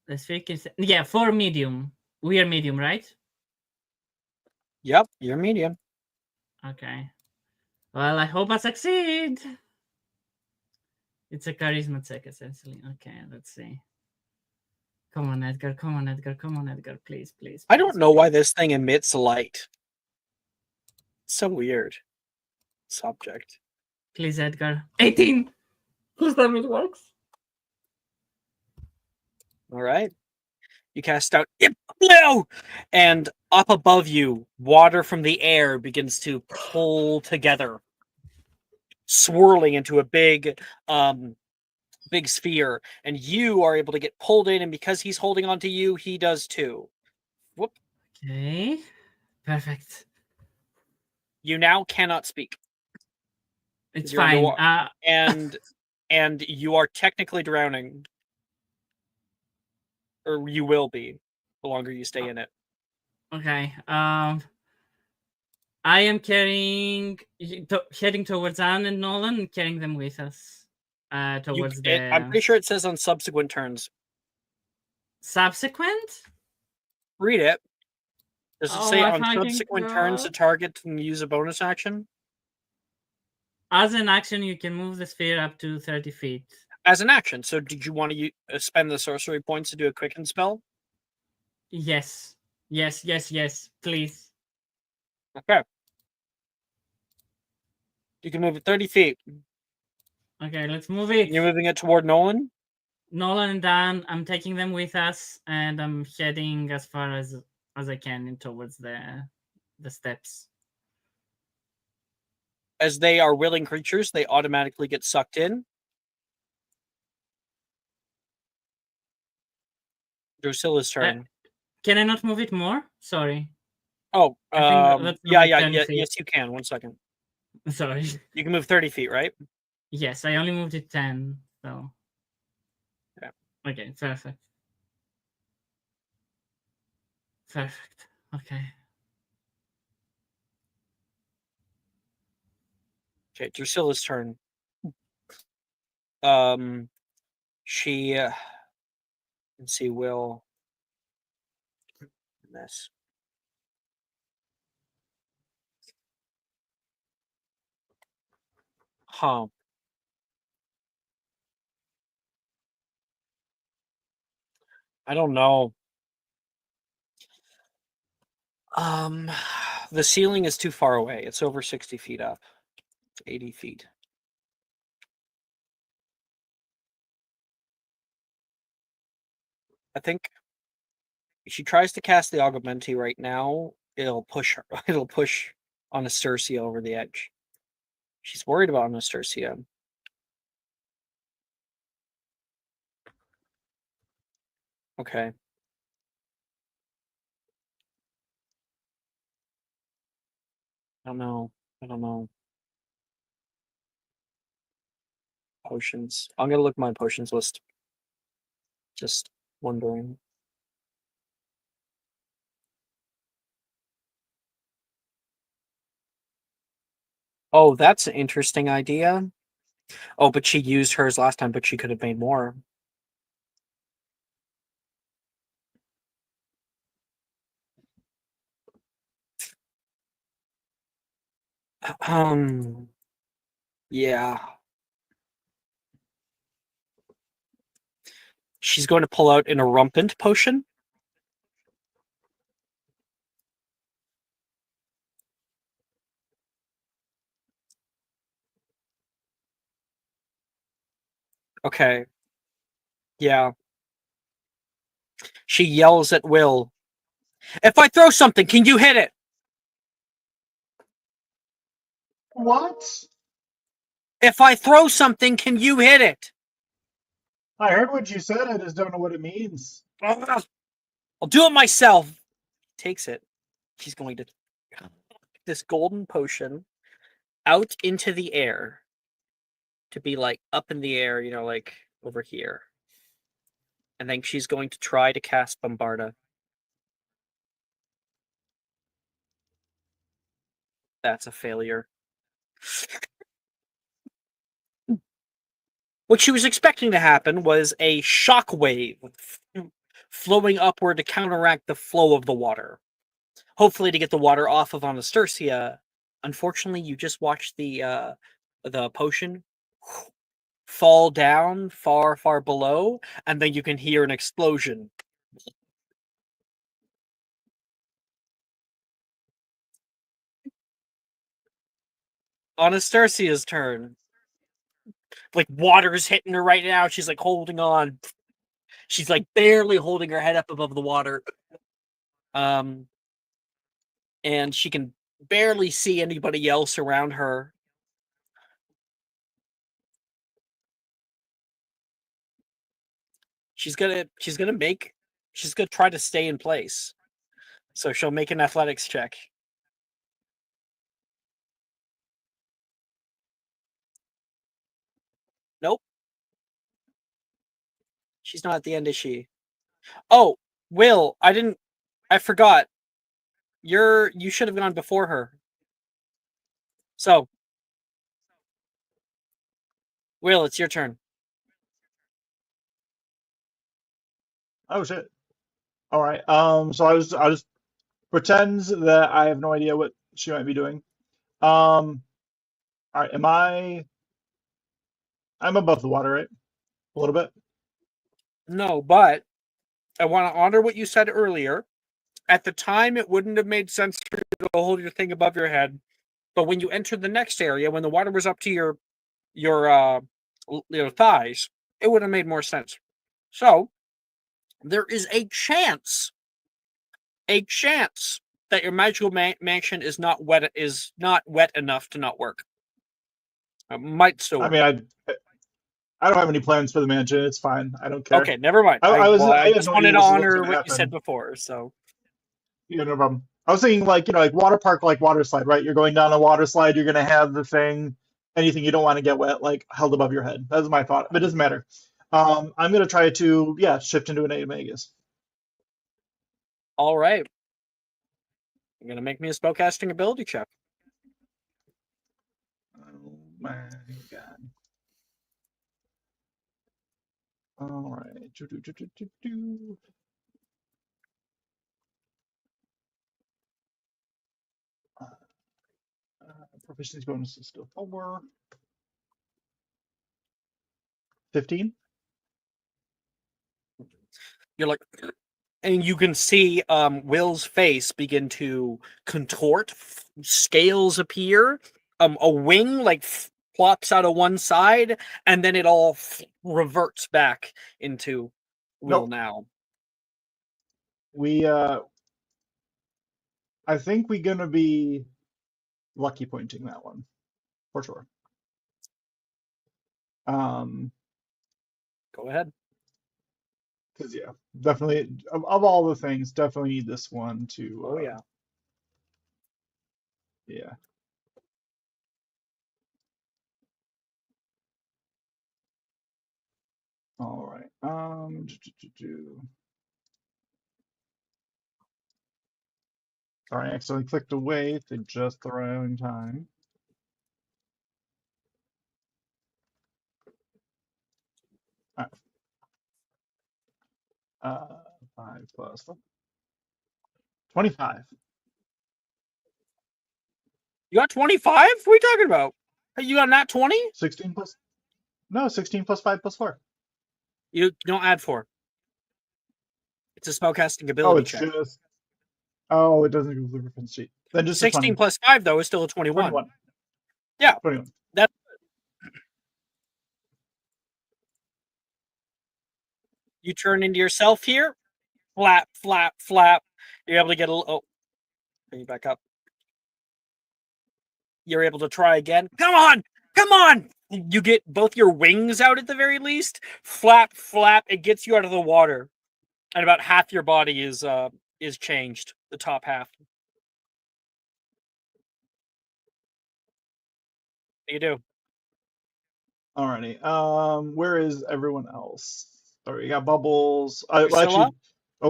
The sphere can yeah, 4 medium. We are medium, right? Yep, you're medium. Okay. Well, I hope I succeed. It's a charisma check, essentially. Okay, let's see. Come on, Edgar. Come on, Edgar. Come on, Edgar. Please, please. I don't please, know why please. this thing emits light. It's so weird. Subject. Please, Edgar. 18! Please tell me it works. All right. You cast out no! And up above you, water from the air begins to pull together, swirling into a big sphere, and you are able to get pulled in, and because he's holding on to you, he does too. Whoop. Okay. Perfect. You now cannot speak. It's You're fine. underwater. And you are technically drowning. Or you will be, the longer you stay in it. Okay. I am carrying, heading towards Anne and Nolan, and carrying them with us. Towards I'm pretty sure it says on subsequent turns. Subsequent? Read it. Does it Oh, say I on fucking subsequent turns the God. target can use a bonus action? As an action, you can move the sphere up to 30 feet. As an action. So did you want to spend the sorcery points to do a quicken spell? Yes. Yes, yes, yes. Please. Okay. You can move it 30 feet. Okay, let's move it. You're moving it toward Nolan? Nolan and Dan, I'm taking them with us, and I'm heading as far as I can towards the steps. As they are willing creatures, they automatically get sucked in. Drusilla's turn. Can I not move it more? Sorry. Oh, I think that's only 10 feet. yes, you can. 1 second. Sorry. You can move 30 feet, right? Yes, I only moved it 10, so. Yeah. Okay, perfect. Perfect. Okay. Okay, Drusilla's turn. She let's see, will this. Huh. I don't know. The ceiling is too far away. It's over 60 feet up. It's 80 feet. I think if she tries to cast the Augmenti right now, it'll push her. It'll push Anastasia over the edge. She's worried about Anastasia. Okay. I don't know. I don't know. Potions. I'm gonna look at my potions list. Just wondering. Oh, that's an interesting idea. Oh, but she used hers last time, but she could have made more. Yeah. She's going to pull out an Erumpent potion. Okay. Yeah. She yells at Will. If I throw something, can you hit it? What? If I throw something, can you hit it? I heard what you said. I just don't know what it means. Ugh. I'll do it myself. Takes it. She's going to this golden potion out into the air to be like up in the air, like over here. And then she's going to try to cast Bombarda. That's a failure. What she was expecting to happen was a shockwave flowing upward to counteract the flow of the water. Hopefully to get the water off of Anastasia. Unfortunately, you just watched the potion fall down far, far below, and then you can hear an explosion. Anastasia's turn. Like, water's hitting her right now. She's like holding on. She's like barely holding her head up above the water. And she can barely see anybody else around her. She's gonna try to stay in place. So she'll make an athletics check. Nope. She's not at the end, is she? Oh, Will, I forgot. You should have gone before her. So, Will, it's your turn. Oh shit. All right. So I'll just pretend that I have no idea what she might be doing. All right. I'm above the water, right? A little bit. No, but I want to honor what you said earlier. At the time, it wouldn't have made sense for you to hold your thing above your head. But when you entered the next area, when the water was up to your thighs, it would have made more sense. So there is a chance that your magical mansion is not wet enough to not work. It might still I work. mean, I don't have any plans for the mansion. It's fine. I don't care. Okay, never mind. I had just no wanted idea to this was honor gonna what you said happen. before. So Yeah, no problem. I was thinking like water park, like water slide, right? You're going down a water slide. You're gonna have the thing, anything you don't want to get wet, like held above your head. That's my thought, but it doesn't matter. I'm gonna try to shift into an Magus. all right, you're gonna make me a spellcasting ability check. Oh my god. All right. Proficiency bonus is still 4. 15. You're like, and you can see Will's face begin to contort. Scales appear. A wing plops out of one side, and then it all reverts back into Will Nope. now. We I think we're gonna be lucky pointing that one for sure. Go ahead. Because definitely of all the things, definitely need this one to. Oh yeah. Yeah. All right. Sorry, I accidentally clicked away at just the wrong time. All right. 5 plus 25. You got 25? What are you talking about? Hey, you got not 20? 16 plus. No, 16 plus 5 plus 4. You don't add 4. It's a spellcasting Oh, ability it's check. just. Oh, it doesn't include the reference sheet. Then just a 16 20. plus 5, though, is still a 21. 21. Yeah. 21. That. You turn into yourself here. Flap, flap, flap. You're able to get a little. Oh, bring you back up. You're able to try again. Come on! Come on! You get both your wings out at the very least. Flap, flap. It gets you out of the water. And about half your body is changed. The top half. What do you do? Alrighty. Where is everyone else? Sorry, you got Bubbles. Well, Drusilla, actually,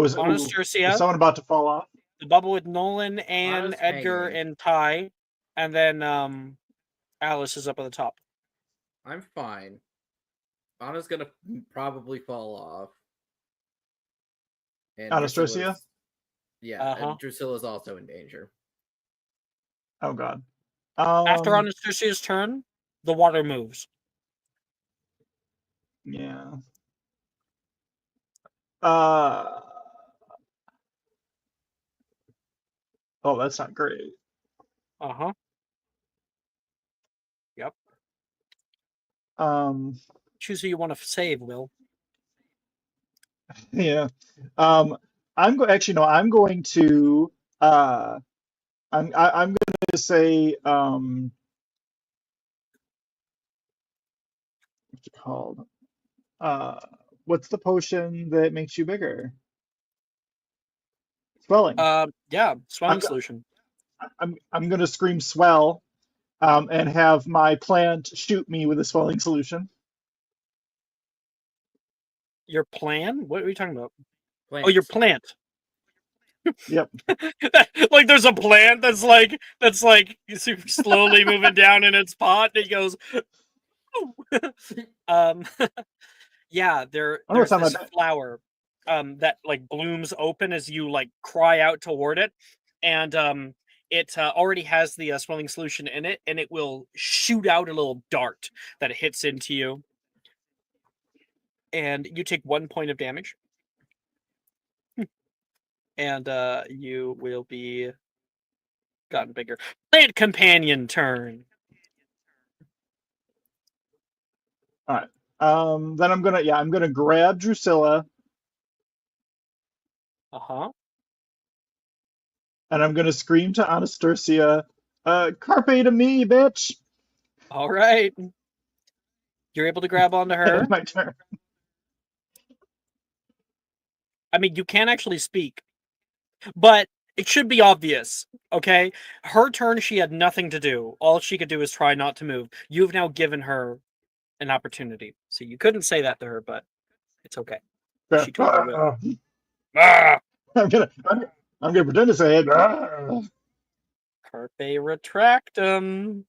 was Anastasia, someone about to fall off? the bubble with Nolan and Anna's Edgar hanging. and Ty, and then Alice is up at the top. I'm fine. Anna's gonna probably fall off. And Anastasia? Drusilla's- Yeah, Uh-huh. and Drusilla's also in danger. Oh God. After Anastasia's turn, the water moves. Yeah. Oh, that's not great. Uh-huh. Yep. Choose who you want to save, Will. Yeah. Actually, no, I'm going to I'm going to say what's it called? What's the potion that makes you bigger? Swelling. Yeah, swelling I'm, solution. I'm going to scream swell, and have my plant shoot me with a swelling solution. Your plan? What are you talking about? Plants. Oh, your plant. Yep. Like there's a plant that's like slowly moving down in its pot. And it goes. Yeah, I don't know there's what's on this my flower that like blooms open as you like cry out toward it, and it already has the swelling solution in it, and it will shoot out a little dart that hits into you, and you take 1 point of damage, and you will be gotten bigger. Plant companion turn. All right. Then I'm gonna grab Drusilla Uh-huh. and I'm gonna scream to Anastasia, "Carpe to me, bitch!" All right. You're able to grab onto her. End my turn. I mean, you can actually speak, but it should be obvious, okay? Her turn, she had nothing to do. All she could do is try not to move. You've now given her an opportunity. So you couldn't say that to her, but it's okay. She totally will. Ah! I'm gonna pretend to say it. Carpe retractum.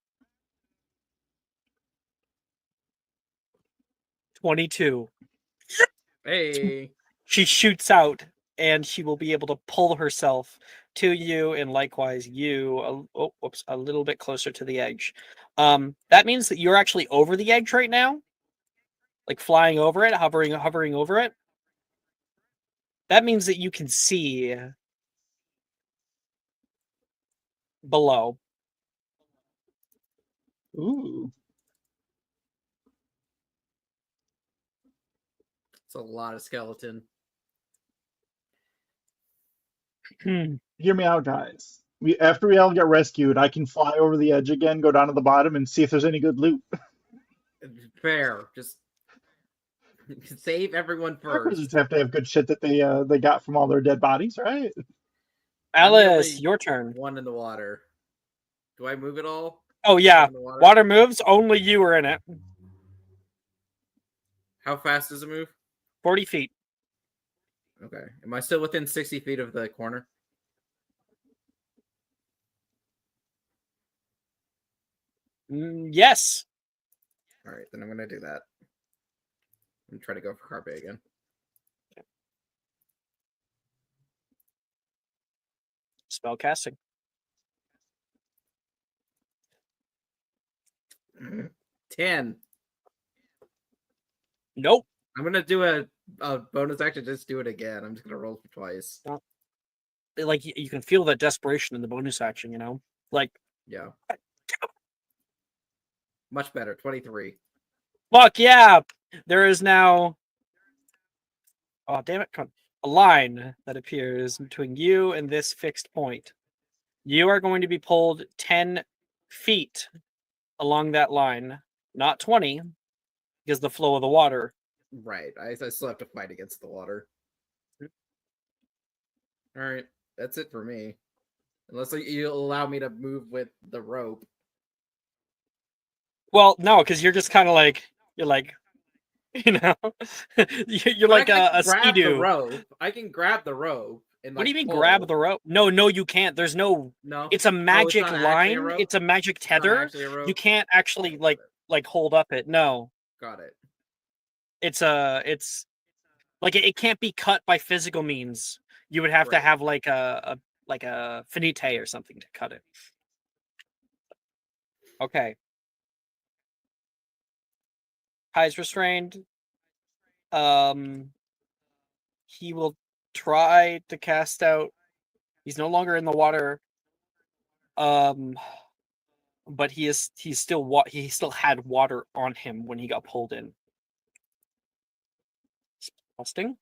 22. Hey. She shoots out, and she will be able to pull herself to you, and likewise you. A little bit closer to the edge. That means that you're actually over the edge right now, like flying over it, hovering over it. That means that you can see below. Ooh. It's a lot of skeleton. Hear me out, guys. After we all get rescued, I can fly over the edge again, go down to the bottom, and see if there's any good loot. Fair. Just save everyone first. Just have to have good shit that they got from all their dead bodies, right? I'm the Alice, only your turn. One in the water. Do I move at all? Oh yeah, In the water? water moves. Only you are in it. How fast does it move? 40 feet. Okay. Am I still within 60 feet of the corner? Yes. All right, then I'm gonna do that. I'm try to go for Carpe again. Spell casting. 10. Nope. I'm gonna do a bonus action. Just do it again. I'm just gonna roll for twice. Like you can feel that desperation in the bonus action, you know? Like, Yeah. Much better. 23. fuck yeah! There is now, oh damn it, come on, a line that appears between you and this fixed point. You are going to be pulled 10 feet along that line, not 20, because the flow of the water. Right. I still have to fight against the water. All right. That's it for me. Unless you allow me to move with the rope. Well, no, because you're just kind of like, you're like, you know, you're like I a can grab the ski-doo. rope. I can grab the rope and What do you mean pull. grab the rope? No, you can't. There's no. No. It's a magic not actually a line. rope? It's a magic It's not tether. actually a rope? You can't actually Okay, got like hold up it. No, Got it. it's like it can't be cut by physical means. You would have to Right. have like a finite or something to cut it. Okay. Kai's restrained. He will try to cast out. He's no longer in the water. But he still had water on him when he got pulled in. Disgusting.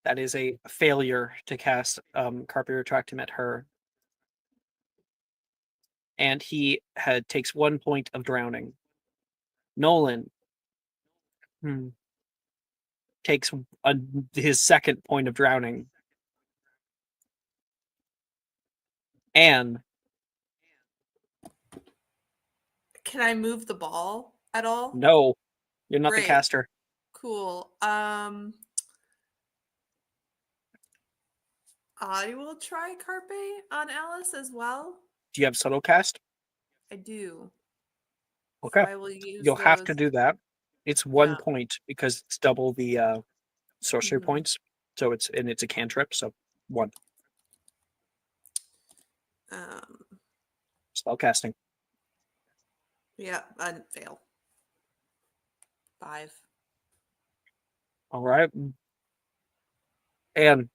That is a failure to cast Carpe Retractum at her. And he takes 1 point of drowning. Nolan takes his second point of drowning. And Can I move the ball at all? no, you're not Great. the caster. Cool. I will try Carpe on Alice as well. Do you have subtle cast? I do. Okay. So I will use You'll have to those. do that. It's 1 Yeah. point because it's double the sorcery Mhm. points. So it's a cantrip, so 1. Spell casting. Yeah, fail. 5. All right. And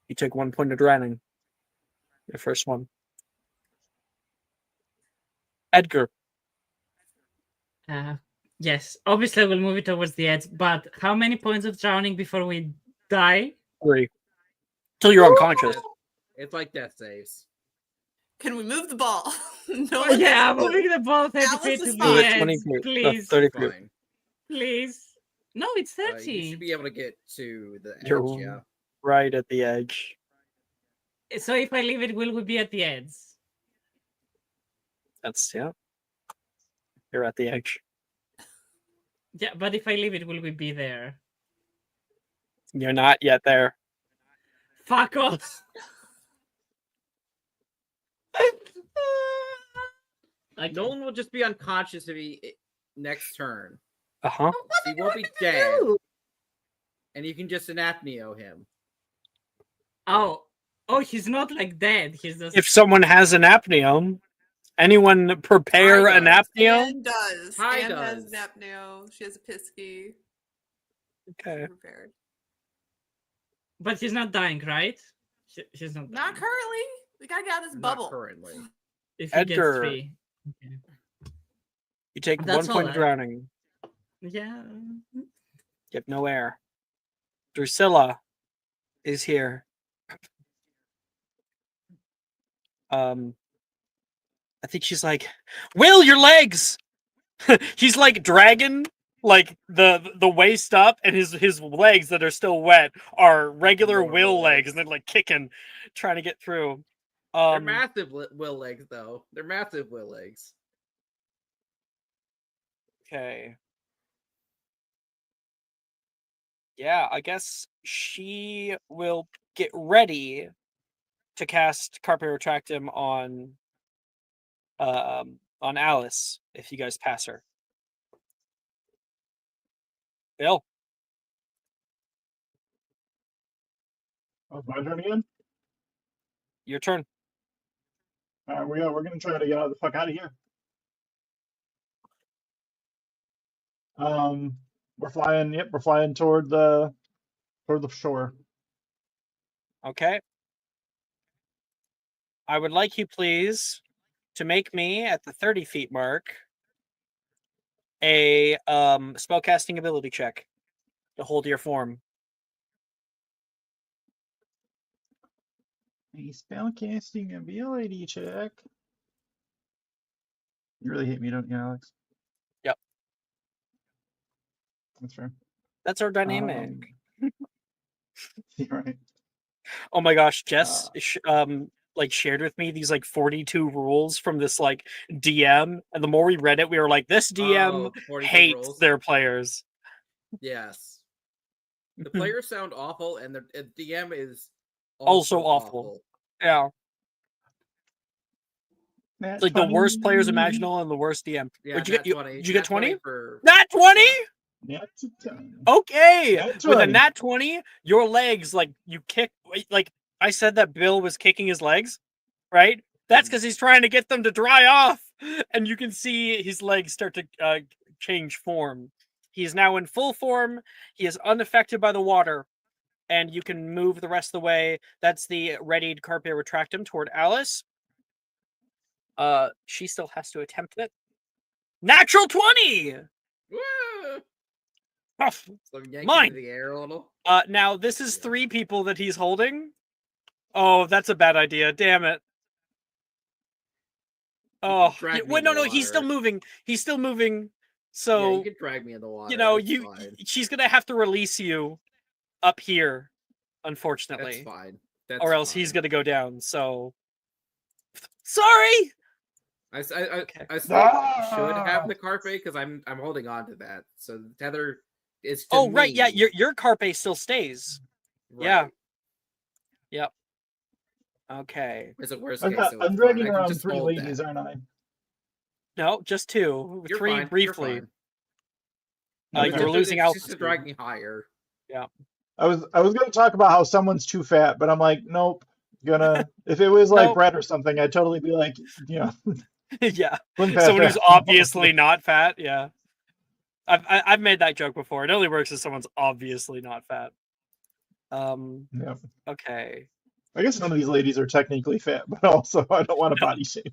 you take 1 point of drowning. Your first one. Edgar. Yes, obviously we'll move it towards the edge, but how many points of drowning before we die? 3. Till you're unconscious. It's like death saves. Can we move the ball? No. Oh, yeah, moving the ball 30 Alice feet is to fine. the edge. 20 feet. Please, 30 It's feet. fine. please. No, it's You 30. should be able to get to the edge, You're yeah. right at the edge. So if I leave it, will we be at the edge? That's, yeah. You're at the edge. Yeah, but if I leave it, will we be there? You're not yet there. Fuck off. Like, Nolan will just be unconscious if he next turn. Uh-huh. He won't be dead. And you can just anapneo him. Oh, he's not like dead. He's just. If someone has an apneo, anyone prepare I an does. apneo? Anne does. Hi Anne has does. an apneo. She has a pisky. Okay. Prepared. But he's not dying, right? He's not. Not dying. currently. We gotta get out of this Not bubble. currently. If he Edgar. gets 3. Okay. You take That's 1 point all of I- drowning. Yeah. Get no air. Drusilla is here. I think she's like, Will, your legs! He's like dragging like the waist up, and his legs that are still wet are regular Normal Will legs, legs. and they're like kicking, trying to get through. They're massive will legs, though. They're massive will legs. Okay. Yeah, I guess she will get ready to cast Carpe Retractum on Alice if you guys pass her. Bill, Oh, my turn again. your turn. We're gonna try to get the fuck out of here. We're flying. Yep, we're flying toward the shore. Okay. I would like you, please, to make me at the 30 feet mark a spellcasting ability check to hold your form. A spellcasting ability check. You really hate me, don't you, Alex? Yep. That's fair. That's our dynamic. You're right. Oh my gosh, Jess like shared with me these like 42 rules from this like DM, and the more we read it, we were like, this DM Oh, the 42 hates rules. their players. Yes. The players sound awful, and the DM is Also also awful. Yeah. Nat It's like the worst players 20. imaginable and the worst DM. Yeah, What'd you get? nat 20. Did you get Nat 20? For... Nat 20? Nat 20. Okay. Nat With a 20. nat 20, your legs, like, you kick, like, I said that Bill was kicking his legs, right? That's because he's trying to get them to dry off. And you can see his legs start to change form. He is now in full form. He is unaffected by the water. And you can move the rest of the way. That's the readied Carpe Retractum toward Alice. She still has to attempt it. Natural 20! Woo! Oh, So yank mine. into the air a little. Now this is 3 people that he's holding. Oh, that's a bad idea. Damn it. Oh, Drag me wait, in no, the he's still water. moving. He's still moving. Yeah, So, you can drag me in the water. you know, It's fine. she's gonna have to release you up here, That's unfortunately, fine. That's or else fine. he's gonna go down. So, sorry. I still should Ah! have the carpe because I'm holding on to that. So the tether is to Oh, right, yeah, me. your carpe still stays. Right. Yeah. Yep. Okay. It's a worst I'm, case, so it's I'm fine. dragging I can around just 3 hold ladies, that. aren't I? No, just 2. You're 3 fine. briefly. You're fine. You were losing it's just to altitude. drag me higher. Yeah. I was going to talk about how someone's too fat, but I'm like, nope. If it was like Nope. Brett or something, I'd totally be like, Yeah. swim past Someone who's that. obviously not fat. Yeah. I've made that joke before. It only works if someone's obviously not fat. Yeah. Okay. I guess none of these ladies are technically fat, but also I don't want to body shame.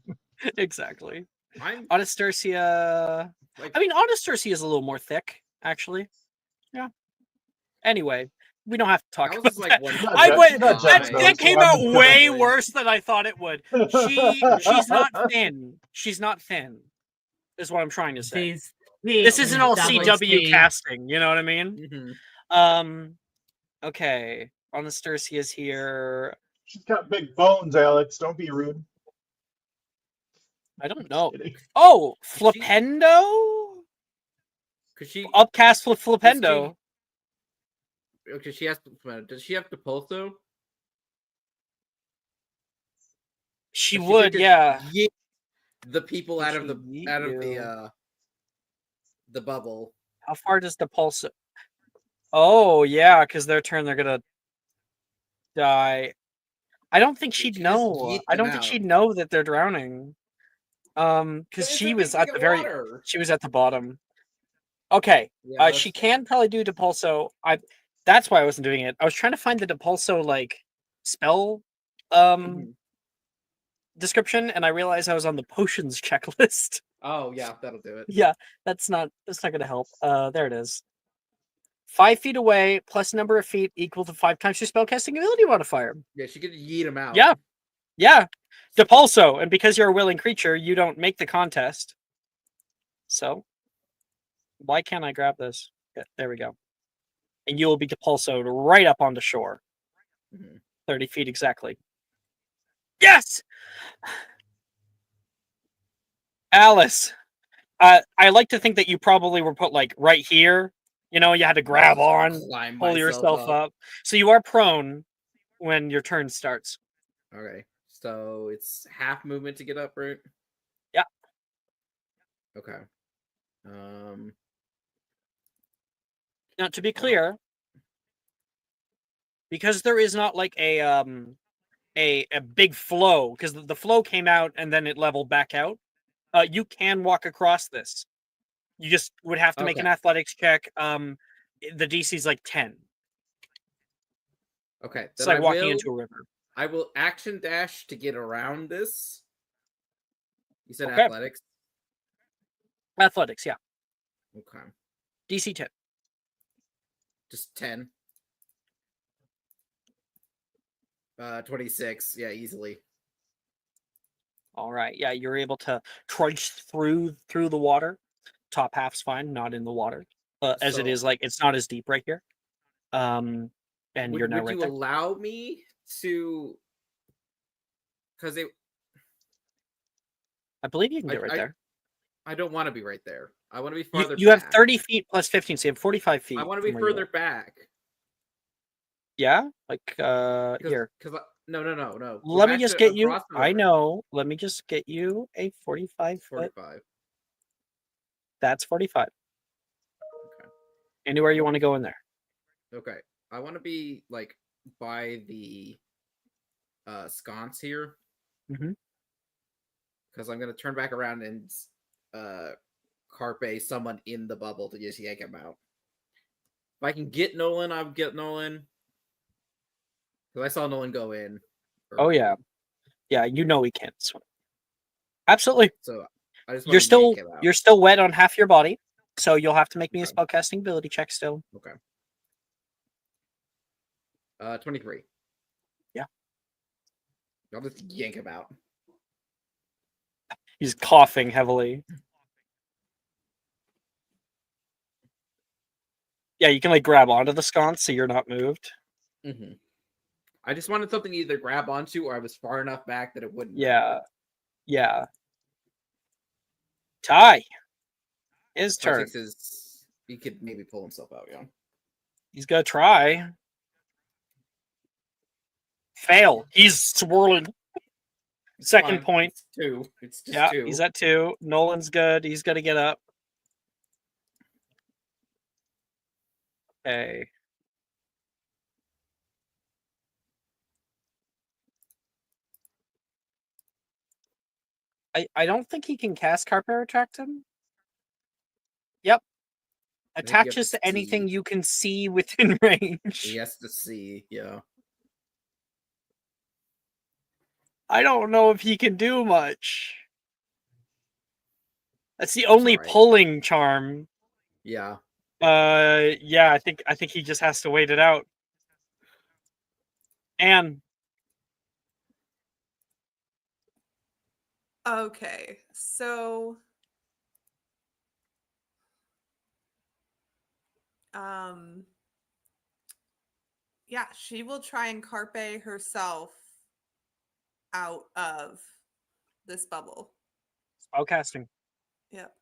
Exactly. I'm Anastasia. like, I mean, Anastasia is a little more thick, actually. Yeah. Anyway, we don't have to talk Alice about is like that. one. She's not I Jet- went. she's not That, Jet that so came I'm out way Probably. worse than I thought it would. She's not thin. She's not thin. Is what I'm trying to say. This isn't all CW casting. You know what I mean? Mhm. Okay. Anastasia's here. She's got big bones, Alex. Don't be rude. I don't know. Kidding. Oh, Flipendo? Could she? Upcast Flipendo. Okay, she has to. Does she have to pulse though? She If would, could just yeah. yeet the people Could out of she the yeet the bubble. How far does the pulse? Oh, yeah, because their turn, they're gonna die. I don't think she'd She just know. yeet I them don't think out. she'd know that they're drowning. Because It's she a was big at thing the of very. water. She was at the bottom. Okay. Yeah, She that's can probably do Depulso. That's why I wasn't doing it. I was trying to find the Depulso like spell Mhm. description, and I realized I was on the potions checklist. Oh yeah, that'll do it. Yeah, that's not gonna help. There it is. 5 feet away plus number of feet equal to 5 times your spellcasting ability modifier. Yeah, she could yeet them out. Yeah. Depulso, and because you're a willing creature, you don't make the contest. So why can't I grab this? Yeah, there we go. And you will be depulsoed right up onto shore. Mhm. 30 feet exactly. Yes! Alice, I like to think that you probably were put like right here You know, you had to grab on, Climb pull myself yourself up. So you are prone when your turn starts. Okay, so it's half movement to get up, right? Yeah. Okay. Now, to be clear, because there is not like a big flow, because the flow came out and then it leveled back out. You can walk across this. You just would have to make an Okay. athletics check. The DC is like 10. Okay, It's then like walking into a river. I will action dash to get around this. You said Okay. athletics? Athletics, yeah. Okay. DC 10. Just 10. 26. Yeah, easily. All right. Yeah, you're able to trudge through the water. Top half's fine, not in the water. As it So- is, like, it's not as deep right here. And you're now would right you there. allow me to? Because I believe you can get right there. I don't want to be right there. I want to be farther. You have back. 30 feet plus 15, so you have 45 feet. I want to be from where you further are. back. Yeah, like here. Because no. Go Let me back just to get you. across the I river. know. Let me just get you a 45 foot. 45. That's 45. Okay. Anywhere you want to go in there. Okay. I want to be like by the sconce here. Mhm. Because I'm gonna turn back around and carpe someone in the bubble to just yank him out. If I can get Nolan, I'll get Nolan. Because I saw Nolan go in. Oh yeah, yeah. You know he can't swim. Absolutely. So I just You're want to yank him out. still wet on half your body, so you'll have to make me a Okay. spellcasting ability check still. Okay. 23. Yeah. I'll just yank him out. He's coughing heavily. Yeah, you can like grab onto the sconce so you're not moved. Mm-hmm. I just wanted something to either grab onto or I was far enough back that it wouldn't. Yeah. Yeah. Ty. His turn. He could maybe pull himself out, yeah. He's gonna try. Fail. He's swirling. Second Fine. point. It's 2. It's just Yeah, 2. he's at 2. Nolan's good. He's gonna get up. Okay. I don't think he can cast Carpet Attract him. Yep. I think you have Attaches to to anything see. you can see within range. He has to see, yeah. I don't know if he can do much. That's the only alright. pulling charm. Yeah. Yeah, I think he just has to wait it out. And Okay, so yeah, she will try and carpe herself out of this bubble. spellcasting. Yep.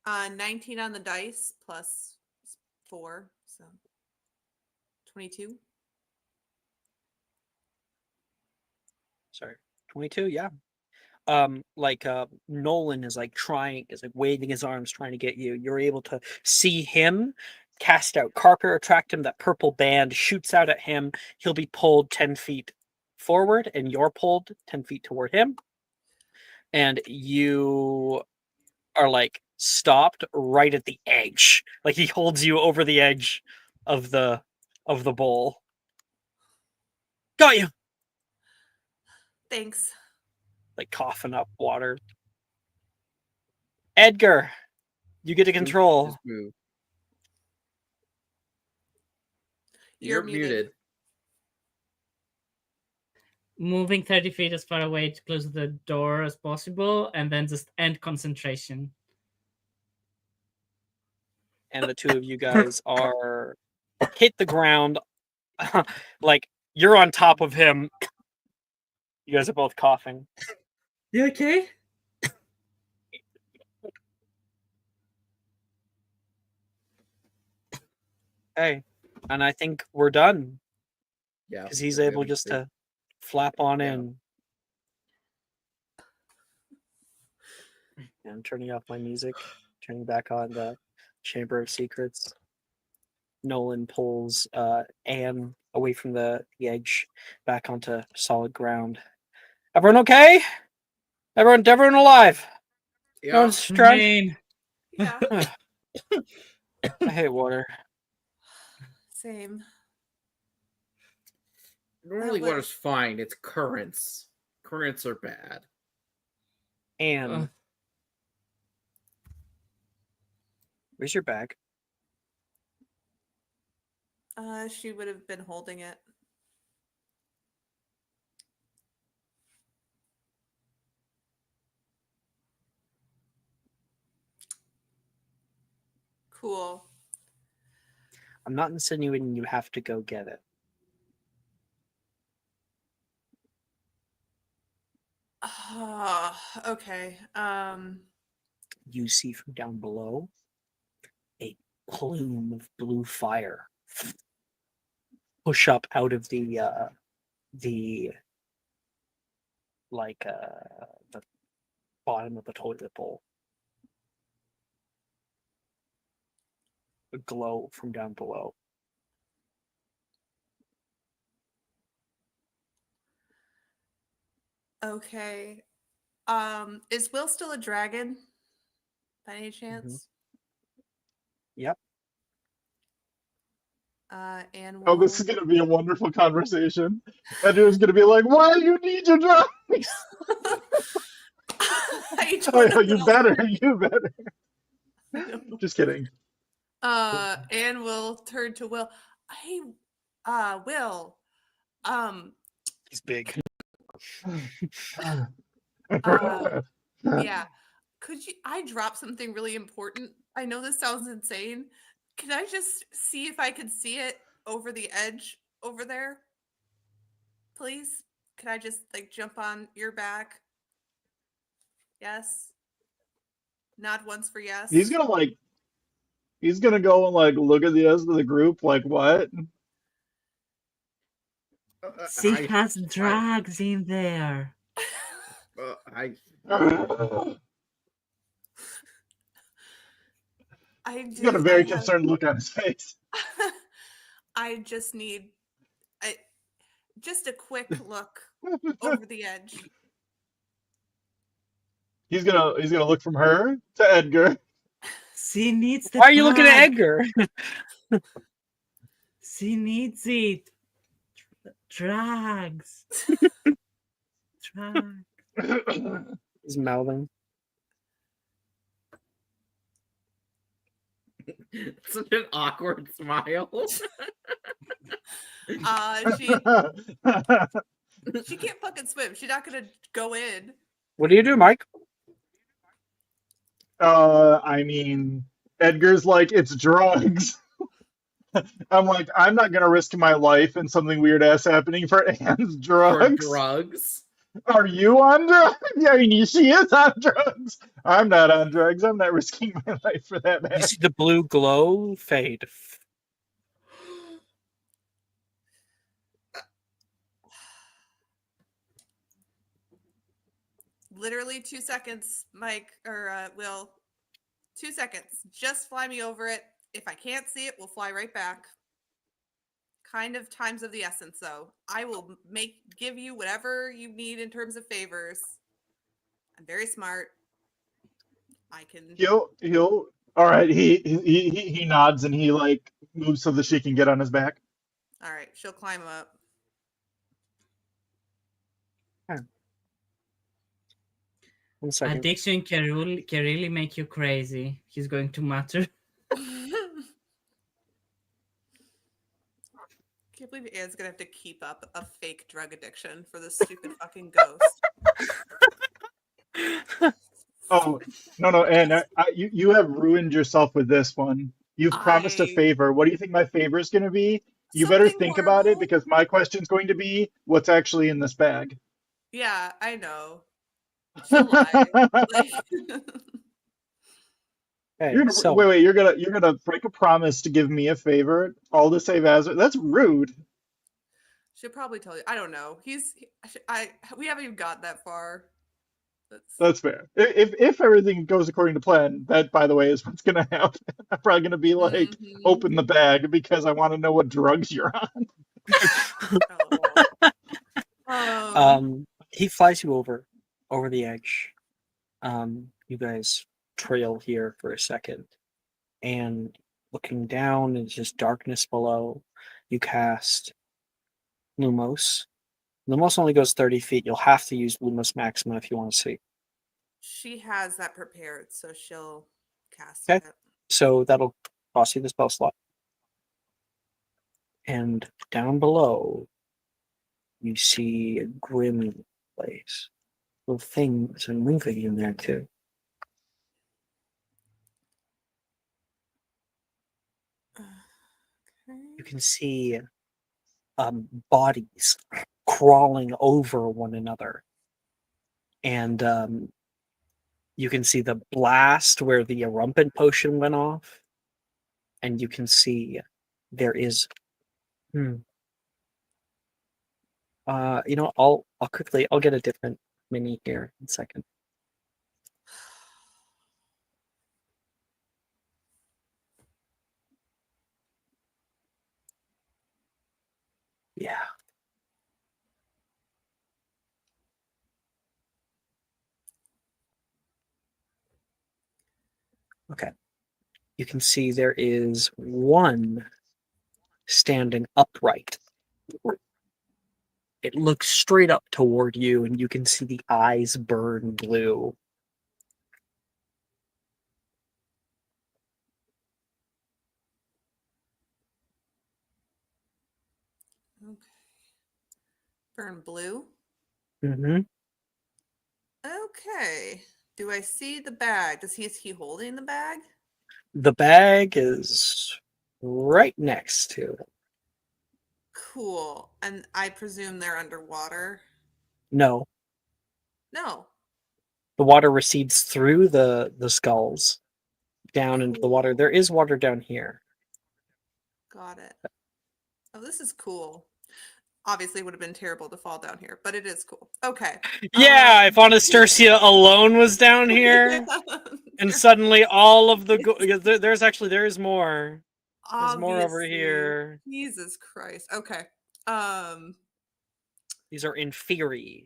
Uh, 19 on the dice plus 4, so 22. Sorry, 22. Yeah. Nolan is like waving his arms trying to get you. You're able to see him cast out Carper, attract him. That purple band shoots out at him. He'll be pulled 10 feet forward, and you're pulled 10 feet toward him. And you are like stopped right at the edge. Like he holds you over the edge of the bowl. Got you. Thanks. Like coughing up water. Edgar, you get to control. Just move. You're muted. Moving 30 feet as far away to close the door as possible, and then just end concentration. And the two of you guys are hit the ground. Like you're on top of him. You guys are both coughing. You okay? Hey, and I think we're done Yeah. because he's we're able good. just to flap on Yeah. in. And I'm turning off my music, turning back on the Chamber of Secrets. Nolan pulls Anne away from the edge, back onto solid ground. Everyone okay? Everyone alive? No Yeah. one's drowned? Rain. Yeah, I hate water. same. Normally was- water's fine. It's currents. Currents are bad. Anne, where's your bag? She would have been holding it. Cool. I'm not insinuating you have to go get it. Okay. You see from down below a plume of blue fire push up out of the bottom of the toilet bowl. A glow from down below. Okay. Is Will still a dragon? By any chance? Yep. And Oh, will... this is gonna be a wonderful conversation. Edgar's gonna be like, "Why do you need your drugs?" I don't Oh, know you what better, else- you better. Just kidding. and will turn to Will. Hey, Will. He's big. Yeah. Could you? I dropped something really important. I know this sounds insane. Can I just see if I can see it over the edge over there? Please? Could I just like jump on your back? Yes. Nod once for yes. He's gonna go and like look at the rest of the group like what? She has drugs in there. He's got a very concerned look on his face. I just need just a quick look over the edge. He's gonna look from her to Edgar. She needs the Why are you looking at bag. Edgar? She needs it. Drugs. Drugs. He's mouthing. Such an awkward smile. She can't fucking swim. She's not gonna go in. What do you do, Mike? I mean, Edgar's like, it's drugs. I'm like, I'm not gonna risk my life and something weird ass happening for Anne's drugs. For drugs. Are you on drugs? Yeah, I mean, she is on drugs. I'm not on drugs. I'm not risking my life for that You man. see the blue glow fade. Literally 2 seconds, Mike or Will. 2 seconds. Just fly me over it. If I can't see it, we'll fly right back. Kind of times of the essence, though. I will give you whatever you need in terms of favors. I'm very smart. I can. He'll. All right. He nods and he like moves so that she can get on his back. All right, she'll climb up. One second. Addiction can really make you crazy. He's going to matter. Can't believe Anne's gonna have to keep up a fake drug addiction for this stupid fucking ghost. Oh no, and you have ruined yourself with this one. You've promised a favor. What do you think my favor is going to be? You better Something think about it horrible? because my question's going to be what's actually in this bag. Yeah, I know. She'll lie. Like, Okay, You're gonna so wait. You're gonna break a promise to give me a favor, all to save Azure. That's rude. She'll probably tell you. I don't know. We haven't even got that far. That's That's fair. If everything goes according to plan, that by the way is what's gonna happen. I'm probably gonna be like, Mhm. open the bag because I want to know what drugs you're on. LOL. he flies you over the edge. You guys trail here for a second, and looking down, it's just darkness below. You cast Lumos. Lumos only goes 30 feet. You'll have to use Lumos Maxima if you want to see. She has that prepared, so she'll cast Okay. it. So that'll cost you the spell slot. And down below, you see a grim place. Little things are moving in there too. You can see bodies crawling over one another. And you can see the blast where the Erumpent potion went off. And you can see there is I'll quickly I'll get a different mini here in a second. Yeah. Okay. You can see there is one standing upright. It looks straight up toward you, and you can see the eyes burn blue. Okay. Burn blue. Mm-hmm. Okay. Do I see the bag? Is he holding the bag? The bag is right next to it. Cool. And I presume they're underwater. No, No. the water recedes through the skulls down into the water. Cool. There is water down here. Got it. Oh, this is cool. Obviously, it would have been terrible to fall down here, but it is cool. Okay. Yeah, if Anastasia alone was down here, and suddenly all of the there is more. There's more over Obviously. here. Jesus Christ. Okay. These are inferi.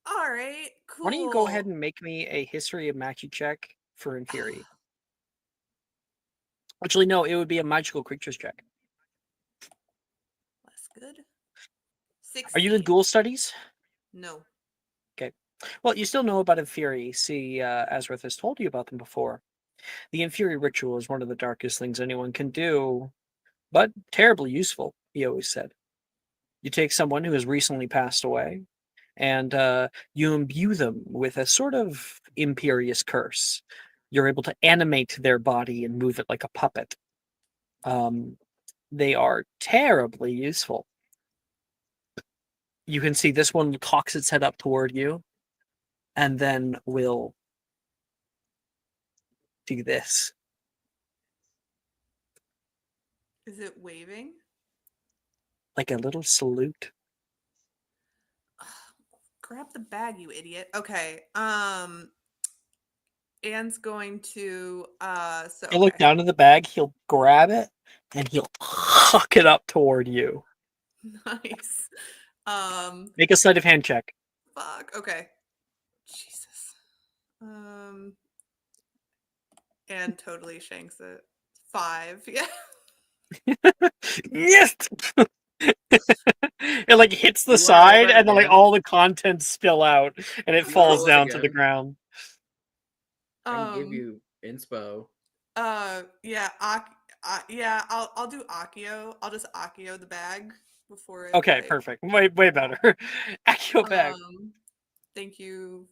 All right. Cool. Why don't you go ahead and make me a history of magic check for inferi? Actually, no, it would be a magical creatures check. That's good. Are you in 16. ghoul studies? No. Okay. Well, you still know about inferi. See, Azrith has told you about them before. The inferi ritual is one of the darkest things anyone can do, but terribly useful, he always said. You take someone who has recently passed away, and you imbue them with a sort of imperious curse. You're able to animate their body and move it like a puppet. They are terribly useful. You can see this one cocks its head up toward you, and then will do this. Is it waving? Like a little salute. Grab the bag, you idiot. Okay. Anne's going to He'll look down at the bag, he'll grab it, and he'll huck it up toward you. Nice. Make a sleight of hand check. Fuck. Okay. Jesus. And totally shanks it. 5. Yeah. Yes! It like hits the You wanna roll side, that and then like again? all the contents spill out, and it You wanna falls roll it down to the again? ground. I can give you inspo. Yeah. Yeah. I'll do Akio. I'll just Akio the bag before it. Okay, like, perfect. Way better. Accio bag. Thank you.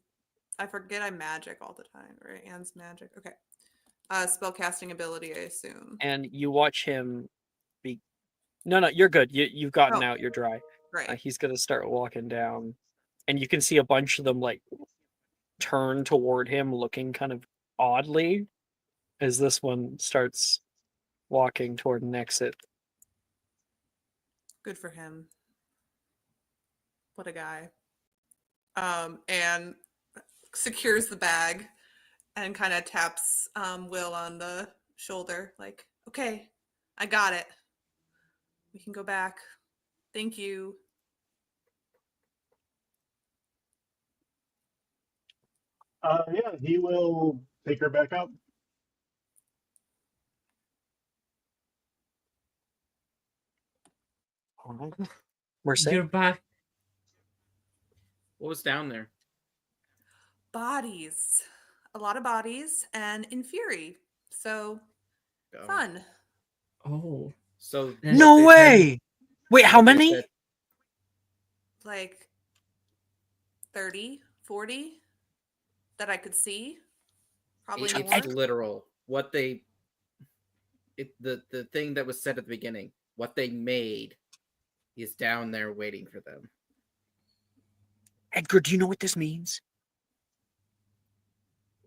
I forget I'm magic all the time, right? Anne's magic. Okay. Spell casting ability, I assume. And you watch him be. No, you're good. You've gotten out. You're dry. Right. He's gonna start walking down, and you can see a bunch of them like turn toward him, looking kind of oddly as this one starts walking toward an exit. Good for him. What a guy. And secures the bag and kind of taps Will on the shoulder, like, okay, I got it. We can go back. Thank you. Yeah, he will take her back out. All right. We're You're safe. back. What was down there? Bodies. A lot of bodies and in fury. So Oh. fun. Oh, So There's- No what they way! Wait, how what they many? said- Like 30, 40 that I could see. Probably It's more. literal. What they, the thing that was said at the beginning, what they made, is down there waiting for them. Edgar, do you know what this means?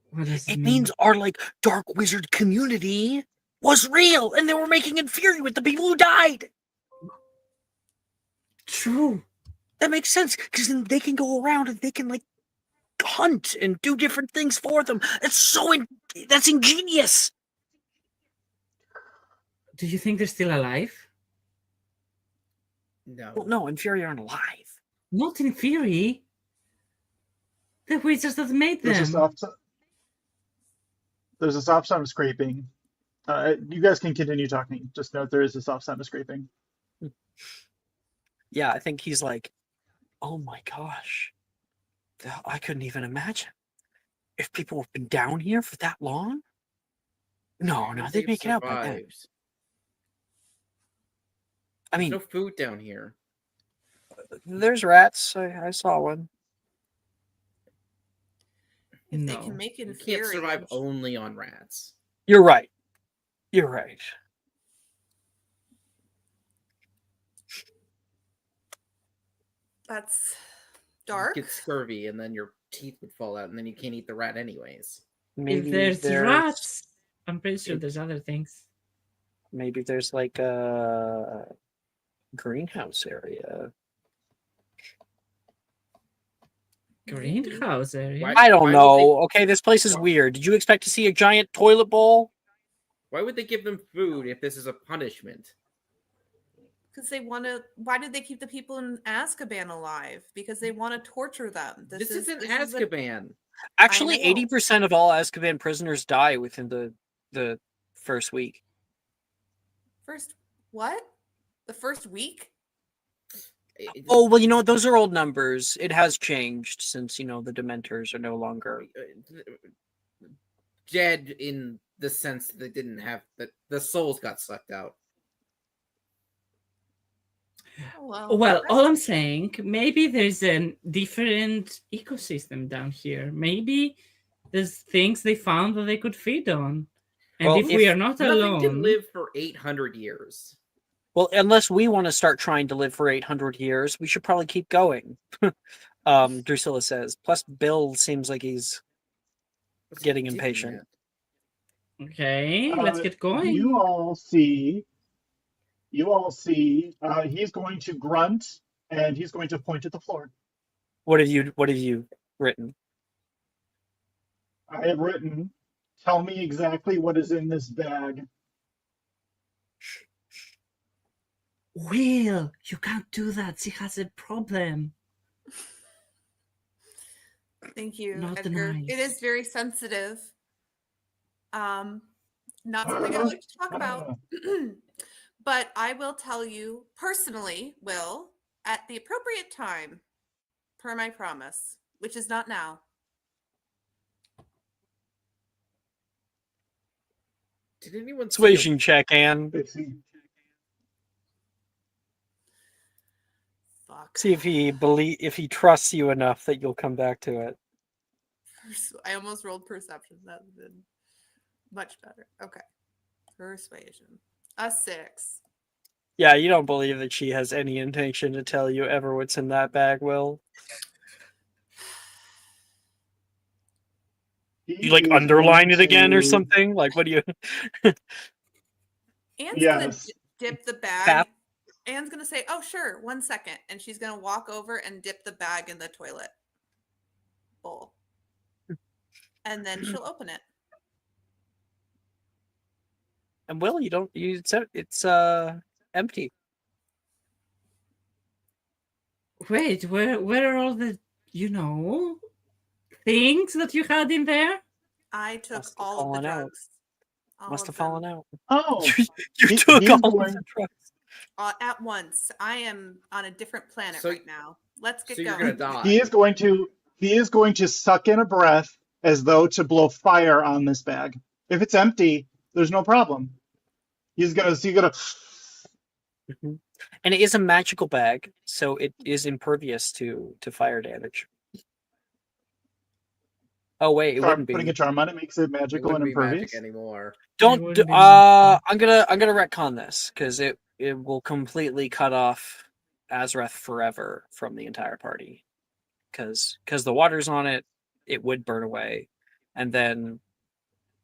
what does It mean? means our dark wizard community was real, and they were making infuri with the people who died. True. That makes sense because then they can go around and they can hunt and do different things for them. That's ingenious. Do you think they're still alive? No. Well, no, infuri aren't alive. Not in theory. The wizards that made There's a them. soft sound of scraping. You guys can continue talking. Just note there is a soft sound of scraping. Yeah, I think he's like, oh my gosh. I couldn't even imagine. If people have been down here for that long? No, they'd They've make it out by then. survived. I There's mean, no food down here. there's rats. I saw one. If they No. can make You infuri. can't survive only on rats. You're right. You're right. That's You dark. get scurvy, and then your teeth would fall out, and then you can't eat the rat anyways. Maybe If there's rats, I'm pretty sure there's other things. Maybe there's a greenhouse area. Greenhouse area. Why- I don't would know. Okay, this place is Why- weird. Did you expect to see a giant toilet bowl? Why would they give them food if this is a punishment? Because they want to. Why did they keep the people in Azkaban alive? Because they want to torture them. This isn't this is a- Azkaban. Actually, know. 80% of all Azkaban prisoners die within the first week. First, what? The first week? Oh, well, those are old numbers. It has changed since, the Dementors are no longer. Dead in the sense that they didn't have the souls got sucked out. Oh, Well, all I'm saying, maybe there's a different ecosystem down here. Maybe there's things they found that they could feed on. And Well, if we if are not Nothing alone, can live for 800 years. Well, unless we want to start trying to live for 800 years, we should probably keep going. Drusilla says. Plus, Bill seems like he's What's getting he doing impatient. that? okay, let's get going. You all see. He's going to grunt and he's going to point at the floor. What have you written? I have written, tell me exactly what is in this bag. Will, you can't do that. She has a problem. Thank you, Not Edgar. nice. It is very sensitive. Not something I like to talk about. But I will tell you personally, Will, at the appropriate time, per my promise, which is not now. Did anyone see Persuasion check, Anne. Pixie. Fuck. See if he trusts you enough that you'll come back to it. I almost rolled perception. That would have been much better. Okay. Persuasion. A 6. Yeah, you don't believe that she has any intention to tell you ever what's in that bag, Will? He You like is underline going it again or to- something? Like what do you Anne's gonna Yes. dip the bag. Fap. Anne's gonna say, "Oh, sure, 1 second," and she's gonna walk over and dip the bag in the toilet bowl, and then she'll open it. And Will, you don't you it's empty. Wait, where are all the things that you had in there? I took Must have all of the fallen out. drugs. All Must of have fallen them, out. Oh, You he took is all of going. the drugs. at once. I am on a different planet So- right now. Let's get So you're going. gonna die. He is going to. He is going to suck in a breath as though to blow fire on this bag. If it's empty, there's no problem. He's gonna. Mhm. And it is a magical bag, so it is impervious to fire damage. Oh wait, it wouldn't Putting be. a charm on it makes it It magical and wouldn't be impervious. magic anymore. Don't. wouldn't be magical. I'm gonna retcon this because it will completely cut off Azrath forever from the entire party. Because the water's on it, it would burn away, and then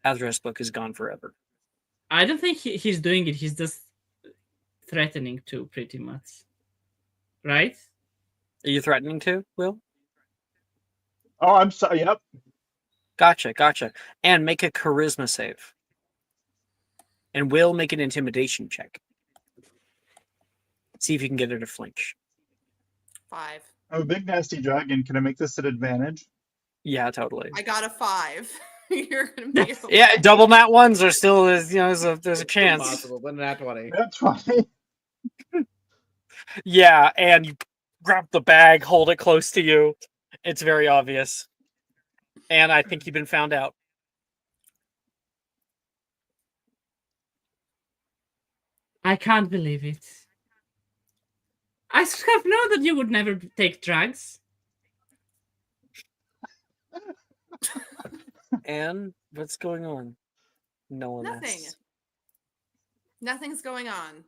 Azrath's book is gone forever. I don't think he's doing it. He's just threatening to, pretty much. Right? Are you threatening to, Will? Oh, I'm sorry. Yep. Gotcha. And make a charisma save. And Will make an intimidation check. See if you can get her to flinch. 5. I'm a big nasty dragon. Can I make this an advantage? Yeah, totally. I got a 5. You're gonna be okay. Yeah, double nat ones are still there's a chance. Impossible, but not 20. That's fine. Yeah, and you grab the bag, hold it close to you. It's very obvious. And I think you've been found out. I can't believe it. I should have known that you would never take drugs. And what's going on? No one Nothing. asks. Nothing's going on.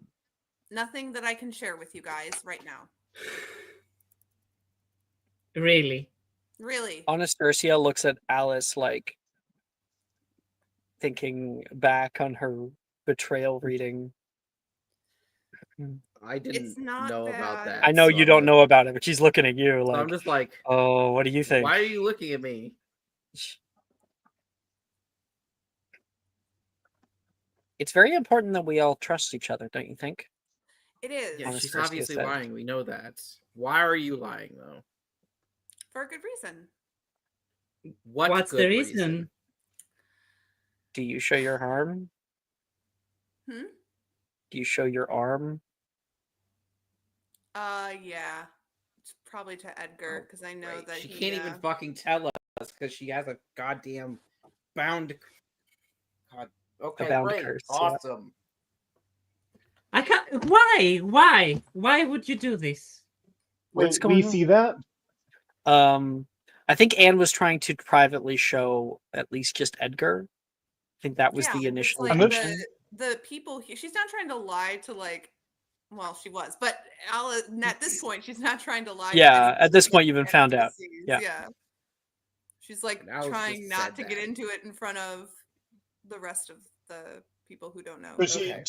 Nothing that I can share with you guys right now. Really? Really. Anastasia looks at Alice like thinking back on her betrayal reading. I didn't not know about bad. that. I know so you don't know about it, but she's looking at you So like, I'm just like, oh, what do you think? why are you looking at me? It's very important that we all trust each other, don't you think? It is. Yeah, she's Anastasia obviously said. lying. We know that. Why are you lying, though? For a good reason. What's good the reason? Do you show your arm? Hmm? Do you show your arm? Yeah. It's probably to Edgar because I know Right. that She he, can't even fucking tell us because she has a goddamn bound. God. Okay, bound great. curse, yeah. Awesome. I can't. Why? Why would you do this? What's Wait, going we on? see that? I think Anne was trying to privately show at least just Edgar. I think that was the it's initial like intention. the people here. She's not trying to lie to well, she was, but Alice, at this point, she's not trying to lie. Yeah, to at this point, any you've been found out. NPCs, Yeah. She's like And Alice trying just not said to get that. into it in front of the rest of the people who don't know. But she Okay.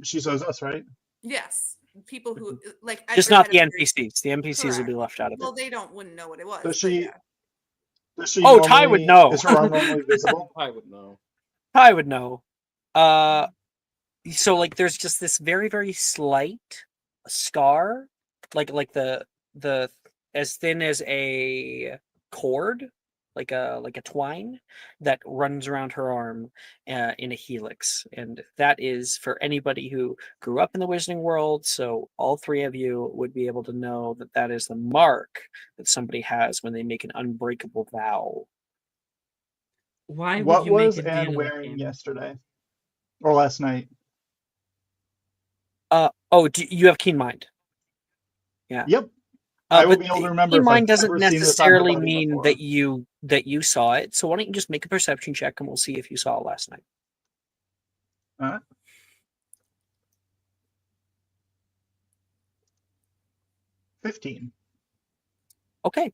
she shows us, right? Yes, people who like Just Edgar not had the a very- NPCs. The NPCs will be Correct. left out of Well, it. they wouldn't know what it was. Does but she? yeah. Does she? Oh, Ty would know. Is her arm normally visible? I would know. I would know. So like there's just this very, very slight scar, like the as thin as a cord, like a twine that runs around her arm in a helix, and that is for anybody who grew up in the Wizarding world. So all three of you would be able to know that that is the mark that somebody has when they make an unbreakable vow. Why would What you was make a Anne deal with wearing him? yesterday or last night? You have keen mind. Yeah. Yep. I will But be able to remember keen if mind I've doesn't ever seen this on her necessarily body mean before. that you saw it. So why don't you just make a perception check and we'll see if you saw it last night. All right. 15. Okay.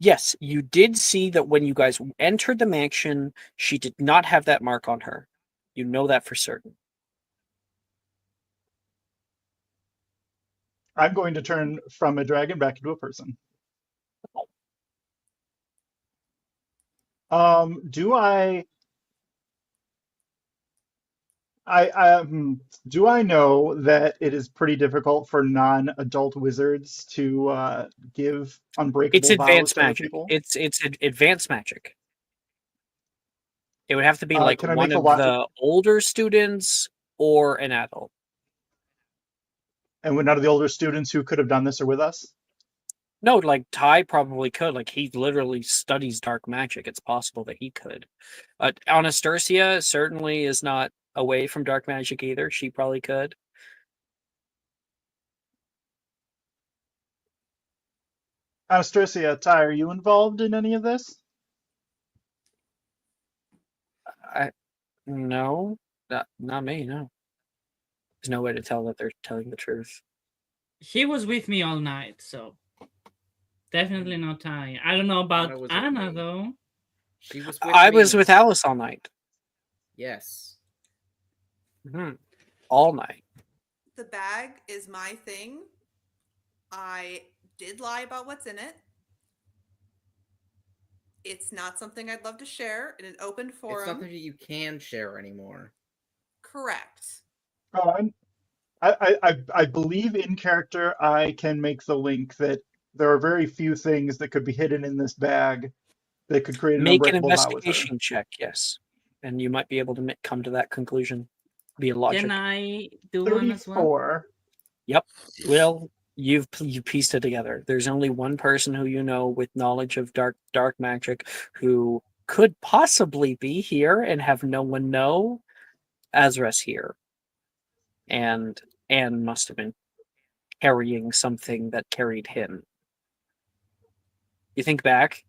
Yes, you did see that when you guys entered the mansion, she did not have that mark on her. You know that for certain. I'm going to turn from a dragon back into a person. Do do I know that it is pretty difficult for non-adult wizards to give It's unbreakable vows advanced to other magic. people? It's advanced magic. It would have to be like Can I one make a of logic? the older students or an adult. And when none of the older students who could have done this are with us? No, like Ty probably could. Like he literally studies dark magic. It's possible that he could. Anastasia certainly is not away from dark magic either. She probably could. Anastasia, Ty, are you involved in any of this? No, not me. No, there's no way to tell that they're telling the truth. He was with me all night, so definitely not Ty. I don't know Anna about was with Anna me. though. She was with I me. was with Alice all night. Yes. All night. The bag is my thing. I did lie about what's in it. It's not something I'd love to share in an open It's forum. something that you can share anymore. Correct. Oh, I believe in character I can make the link that there are very few things that could be hidden in this bag that could create an Make an unbreakable vow with her. investigation check, yes, and you might be able to come to that conclusion. Be a logic. Can I do one as well? 34. Yep. Well, you pieced it together. There's only one person who you know with knowledge of dark magic who could possibly be here and have no one know. Azra's here, and Anne must have been carrying something that carried him. You think back,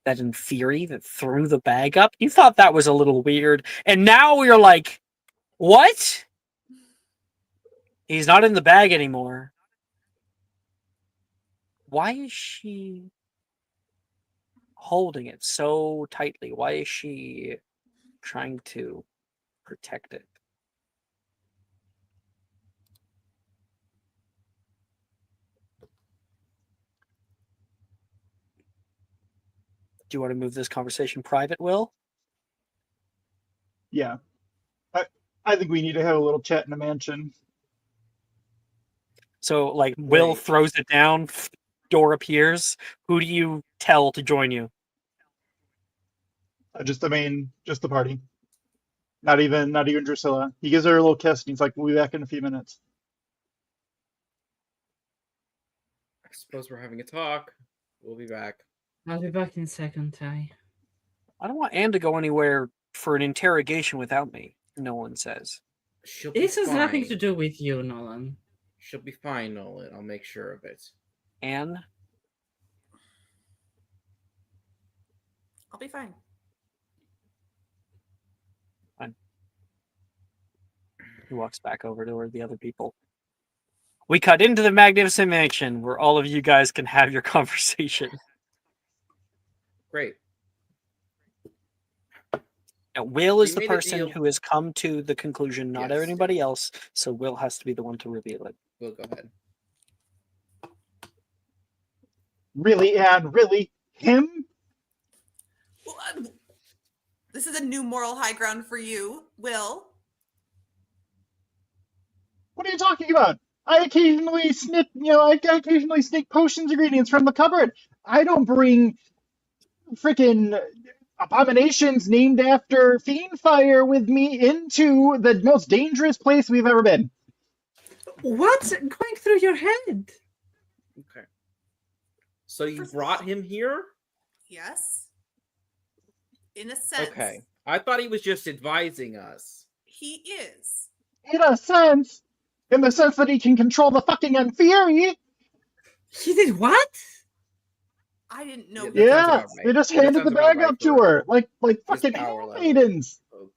that in theory that threw the bag up, you thought that was a little weird, and now you're like, what? He's not in the bag anymore. Why is she holding it so tightly? Why is she trying to protect it? Do you want to move this conversation private, Will? Yeah. I think we need to have a little chat in the mansion. So, like, Will Wait. throws it down, door appears. Who do you tell to join you? Just the party. Not even Drusilla. He gives her a little kiss and he's like, we'll be back in a few minutes. I suppose we're having a talk. We'll be back. I'll be back in a second, Ty. I don't want Anne to go anywhere for an interrogation without me, no one says. She'll be This has fine. nothing to do with you, Nolan. She'll be fine, Nolan. I'll make sure of it. Anne? I'll be fine. He walks back over to the other people. We cut into the Magnificent Mansion where all of you guys can have your conversation. Great. Now, Will is We the made a person deal. who has come to the conclusion, not Yes. anybody else, so Will has to be the one to reveal it. We'll go ahead. Really, Anne? Really? Him? This is a new moral high ground for you, Will. What are you talking about? I occasionally sneak potions ingredients from the cupboard. I don't bring freaking abominations named after Fiendfire with me into the most dangerous place we've ever been. What's going through your head? Okay. So you brought him here? Yes. In a sense. Okay. I thought he was just advising us. He is. In a sense. In the sense that he can control the fucking Unfury. He did what? I didn't know. Yeah, that sounds Yeah, about right. they just That handed sounds the about bag right up to for her. Like his fucking power level. maidens. Oh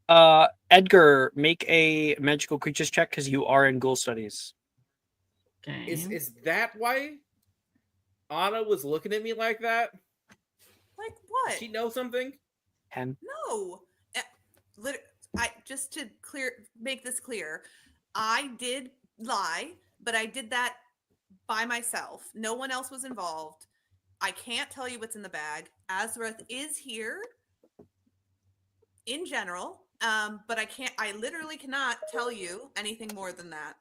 god. Edgar, make a magical creatures check because you are in ghoul studies. Okay. Is that why? Anna was looking at me like that? Like what? Did she know something? And No. I just to make this clear, I did lie, but I did that by myself. No one else was involved. I can't tell you what's in the bag. Azareth is here in general, but I literally cannot tell you anything more than that.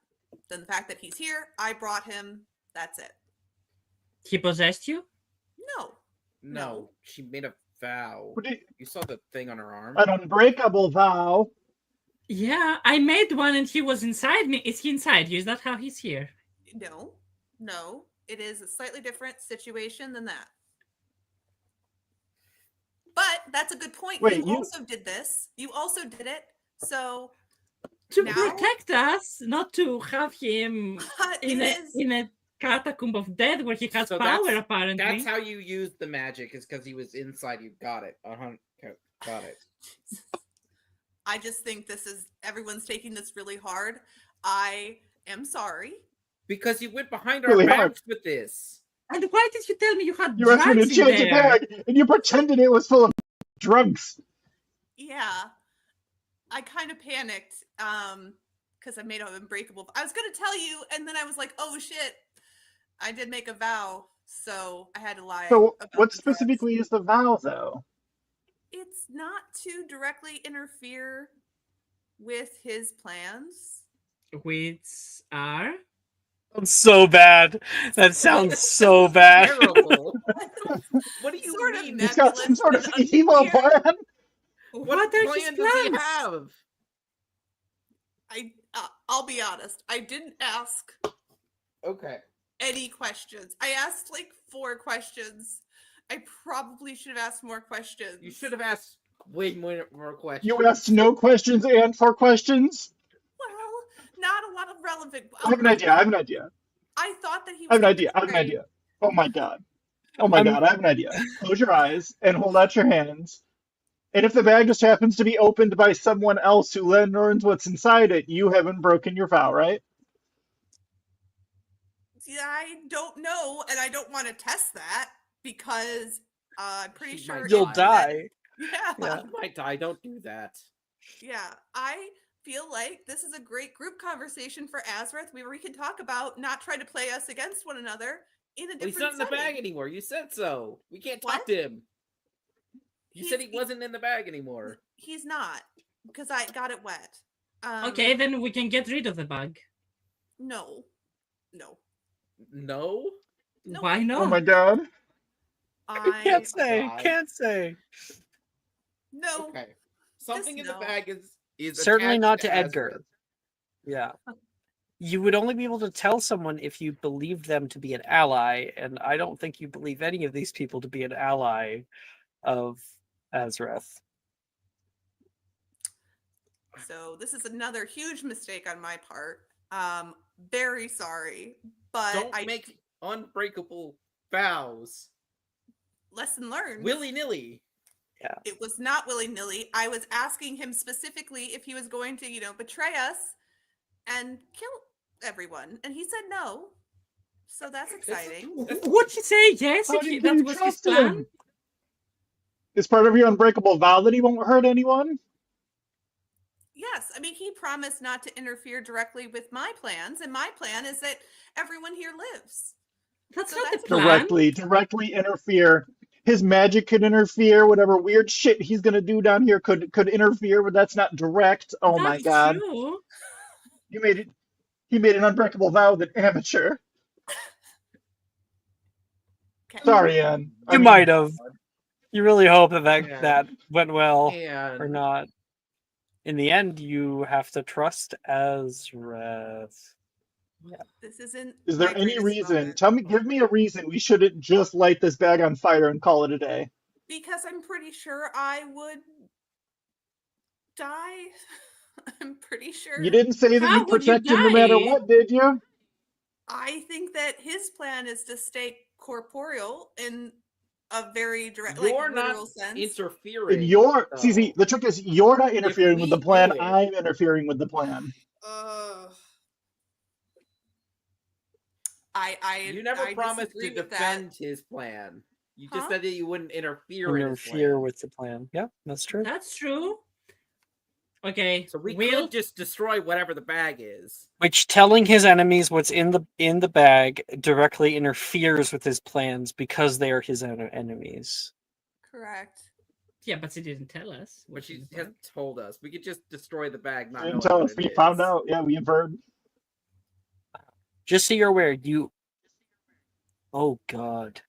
Than the fact that he's here, I brought him, that's it. He possessed you? No. No. She made a vow. What do you- You saw the thing on her arm? An unbreakable vow. Yeah, I made one and he was inside me. Is he inside you? Is that how he's here? No. It is a slightly different situation than that. But that's a good point. Wait, you you- also did this. You also did it. So To Now- protect us, not to have him it is in a catacomb of death where he has So power, that's- apparently. That's how you used the magic, is because he was inside you. Got it. Okay, got it. I just think everyone's taking this really hard. I am sorry. Because you went behind our Really hard. backs with this. And why did you tell me you had You asked me to drugs in change a there? bag, and you pretended it was full of drugs. Yeah. I kind of panicked because I made an unbreakable. I was going to tell you, and then I was like, oh shit, I did make a vow, so I had to lie. So, about what the drugs. specifically is the vow, though? It's not to directly interfere with his plans. Which are? so bad. That sounds so bad. Terrible. What do you Sort of mean? He's got some nebulous sort of and evil unclear. plan. What are his plan does he plans? have? I'll be honest. I didn't ask Okay. any questions. I asked like 4 questions. I probably should have asked more questions. You should have asked way more questions. You asked no questions and 4 questions? Well, not a lot of relevant. I have an idea. I have an idea. I thought that he I was. have an gonna idea. I have an betray- idea. Oh my god. Oh my I'm- god, I have an idea. Close your eyes and hold out your hands. And if the bag just happens to be opened by someone else who then learns what's inside it, you haven't broken your vow, right? Yeah, I don't know, and I don't want to test that because I'm pretty She sure might You'll it- die. Yeah. Yeah. You might die. Don't do that. Yeah, I feel like this is a great group conversation for Azareth where we can talk about not trying to play us against one another in a Well, he's different not in the bag setting. anymore. You said so. We can't What? talk to him. You said he He's- wasn't in the bag anymore. He's not because I got it wet. Okay, then we can get rid of the bug. No. No. No. Why not? Oh my god. I Can't say. God. Can't say. no. Okay. Something in the no. bag is Certainly attached not to Edgar. Azareth. Yeah. You would only be able to tell someone if you believed them to be an ally, and I don't think you believe any of these people to be an ally of Azareth. So this is another huge mistake on my part. Very sorry, but Don't I make unbreakable vows lesson learned. willy nilly. It was not willy-nilly. I was asking him specifically if he was going to, betray us and kill everyone, and he said no. So that's exciting. Would he say yes How if do that you was his trust plan? him? Is part of your unbreakable vow that he won't hurt anyone? Yes, I mean he promised not to interfere directly with my plans, and my plan is that everyone here lives. That's So not that's the plan. Directly interfere. His magic could interfere. Whatever weird shit he's gonna do down here could interfere, but that's not direct. Oh my That's god. true. You made it. He made an unbreakable vow that amateur. Okay. Sorry, Anne. You might have. You really hope that Yeah. that went well or And not. In the end, you have to trust Azareth. This isn't. Is there my any greatest reason? moment. Give me a reason we shouldn't just light this bag on fire and call it a day. Because I'm pretty sure I would die. I'm pretty sure. You didn't say that How you'd would you protect him no matter die? what, did you? I think that his plan is to stay corporeal in a very direct, you're literal not sense. interfering. And you're though. see, the trick is you're not interfering with the we plan. do it- I'm interfering with the plan. You never I promised disagree to with that. defend his plan. You just Huh? said that you wouldn't interfere in his Interfere plan. with the plan. Yeah, that's true. That's true. Okay, So we we'll could just destroy whatever the bag is. Which telling his enemies what's in the bag directly interferes with his plans because they are his enemies. Correct. yeah, but she didn't tell us. But what's in she the bag. hasn't told us. We could just destroy the bag, not Didn't knowing tell what us. it We found is. out. Yeah, we inferred. Just so you're aware, oh god.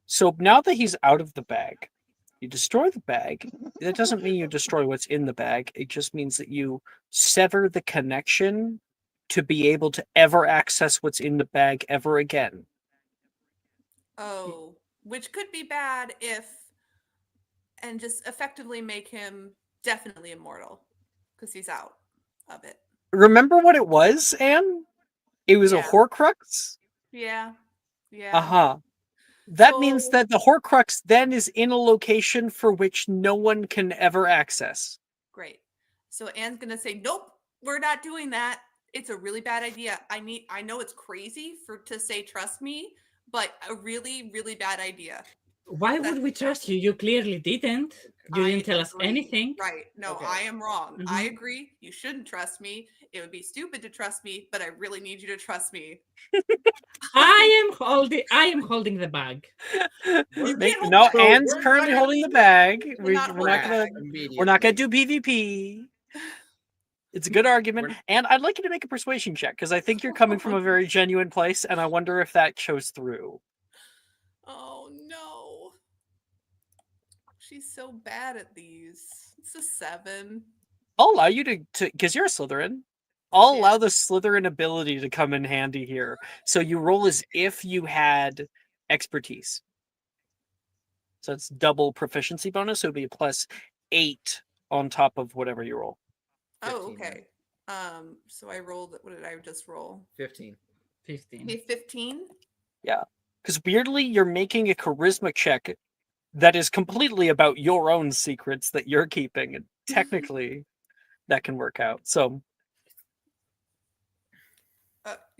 So now that he's out of the bag, you destroy the bag. That doesn't mean you destroy what's in the bag. It just means that you sever the connection to be able to ever access what's in the bag ever again. Oh, which could be bad and just effectively make him definitely immortal because he's out of it. Remember what it was, Anne? It was a Yeah. Horcrux? Yeah. Yeah. Uh-huh. That means So- that the Horcrux then is in a location for which no one can ever access. Great. So Anne's gonna say, "Nope, we're not doing that. It's a really bad idea. I know it's crazy to say trust me, but a really, really bad idea." Why would we trust you? You clearly didn't. You I didn't tell us agree. anything. Right. No, Okay. I am wrong. I Mhm. agree. You shouldn't trust me. It would be stupid to trust me, but I really need you to trust me. I am holding the bag. You can't hold No, back. Anne's We're currently not holding the bag. We're not holding back. We're not gonna do PvP. It's a good argument, and I'd like you to make a persuasion check because I think you're coming from a very genuine place, and I wonder if that shows through. Oh no. She's so bad at these. It's a 7. I'll allow you to because you're a Slytherin. I'll Yeah. allow the Slytherin ability to come in handy here. So you roll as if you had expertise. So it's double proficiency bonus. So it would be a +8 on top of whatever you roll. Oh, 15 then. okay. So I rolled, what did I just roll? 15. 15. Okay, 15. Because weirdly, you're making a charisma check that is completely about your own secrets that you're keeping. And technically, that can work out. So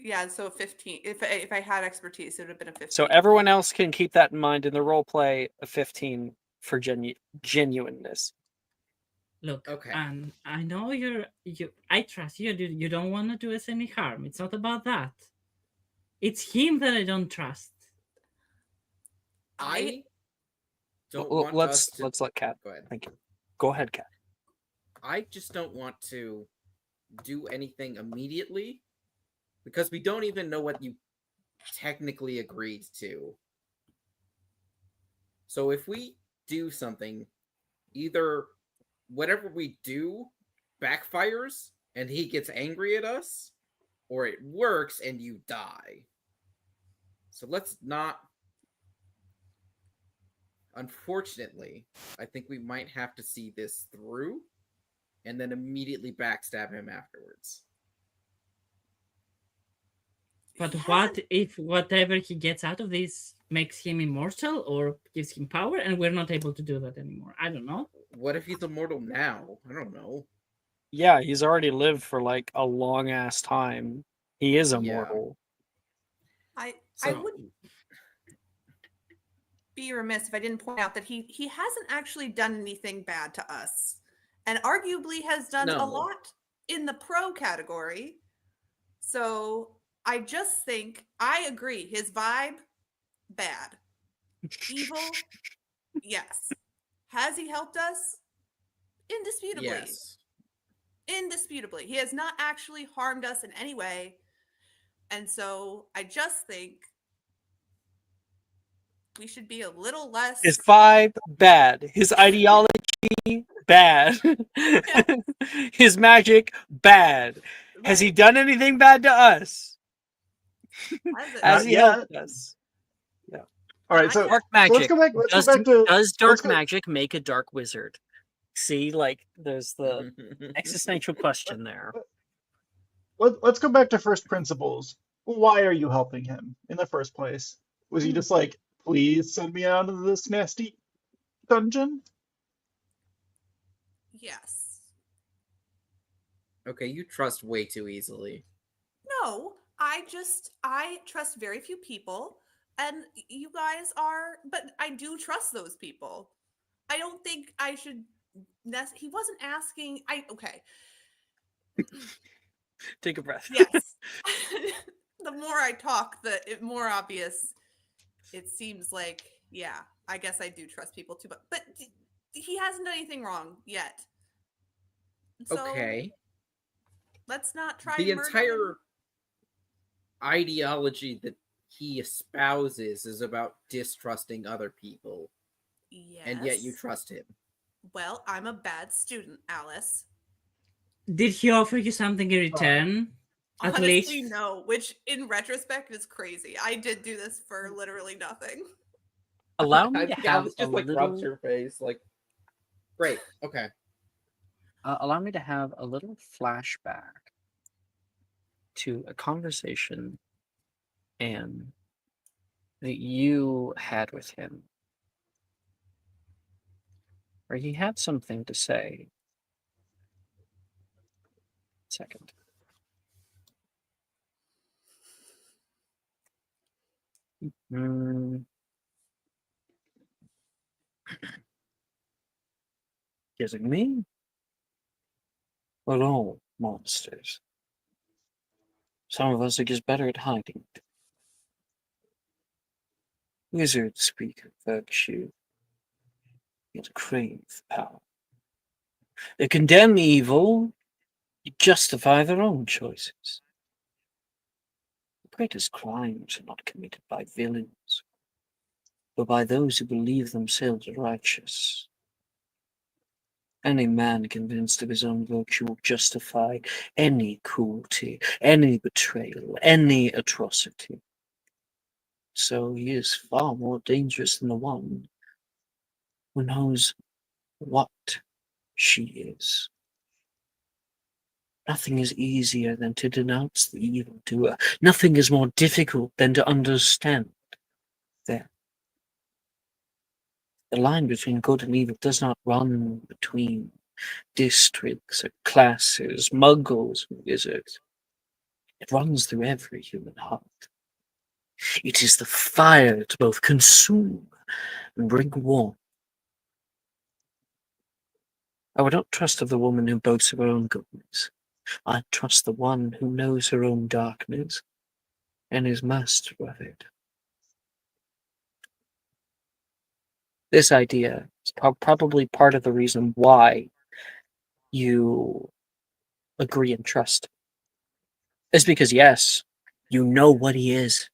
Yeah, so 15. If I had expertise, it would have been a 15. so everyone else can keep that in mind in the role play. A 15 for genuineness. Look, Okay. and I know I trust you. You don't want to do us any harm. It's not about that. It's him that I don't trust. I don't Well, want let's us to... let Kat. Go ahead. Thank you. Go ahead, Kat. I just don't want to do anything immediately because we don't even know what you technically agreed to. So if we do something, either whatever we do backfires and he gets angry at us, or it works and you die. So let's not... Unfortunately, I think we might have to see this through and then immediately backstab him afterwards. But He what hasn't- if whatever he gets out of this makes him immortal or gives him power, and we're not able to do that anymore? I don't know. What if he's immortal now? I don't know. Yeah, he's already lived for like a long ass time. He is Yeah. immortal. I So- would be remiss if I didn't point out that he hasn't actually done anything bad to us, and arguably has done a No. lot in the pro category. So I just think I agree. His vibe, bad. Evil, yes. Has he helped us? Indisputably. Yes. Indisputably. He has not actually harmed us in any way. And so I just think we should be a little less. His vibe, bad. His ideology, bad. His magic, bad. Has he Right. done anything bad to us? Has it? Has Not he yet. helped us? All right, Not so yet. Dark let's magic. go back. Let's Does, go back to. does dark let's go- magic make a dark wizard? See, like, there's the existential question there. Let's go back to first principles. Why are you helping him in the first place? Was he just like, please send me out of this nasty dungeon? Yes. Okay, you trust way too easily. No, I trust very few people, and you guys are, but I do trust those people. I don't think I should. He wasn't asking. Okay. Take a breath. Yes. The more I talk, the more obvious it seems like. Yeah, I guess I do trust people too, but he hasn't done anything wrong yet. So Okay. let's not try The and murder him. entire ideology that he espouses is about distrusting other people, and yet you Yes. trust him. Well, I'm a bad student, Alice. Did he offer you something in return? At Honestly, least? no, which in retrospect is crazy. I did do this for literally nothing. Allow me I to think have Alice a just like rubs little. her face, like, great, okay. Allow me to have a little flashback to a conversation and that you had with him, where he had something to say. Second. Mm. Kidding me? We're all monsters. Some of us are just better at hiding. Wizards speak of virtue, yet crave power. They condemn evil, yet justify their own choices. The greatest crimes are not committed by villains, but by those who believe themselves righteous. Any man convinced of his own virtue will justify any cruelty, any betrayal, any atrocity. So he is far more dangerous than the one who knows what she is. Nothing is easier than to denounce the evildoer. Nothing is more difficult than to understand them. The line between good and evil does not run between districts or classes, muggles and wizards. It runs through every human heart. It is the fire to both consume and bring warmth. I would not trust of the woman who boasts of her own goodness. I trust the one who knows her own darkness and is master of it. This idea is probably part of the reason why you agree and trust. It's because, yes, you know what he is,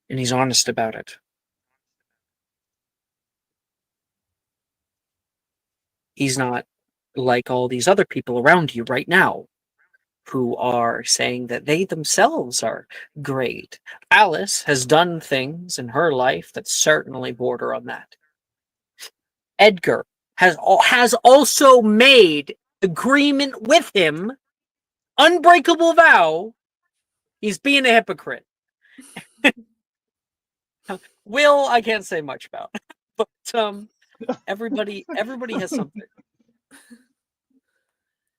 and he's honest about it. He's not like all these other people around you right now who are saying that they themselves are great. Alice has done things in her life that certainly border on that. Edgar has also made agreement with him, unbreakable vow. He's being a hypocrite. Will, I can't say much about, but everybody has something.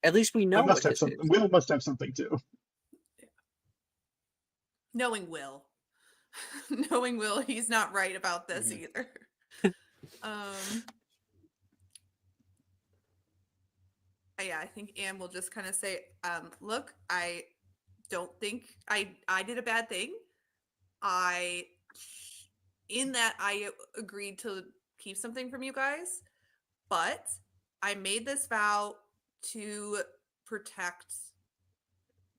At least we know I must what have his something. is. Will must have something too. Knowing Will. Knowing Will, he's not right about this Mhm. either. Yeah, I think Anne will just kind of say, look, I don't think I did a bad thing. In that I agreed to keep something from you guys, but I made this vow to protect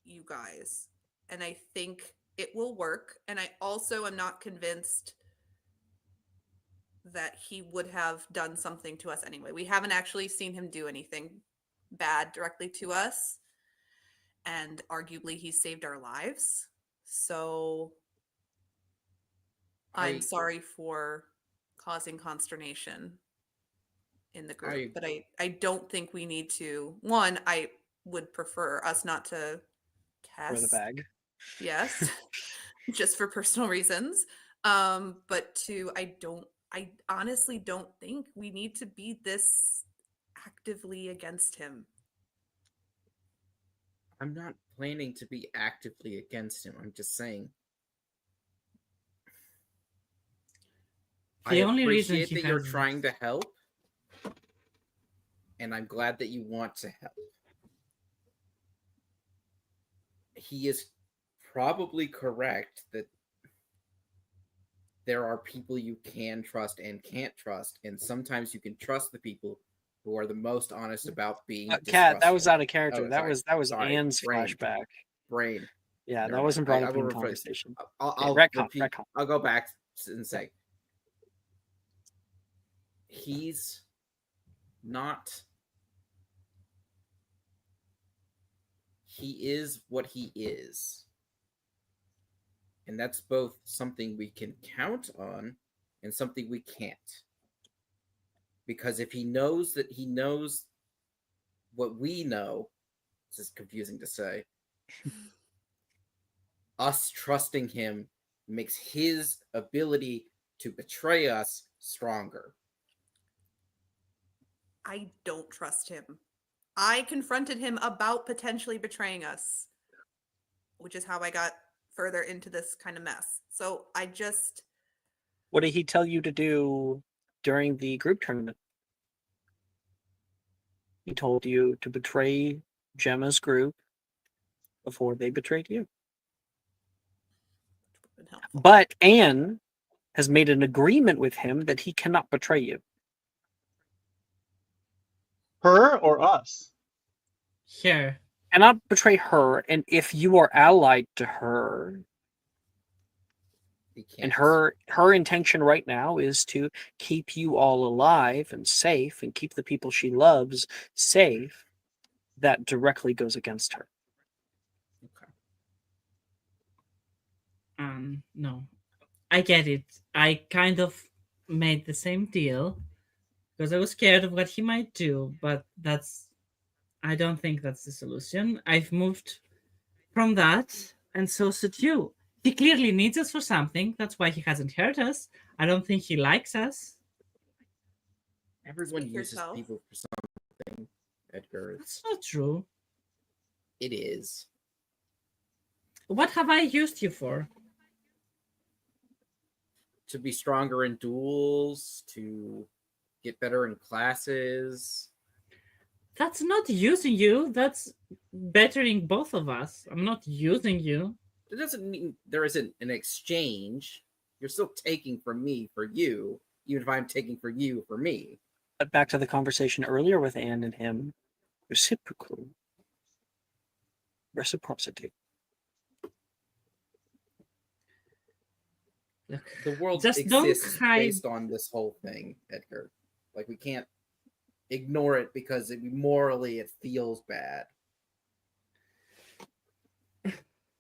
you guys. And I think it will work. And I also am not convinced that he would have done something to us anyway. We haven't actually seen him do anything bad directly to us. And arguably, he saved our lives. So I'm sorry for causing consternation in the group, but I don't think we need to. One, I would prefer us not to For the test. bag. Yes, just for personal reasons. But two, I honestly don't think we need to be this actively against him. I'm not planning to be actively against him. I'm just saying. The I only reason appreciate he that you're has trying to help, and I'm glad that you want to help. He is probably correct that there are people you can trust and can't trust, and sometimes you can trust the people who are the most honest about being Cat, that was distrustful. out of character. Oh, that was sorry. Anne's Brain. flashback. Brain. Yeah, Never that wasn't mind. brought I up will in rephrase. conversation. Okay, I'll retcon, repeat. retcon. I'll go back and say he's not. He is what he is. And that's both something we can count on and something we can't. Because if he knows that he knows what we know, this is confusing to say, us trusting him makes his ability to betray us stronger. I don't trust him. I confronted him about potentially betraying us, which is how I got further into this kind of mess. So I just, What did he tell you to do during the group tournament? He told you to betray Gemma's group before they betrayed you. been helpful. But Anne has made an agreement with him that he cannot betray you. Her or us? here. Cannot betray her, and if you are allied to her, He can't. and her intention right now is to keep you all alive and safe and keep the people she loves safe, that directly goes against her. Okay. No, I get it. I kind of made the same deal because I was scared of what he might do, but I don't think that's the solution. I've moved from that, and so should you. He clearly needs us for something. That's why he hasn't hurt us. I don't think he likes us. Everyone Speak for uses yourself. people for something, Edgar. That's not true. It is. What have I used you for? To be stronger in duels, to get better in classes. That's not using you. That's bettering both of us. I'm not using you. It doesn't mean there isn't an exchange. You're still taking from me for you, even if I'm taking for you for me. But back to the conversation earlier with Anne and him, reciprocity. Look, The world just don't exists hide. based on this whole thing, Edgar. Like, we can't ignore it because morally it feels bad.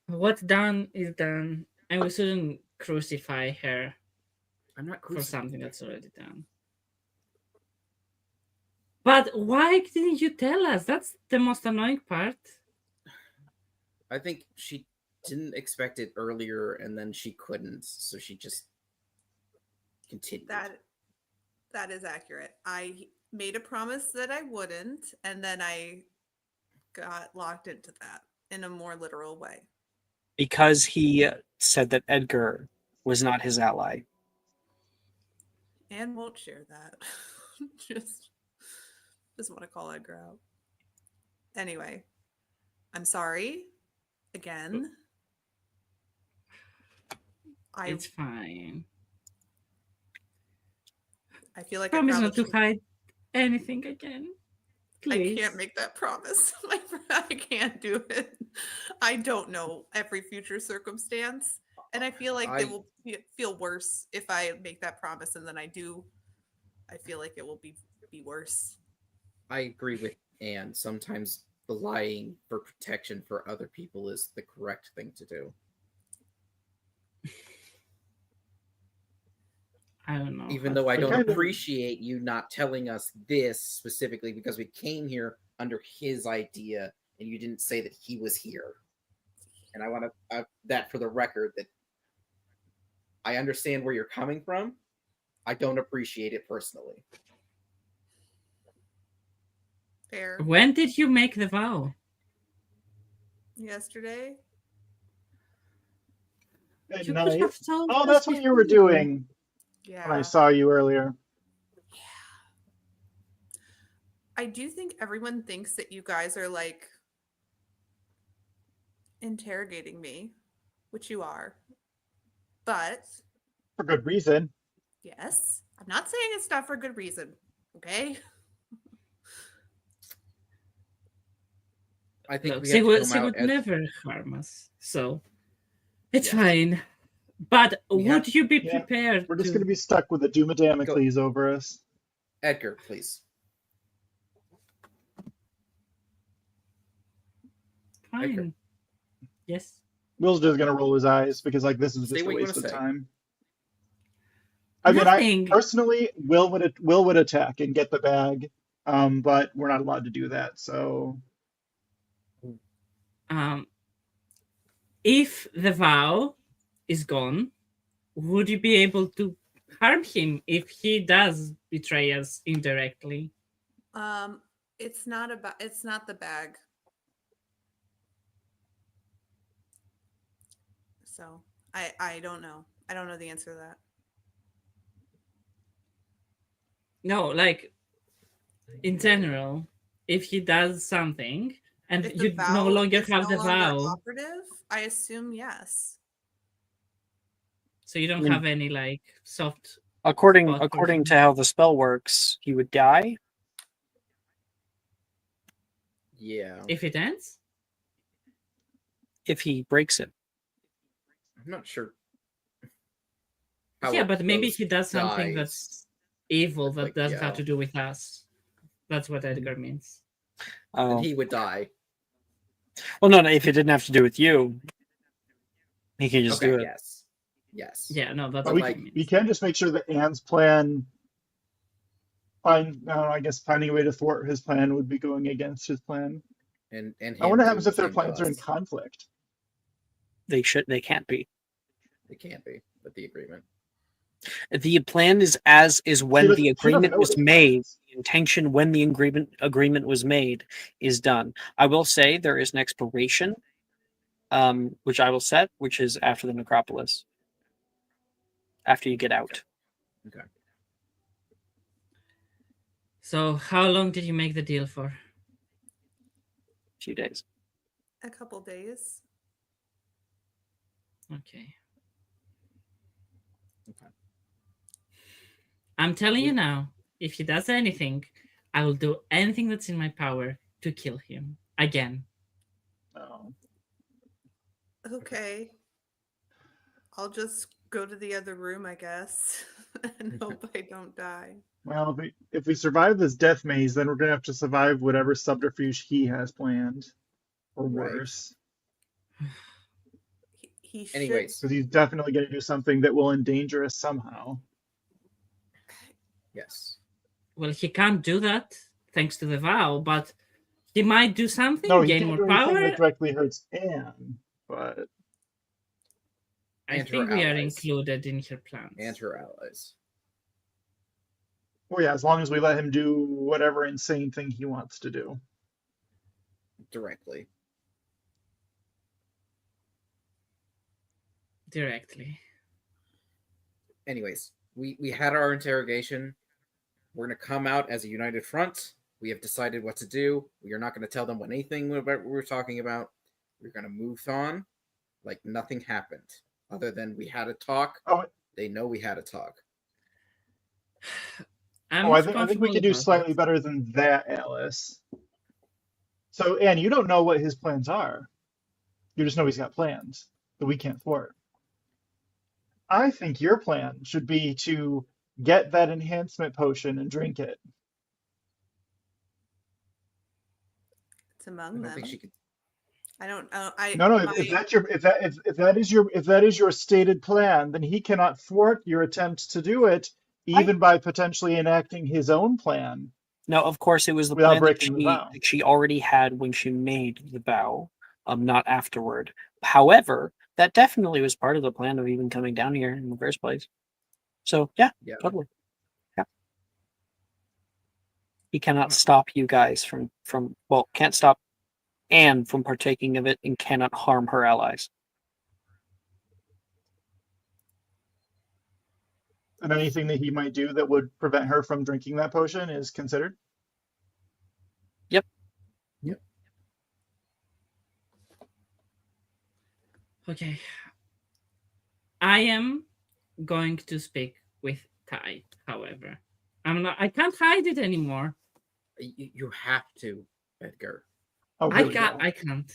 What's done is done, and we shouldn't crucify her I'm not for crucifying something her. that's already done. But why didn't you tell us? That's the most annoying part. I think she didn't expect it earlier, and then she couldn't, so she just continued. That is accurate. I made a promise that I wouldn't, and then I got locked into that in a more literal way. Because he said that Edgar was not his ally. And won't share that. just want to call Edgar out. Anyway, I'm sorry again. It's fine. I feel like Promise I not probably to hide anything again. Please. I can't make that promise. I can't do it. I don't know every future circumstance, and I feel like it will feel worse if I make that promise, and then I do. I feel like it will be worse. I agree with Anne. Sometimes the lying for protection for other people is the correct thing to do. I don't know. Even though I don't kind of- appreciate you not telling us this specifically because we came here under his idea and you didn't say that he was here. And I want to that for the record that I understand where you're coming from. I don't appreciate it personally. Fair. When did you make the vow? yesterday. Good You could night. have told Oh, us that's what you were before. doing when I Yeah. saw you earlier. I do think everyone thinks that you guys are like interrogating me, which you are. But For good reason. yes, I'm not saying it's not for good reason. Okay. I think Look, we she have to would, come she out would as never harm us, so it's Yes. fine. But We have- would you be Yeah, prepared We're just to? going to be stuck with the Doom of Damocles over us. Edgar, please. Fine. Yes. Will's just going to roll his eyes because, like, this is Say just a what you waste wanna of say. time. I mean, Nothing. personally, Will would attack and get the bag, but we're not allowed to do that. So If the vow is gone, would you be able to harm him if he does betray us indirectly? It's not the bag. So I don't know. I don't know the answer to that. No, like in general, if he does something and If the you no vow longer is have no the longer vow, operative, I assume yes. so you don't I mean, have any like soft. According Spot according to person. how the spell works, he would die. Yeah. If it ends, If he breaks it. I'm not sure. yeah, it but maybe goes he does something dies. that's evil that Like, doesn't yeah. have to do with us. That's what Edgar means. Then Oh. he would die. Well, no, if it didn't have to do with you, he can just do it. Yes. Yes. Yeah, no, that's but what we he can, means. we can just make sure that Anne's plan. I guess finding a way to thwart his plan would be going against his plan. And I wonder what him happens doing if their the same to plans are in us. conflict. They can't be. It can't be with the agreement. The plan is when the She doesn't agreement know was his made. plans. The intention when the agreement was made is done. I will say there is an expiration, which I will set, which is after the Necropolis. After you get out. Okay. So, how long did you make the deal for? A few days. A couple days. Okay. I'm telling you now, if he does anything, I will do anything that's in my power to kill him again. Oh. Okay. I'll just go to the other room, I guess, and hope I don't die. Well, if we survive this death maze, then we're gonna have to survive whatever subterfuge he has planned, or Right. worse. He should. Anyways, Because he's definitely gonna do something that will endanger us somehow. yes. Well, he can't do that thanks to the vow, but he might do something, No, he gain can't more do anything power. that directly hurts Anne, but I And her think we are allies. included in her plans. And her allies. well, yeah, as long as we let him do whatever insane thing he wants to do. Directly. Directly. Anyways, we had our interrogation. We're going to come out as a united front. We have decided what to do. We are not going to tell them anything about what we're talking about. We're going to move on like nothing happened. Other than we had a talk. Oh. They know we had a talk. I think we could do slightly better than that, Alice. So, Anne, you don't know what his plans are. You just know he's got plans that we can't thwart. I think your plan should be to get that enhancement potion and drink it. It's among I don't them. think she could. I don't. No. If that is your stated plan, then he cannot thwart your attempt to do it, even by potentially enacting his own plan. No, of course it was the Without plan that breaking the vow. she already had when she made the vow, not afterward. However, that definitely was part of the plan of even coming down here in the first place. So yeah. Totally. Yeah. He cannot stop you guys from can't stop and from partaking of it and cannot harm her allies. And anything that he might do that would prevent her from drinking that potion is considered? Yep. Yep. Okay. I am going to speak with Ty, however. I can't hide it anymore. You have to, Edgar. Oh, I here we go. can't.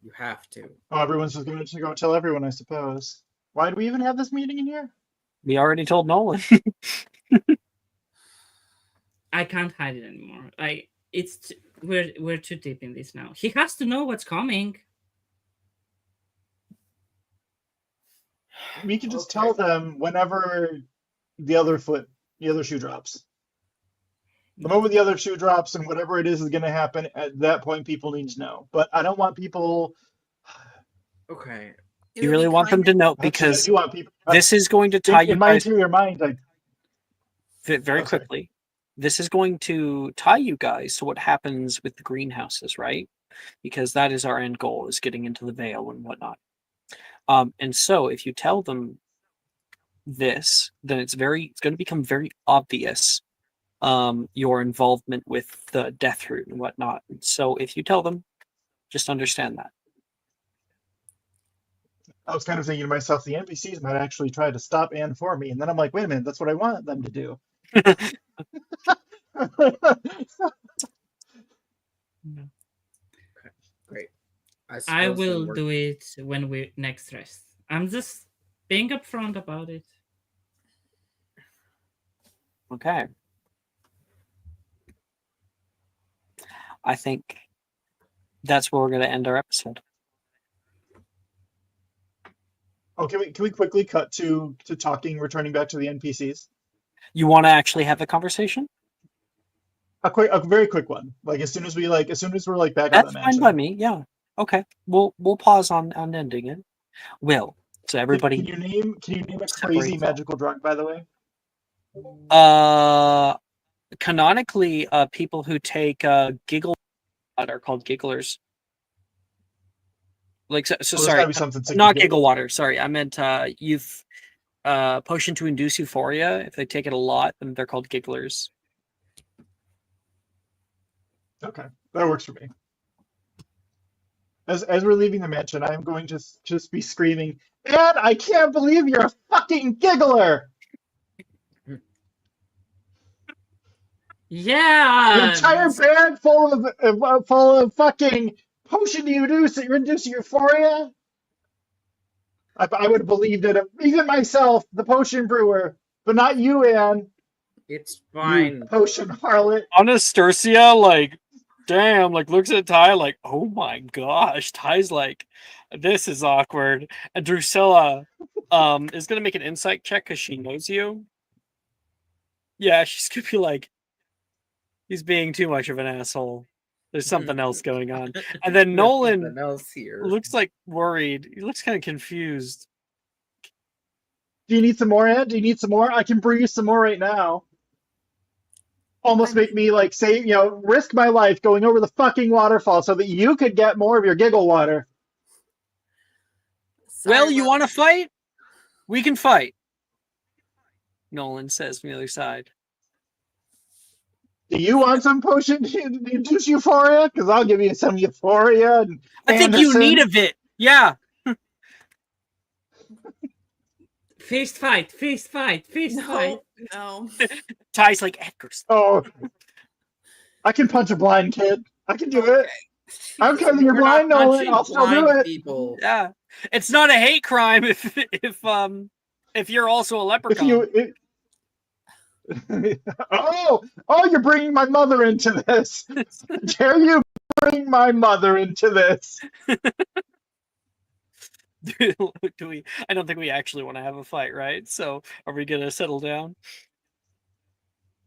You have to. Oh, everyone's just going to go tell everyone, I suppose. Why do we even have this meeting in here? We already told Nolan. I can't hide it anymore. We're too deep in this now. He has to know what's coming. We can just Okay. tell them whenever the other shoe drops. The moment the other shoe drops and whatever it is going to happen, at that point, people need to know. But I don't want people. Okay. It You would really be want them kind to of- know Actually, I because do want people. this is going to tie you in my guys interior mind, very Oh, sorry. quickly. This is going to tie you guys to what happens with the greenhouses, right? Because that is our end goal, is getting into the Vale and whatnot. And so if you tell them this, then it's going to become very obvious your involvement with the death root and whatnot. So if you tell them, just understand that. I was kind of thinking to myself, the NPCs might actually try to stop Anne for me, and then I'm like, wait a minute, that's what I want them to do. Great. I suppose then will we're- do it when we next rest. I'm just being upfront about it. Okay. I think that's where we're going to end our episode. Oh, can we quickly cut to talking, returning back to the NPCs? You want to actually have the conversation? A very quick one. Like as soon as we're back at That's the fine mansion. by me. Yeah. Okay. We'll pause on ending it. Will. So everybody. Can you name a separate crazy them. magical drug, by the way? Canonically, people who take giggle are called gigglers. Like so There's sorry, gotta be something not significant. giggle water. Sorry, I meant youth potion to induce euphoria. If they take it a lot, then they're called gigglers. Okay, that works for me. As we're leaving the mansion, I'm going to just be screaming, "Dad, I can't believe you're a fucking giggler! Yeah. An entire bag full of fucking potion to induce euphoria." I would have believed it, even myself, the potion brewer, but not you, Anne. It's You fine. potion harlot. Anastasia, like, damn, like looks at Ty like, oh my gosh. Ty's like, this is awkward. And Drusilla is gonna make an insight check because she knows you. Yeah, she's gonna be like, he's being too much of an asshole. There's something else going on. And then There's Nolan something else here. looks like worried. He looks kind of confused. Do you need some more, Anne? Do you need some more? I can brew you some more right now. Almost make me like say, risk my life going over the fucking waterfall so that you could get more of your giggle water. Sorry, Well, you Will. want to fight? We can fight. Nolan says from the other side. Do you want some potion to induce euphoria? Because I'll give you some euphoria. And I think you Anderson. need a bit. Yeah. Fist fight. Fist fight. No. Ty's like, Edgar's. Oh, I can punch a blind kid. I can do it. Okay. I don't care that you're We're blind, not Nolan. punching I'll still do blind it. people. Yeah. It's not a hate crime if you're also a leprechaun. Oh, you're bringing my mother into this. Dare you bring my mother into this? Do we? I don't think we actually want to have a fight, right? So, are we gonna settle down?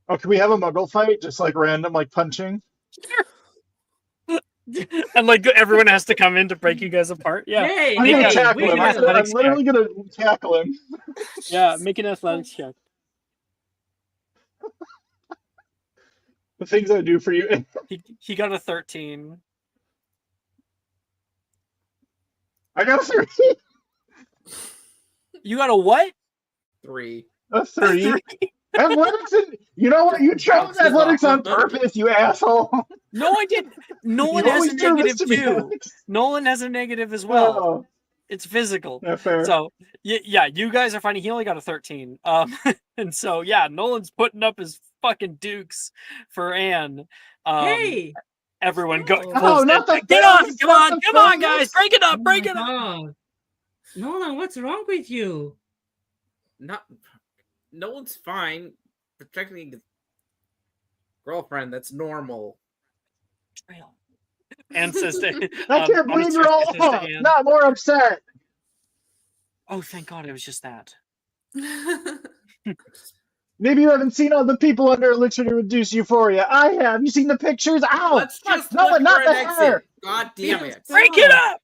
Oh, can we have a muggle fight? Just like random, like punching? And like everyone has to come in to break you guys apart. Yeah, Hey, I'm gonna Yeah, tackle we him. can I'm athletics literally gonna tackle him. yeah. Make an athletics check. The things I do for you. He got a 13. I got a 3. You got a what? 3. A 3. Athletics, you know what? You chose athletics on purpose, you asshole. No, I didn't. Nolan You has a always do this negative to me, too. Alex. Nolan has a negative as well. Oh, It's physical. yeah, fair. So yeah, you guys are finding he only got a 13. And so yeah, Nolan's putting up his fucking dukes for Anne. Hey! Everyone go. Oh. Oh, not the Get on! face, Come not on! the Come on, face. guys! Break it up! Oh Break my it up! God. Nolan, what's wrong with you? Not. No one's fine. Protecting his girlfriend. That's normal. Anne says to, I can't believe you're all says to off. Anne, Not more upset. oh, thank God, it was just that. Maybe you haven't seen all the people under elixir to reduce euphoria. I have. You seen the pictures? Ow! Let's Fuck, just no, look not for the an hair. exit. God damn it. Break it up!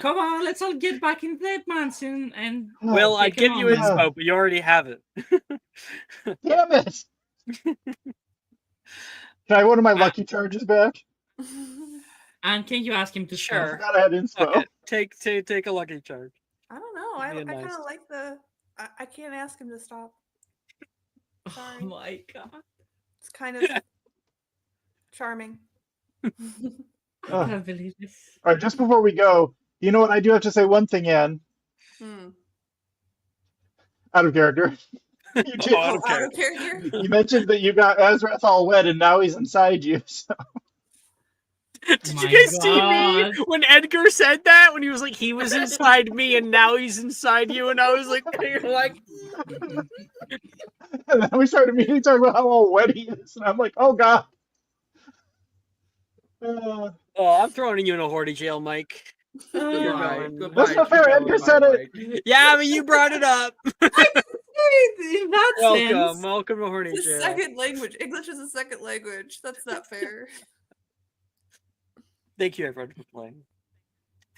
Come on, let's all get back in that mansion and Well, I'd take give him you on. inspo, but you already have it. Damn it! Can I have one of my lucky charges back? And can you ask him to I Sure. stop? forgot I had inspo. Okay, take a lucky charge. I don't know. Be I kind nice. of like the. I can't ask him to stop. Oh Sorry. my God. It's kind of charming. I Ugh. can't believe this. All right, just before we go, you know what? I do have to say one thing, Anne, Hmm. out of character. You did. Oh, out of Out of character. character. You mentioned that you got Azrath all wet and now he's inside you. So. Did My you guys see me God. when Edgar said that? When he was like, he was inside me and now he's inside you, and I was like, you're like, And then we started immediately talking about how all wet he is, and I'm like, oh god. oh, I'm throwing you in a Horty jail, Mike. You're Goodbye. going. Goodbye. That's not fair. Edgar said it. Mike. Yeah, but you brought it up. In that Welcome, sense. welcome to Horty It's a jail. second language. English is a second language. That's not fair. Thank you, everyone, for playing.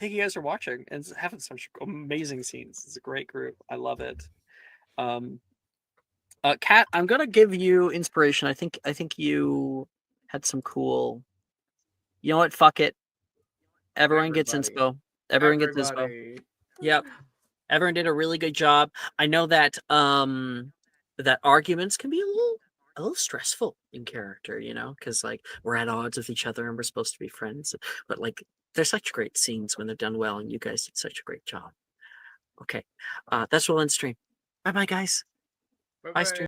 Thank you guys for watching and having such amazing scenes. It's a great group. I love it. Kat, I'm gonna give you inspiration. I think you had some cool. You know what? Fuck it. Everyone gets Everybody. inspo. Everyone gets inspo. Everybody. Yep. Everyone did a really good job. I know that that arguments can be a little stressful in character, you know, because like we're at odds with each other and we're supposed to be friends. But like they're such great scenes when they're done well, and you guys did such a great job. Okay. That's all in stream. Bye bye, guys. Bye, Bye-bye. stream.